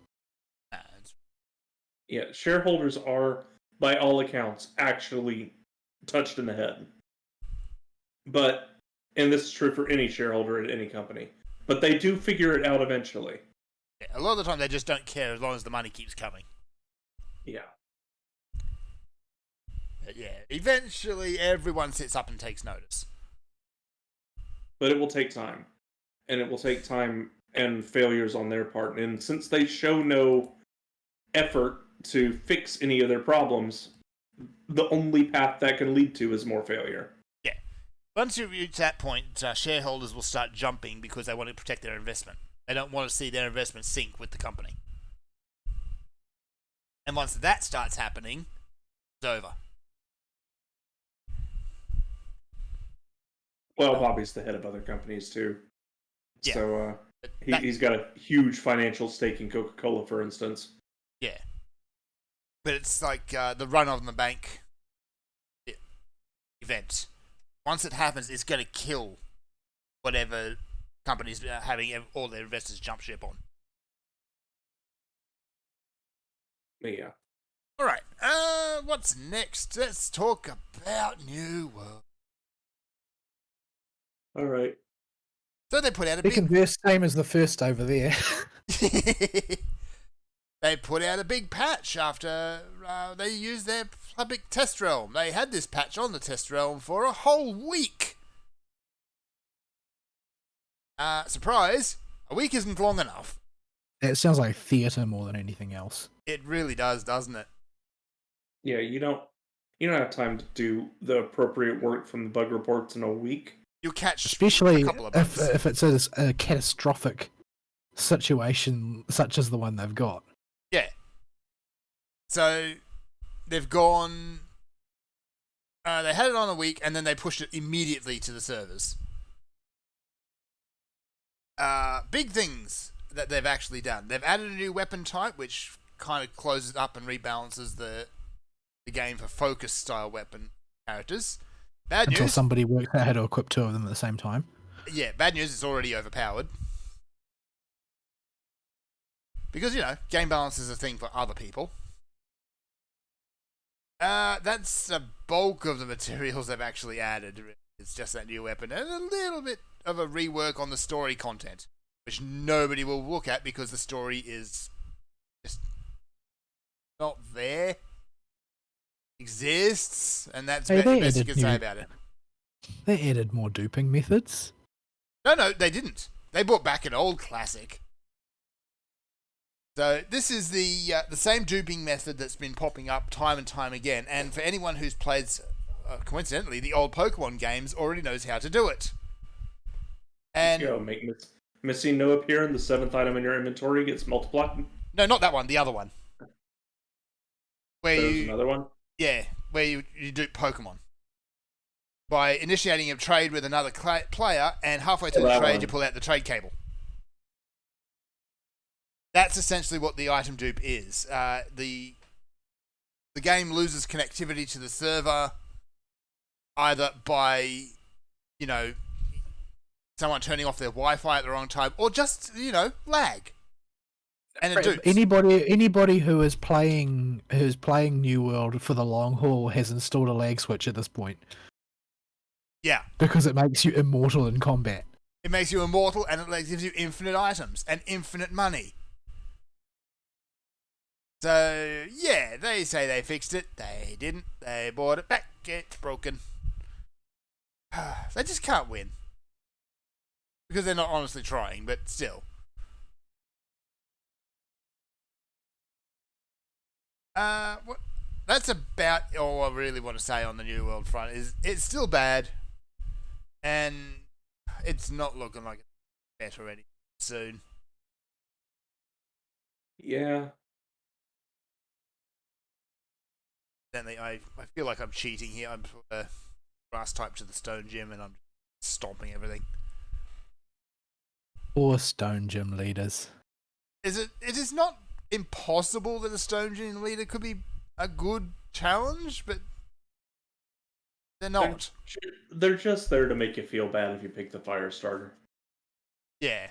[SPEAKER 1] Yeah, shareholders are, by all accounts, actually touched in the head. And this is true for any shareholder at any company, but they do figure it out eventually.
[SPEAKER 2] Yeah, a lot of the time they just don't care as long as the money keeps coming.
[SPEAKER 1] Yeah.
[SPEAKER 2] But yeah, eventually everyone sits up and takes notice.
[SPEAKER 1] But it will take time. And it will take time and failures on their part. And since they show no effort to fix any of their problems, the only path that can lead to is more failure.
[SPEAKER 2] Yeah. Once you reach that point, shareholders will start jumping because they want to protect their investment. They don't want to see their investment sink with the company. And once that starts happening, it's over.
[SPEAKER 1] Well, Bobby's the head of other companies too.
[SPEAKER 2] Yeah.
[SPEAKER 1] So he's got a huge financial stake in Coca-Cola, for instance.
[SPEAKER 2] Yeah. But it's like the run on the bank event. Once it happens, it's going to kill whatever companies having all their investors jump ship on.
[SPEAKER 1] Yeah.
[SPEAKER 2] All right. What's next? Let's talk about New World.
[SPEAKER 1] All right.
[SPEAKER 2] So they put out a
[SPEAKER 3] Second verse, same as the first over there.
[SPEAKER 2] They put out a big patch after they used their public test realm. They had this patch on the test realm for a whole week. Surprise, a week isn't long enough.
[SPEAKER 3] It sounds like theatre more than anything else.
[SPEAKER 2] It really does, doesn't it?
[SPEAKER 1] Yeah, you don't have time to do the appropriate work from the bug reports in a week.
[SPEAKER 2] You catch
[SPEAKER 3] especially
[SPEAKER 2] a couple of bugs.
[SPEAKER 3] if it's a catastrophic situation such as the one they've got.
[SPEAKER 2] Yeah. So they've gone. They had it on a week, and then they pushed it immediately to the servers. Big things that they've actually done. They've added a new weapon type, which kind of closes up and rebalances the game for focus style weapon characters. Bad
[SPEAKER 3] Until
[SPEAKER 2] news.
[SPEAKER 3] somebody works out how to equip two of them at the same time.
[SPEAKER 2] Yeah, bad news. It's already overpowered. Because, game balance is a thing for other people. That's the bulk of the materials they've actually added. It's just that new weapon and a little bit of a rework on the story content, which nobody will look at because the story is just not there. Exists, and that's the best you can say about it.
[SPEAKER 3] They added more duping methods.
[SPEAKER 2] No, they didn't. They brought back an old classic. So this is the same duping method that's been popping up time and time again, and for anyone who's played, coincidentally, the old Pokemon games already knows how to do it. And
[SPEAKER 1] make missing no appear and the 7th item in your inventory gets multiplied.
[SPEAKER 2] No, not that one. The other one.
[SPEAKER 1] There's another one.
[SPEAKER 2] Yeah, where you dupe Pokemon by initiating a trade with another player, and halfway through the trade, you pull out the trade cable. That's essentially what the item dupe is. The game loses connectivity to the server either by, someone turning off their Wi-Fi at the wrong time, or just, lag. And it do.
[SPEAKER 3] Anybody who's playing New World for the long haul has installed a lag switch at this point.
[SPEAKER 2] Yeah.
[SPEAKER 3] Because it makes you immortal in combat.
[SPEAKER 2] It makes you immortal, and it gives you infinite items and infinite money. So, yeah, they say they fixed it. They didn't. They bought it back. It's broken. They just can't win. Because they're not honestly trying, but still. What? That's about all I really want to say on the New World front. Is it's still bad, and it's not looking like it's better any soon.
[SPEAKER 1] Yeah.
[SPEAKER 2] Then I feel like I'm cheating here. I'm grass type to the stone gym, and I'm stomping everything.
[SPEAKER 3] Or stone gym leaders.
[SPEAKER 2] It is not impossible that a stone gym leader could be a good challenge, but they're not.
[SPEAKER 1] They're just there to make you feel bad if you pick the fire starter.
[SPEAKER 2] Yeah.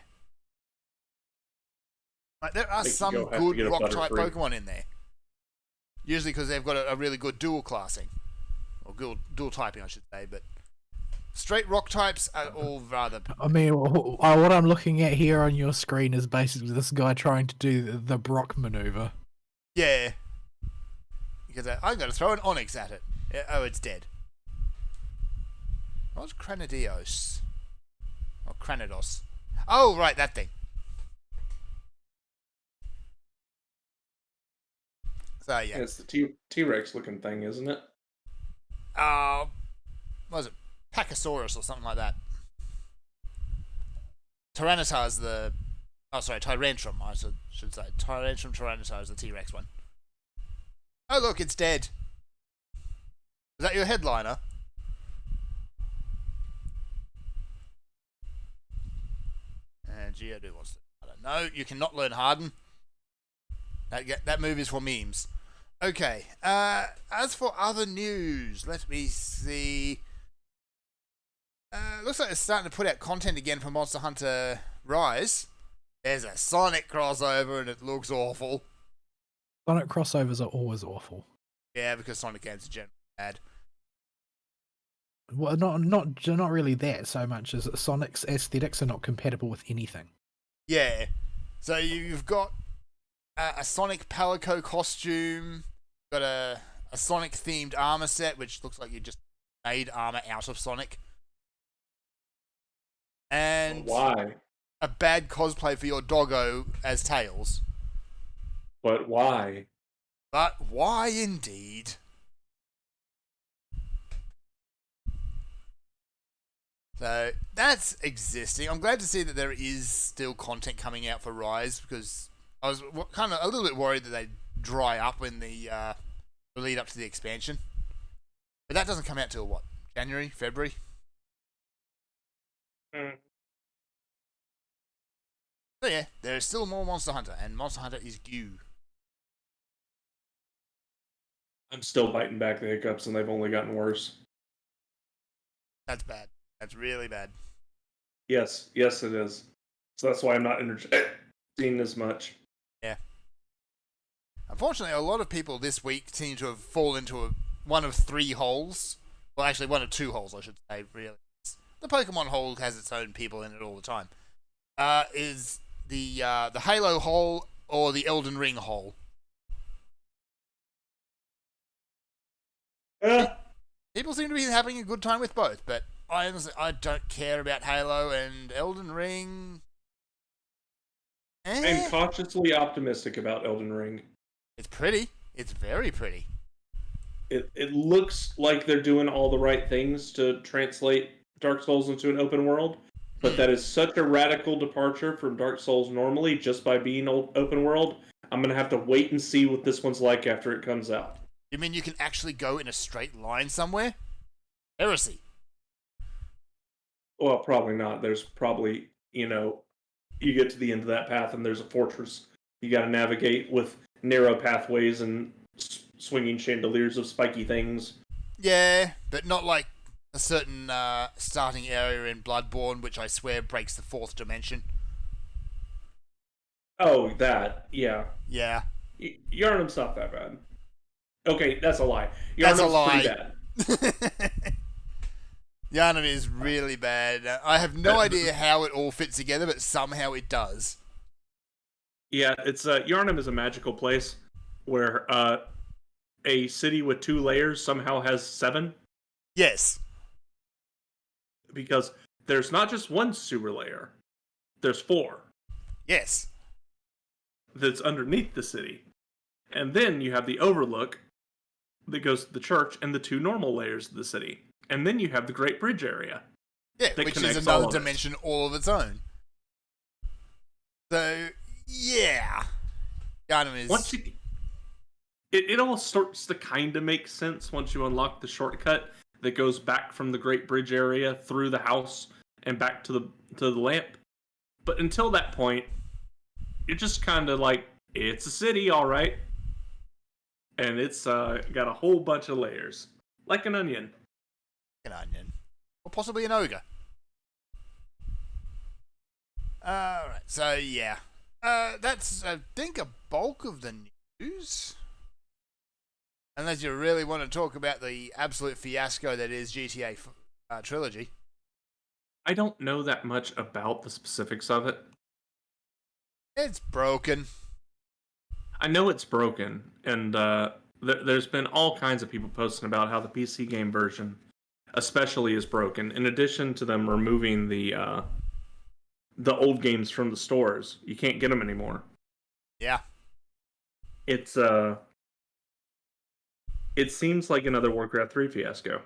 [SPEAKER 2] Like, there are some good rock type Pokemon in there. Usually because they've got a really good dual classing. Or dual typing, I should say, but straight rock types are all rather...
[SPEAKER 3] I mean, what I'm looking at here on your screen is basically this guy trying to do the Brock maneuver.
[SPEAKER 2] Yeah. Because I'm going to throw an Onyx at it. Oh, it's dead. What's Cranidios? Or Cranidos? Oh, right, that thing. So, yeah.
[SPEAKER 1] It's the T-Rex looking thing, isn't it?
[SPEAKER 2] What was it? Pachysaurus or something like that. Tyranitar is the... Oh, sorry, Tyrantrum, I should say. Tyrantrum Tyranitar is the T-Rex one. Oh, look, it's dead. Is that your headliner? And Geodude wants to... No, you cannot learn Harden. That move is for memes. Okay, as for other news, let me see. Looks like it's starting to put out content again for Monster Hunter Rise. There's a Sonic crossover and it looks awful.
[SPEAKER 3] Sonic crossovers are always awful.
[SPEAKER 2] Yeah, because Sonic games are generally bad.
[SPEAKER 3] Well, not really that so much as Sonic's aesthetics are not compatible with anything.
[SPEAKER 2] Yeah, so you've got a Sonic Palico costume, got a Sonic themed armor set, which looks like you just made armor out of Sonic. And
[SPEAKER 1] why?
[SPEAKER 2] A bad cosplay for your doggo as Tails.
[SPEAKER 1] But why?
[SPEAKER 2] But why indeed? So that's existing. I'm glad to see that there is still content coming out for Rise, because I was kind of a little bit worried that they'd dry up in the lead up to the expansion. But that doesn't come out till what? January? February? So yeah, there is still more Monster Hunter, and Monster Hunter is due.
[SPEAKER 1] I'm still biting back the hiccups, and they've only gotten worse.
[SPEAKER 2] That's bad. That's really bad.
[SPEAKER 1] Yes, it is. So that's why I'm not seeing as much.
[SPEAKER 2] Yeah. Unfortunately, a lot of people this week seem to have fallen into one of three holes. Well, actually, one of two holes, I should say, really. The Pokemon hole has its own people in it all the time. Is the Halo hole or the Elden Ring hole? People seem to be having a good time with both, but I don't care about Halo and Elden Ring.
[SPEAKER 1] I'm cautiously optimistic about Elden Ring.
[SPEAKER 2] It's pretty. It's very pretty.
[SPEAKER 1] It looks like they're doing all the right things to translate Dark Souls into an open world, but that is such a radical departure from Dark Souls normally just by being open world. I'm going to have to wait and see what this one's like after it comes out.
[SPEAKER 2] You mean you can actually go in a straight line somewhere? Heresy.
[SPEAKER 1] Well, probably not. There's probably, you get to the end of that path and there's a fortress. You got to navigate with narrow pathways and swinging chandeliers of spiky things.
[SPEAKER 2] Yeah, but not like a certain starting area in Bloodborne, which I swear breaks the fourth dimension.
[SPEAKER 1] Oh, that. Yeah.
[SPEAKER 2] Yeah,
[SPEAKER 1] Yharnam's not that bad. Okay, that's a lie.
[SPEAKER 2] that's a
[SPEAKER 1] Yharnam's pretty
[SPEAKER 2] lie.
[SPEAKER 1] bad.
[SPEAKER 2] Yharnam is really bad. I have no idea how it all fits together, but somehow it does.
[SPEAKER 1] Yeah, it's Yharnam is a magical place where a city with 2 layers somehow has 7
[SPEAKER 2] Yes.
[SPEAKER 1] because there's not just one sewer layer. There's 4
[SPEAKER 2] Yes.
[SPEAKER 1] that's underneath the city. And then you have the overlook that goes to the church and the 2 normal layers of the city. And then you have the Great Bridge area.
[SPEAKER 2] Yeah,
[SPEAKER 1] That
[SPEAKER 2] which is
[SPEAKER 1] connects all
[SPEAKER 2] another
[SPEAKER 1] of it.
[SPEAKER 2] dimension all of its own. So, yeah. Yharnam is...
[SPEAKER 1] Once you it all starts to kind of make sense once you unlock the shortcut that goes back from the Great Bridge area through the house and back to the lamp. But until that point, you're just kind of like, it's a city, all right, and it's got a whole bunch of layers, like an onion.
[SPEAKER 2] An onion. Or possibly an ogre. Alright, so yeah. That's, I think, a bulk of the news. Unless you really want to talk about the absolute fiasco that is GTA Trilogy.
[SPEAKER 1] I don't know that much about the specifics of it.
[SPEAKER 2] It's broken.
[SPEAKER 1] I know it's broken, and there's been all kinds of people posting about how the PC game version, especially, is broken. In addition to them removing the old games from the stores, you can't get them anymore.
[SPEAKER 2] Yeah.
[SPEAKER 1] It seems like another Warcraft 3 fiasco.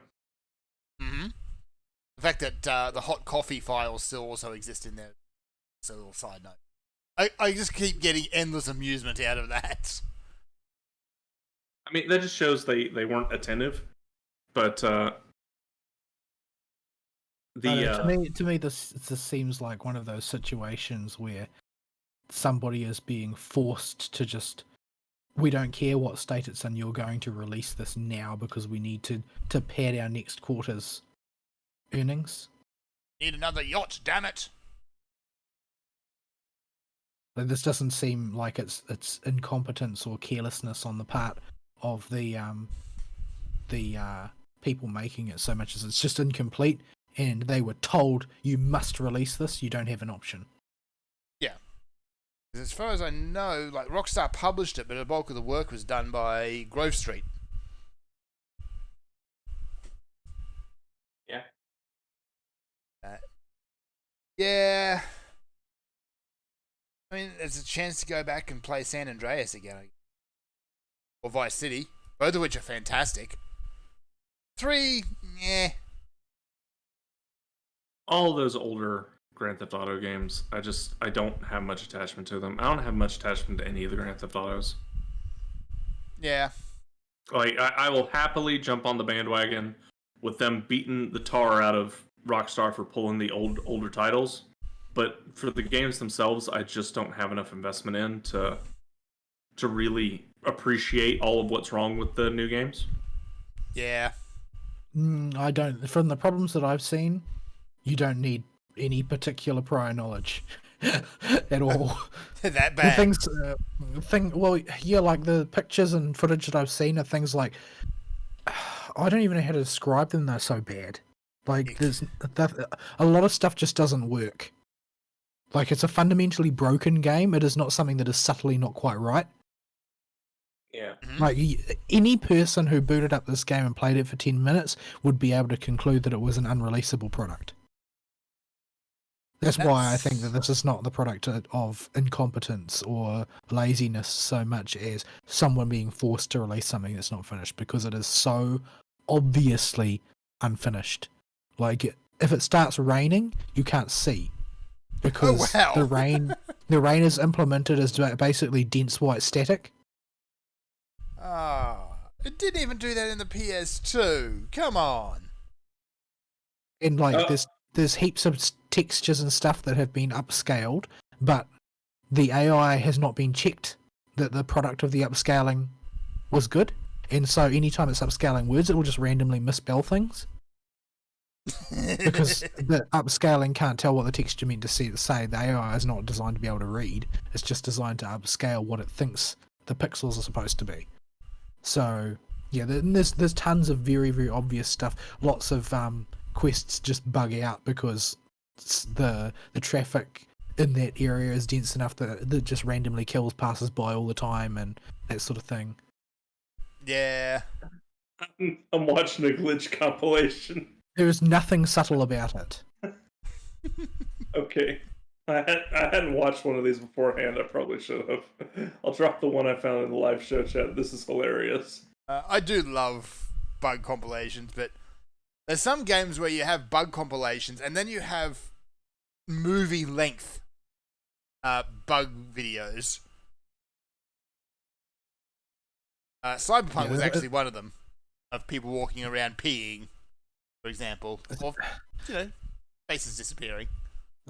[SPEAKER 2] Mm-hmm. The fact that the hot coffee files still also exist in there. It's a little side note. I just keep getting endless amusement out of that.
[SPEAKER 1] I mean, that just shows they weren't attentive. But
[SPEAKER 3] To me, this seems like one of those situations where somebody is being forced to just, we don't care what state it's in, you're going to release this now because we need to pad our next quarter's earnings.
[SPEAKER 2] Need another yacht, damn it.
[SPEAKER 3] Like, this doesn't seem like it's incompetence or carelessness on the part of the people making it so much as it's just incomplete, and they were told you must release this, you don't have an option.
[SPEAKER 2] Yeah. As far as I know, like, Rockstar published it, but the bulk of the work was done by Grove Street.
[SPEAKER 1] yeah,
[SPEAKER 2] Yeah. I mean, there's a chance to go back and play San Andreas again. Or Vice City. Both of which are fantastic. 3, yeah.
[SPEAKER 1] all those older Grand Theft Auto games, I don't have much attachment to them. I don't have much attachment to any of the Grand Theft Autos.
[SPEAKER 2] Yeah.
[SPEAKER 1] Like, I will happily jump on the bandwagon with them beating the tar out of Rockstar for pulling the older titles. But for the games themselves, I just don't have enough investment in to really appreciate all of what's wrong with the new games.
[SPEAKER 2] Yeah.
[SPEAKER 3] I don't. From the problems that I've seen, you don't need any particular prior knowledge at all.
[SPEAKER 2] That
[SPEAKER 3] The
[SPEAKER 2] bad.
[SPEAKER 3] well, yeah, like the pictures and footage that I've seen are things like, I don't even know how to describe them. They're so bad. Like, a lot of stuff just doesn't work. Like, it's a fundamentally broken game. It is not something that is subtly not quite right.
[SPEAKER 1] Yeah.
[SPEAKER 2] Mhm.
[SPEAKER 3] Like, any person who booted up this game and played it for 10 minutes would be able to conclude that it was an unreleasable product. That's why I think that this is not the product of incompetence or laziness so much as someone being forced to release something that's not finished, because it is so obviously unfinished. Like, if it starts raining, you can't see, because
[SPEAKER 2] wow.
[SPEAKER 3] the rain is implemented as basically dense white static.
[SPEAKER 2] It didn't even do that in the PS2. Come on.
[SPEAKER 3] And like,
[SPEAKER 1] Oh.
[SPEAKER 3] there's heaps of textures and stuff that have been upscaled, but the AI has not been checked that the product of the upscaling was good. And so anytime it's upscaling words, it will just randomly misspell things. because the upscaling can't tell what the texture meant to say. The AI is not designed to be able to read. It's just designed to upscale what it thinks the pixels are supposed to be. So yeah, there's tons of very, very obvious stuff. Lots of quests just bug out because the traffic in that area is dense enough that it just randomly kills passers-by all the time and that sort of thing.
[SPEAKER 2] Yeah.
[SPEAKER 1] I'm watching a glitch compilation.
[SPEAKER 3] There is nothing subtle about it.
[SPEAKER 1] Okay. I hadn't watched one of these beforehand. I probably should have. I'll drop the one I found in the live show chat. This is hilarious.
[SPEAKER 2] I do love bug compilations, but there's some games where you have bug compilations and then you have movie length bug videos. Cyberpunk was actually one of them, of people walking around peeing, for example, or faces disappearing.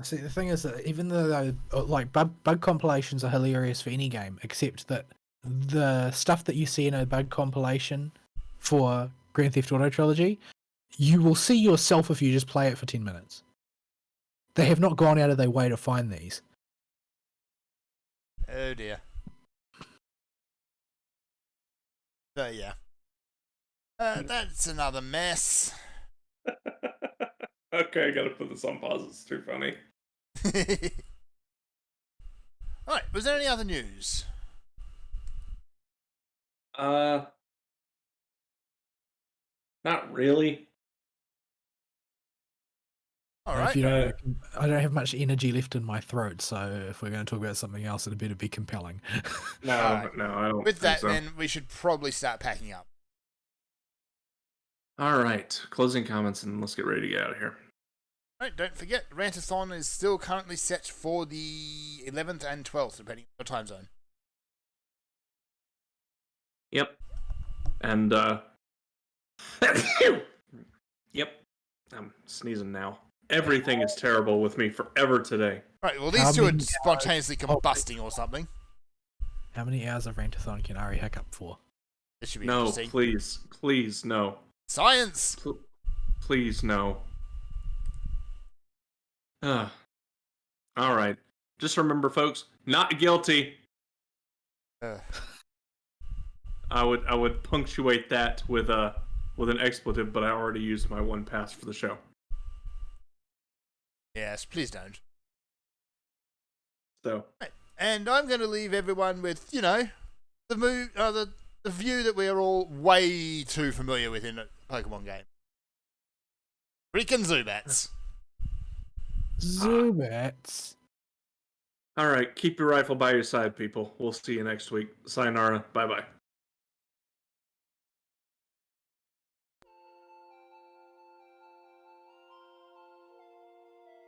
[SPEAKER 3] See, the thing is that even though like bug compilations are hilarious for any game, except that the stuff that you see in a bug compilation for Grand Theft Auto Trilogy, you will see yourself if you just play it for 10 minutes. They have not gone out of their way to find these.
[SPEAKER 2] Oh dear. So yeah. That's another mess.
[SPEAKER 1] Okay, I gotta put this on pause. It's too funny.
[SPEAKER 2] Alright, was there any other news?
[SPEAKER 1] Not really.
[SPEAKER 2] Alright.
[SPEAKER 3] I don't have much energy left in my throat, so if we're going to talk about something else, it better be compelling.
[SPEAKER 1] No,
[SPEAKER 2] Alright.
[SPEAKER 1] no, I don't.
[SPEAKER 2] With that,
[SPEAKER 1] think so.
[SPEAKER 2] then we should probably start packing up.
[SPEAKER 1] All right, closing comments, and let's get ready to get out of here.
[SPEAKER 2] Alright, don't forget, Rantathon is still currently set for the 11th and 12th, depending on your time zone.
[SPEAKER 1] Yep. And yep. I'm sneezing now. Everything is terrible with me forever today.
[SPEAKER 2] Right, well, these two are spontaneously combusting or something.
[SPEAKER 3] How many hours of Rantathon can Ari hiccup for?
[SPEAKER 2] This should be
[SPEAKER 1] No,
[SPEAKER 2] interesting.
[SPEAKER 1] please, no.
[SPEAKER 2] Science!
[SPEAKER 1] Please, no. All right. Just remember, folks, not guilty. I would punctuate that with an expletive, but I already used my one pass for the show.
[SPEAKER 2] Yes, please don't.
[SPEAKER 1] So.
[SPEAKER 2] Right. And I'm going to leave everyone with, the view that we are all way too familiar with in a Pokemon game. Freaking Zubats.
[SPEAKER 3] Zubats.
[SPEAKER 1] All right, keep your rifle by your side, people. We'll see you next week. Sayonara. Bye-bye.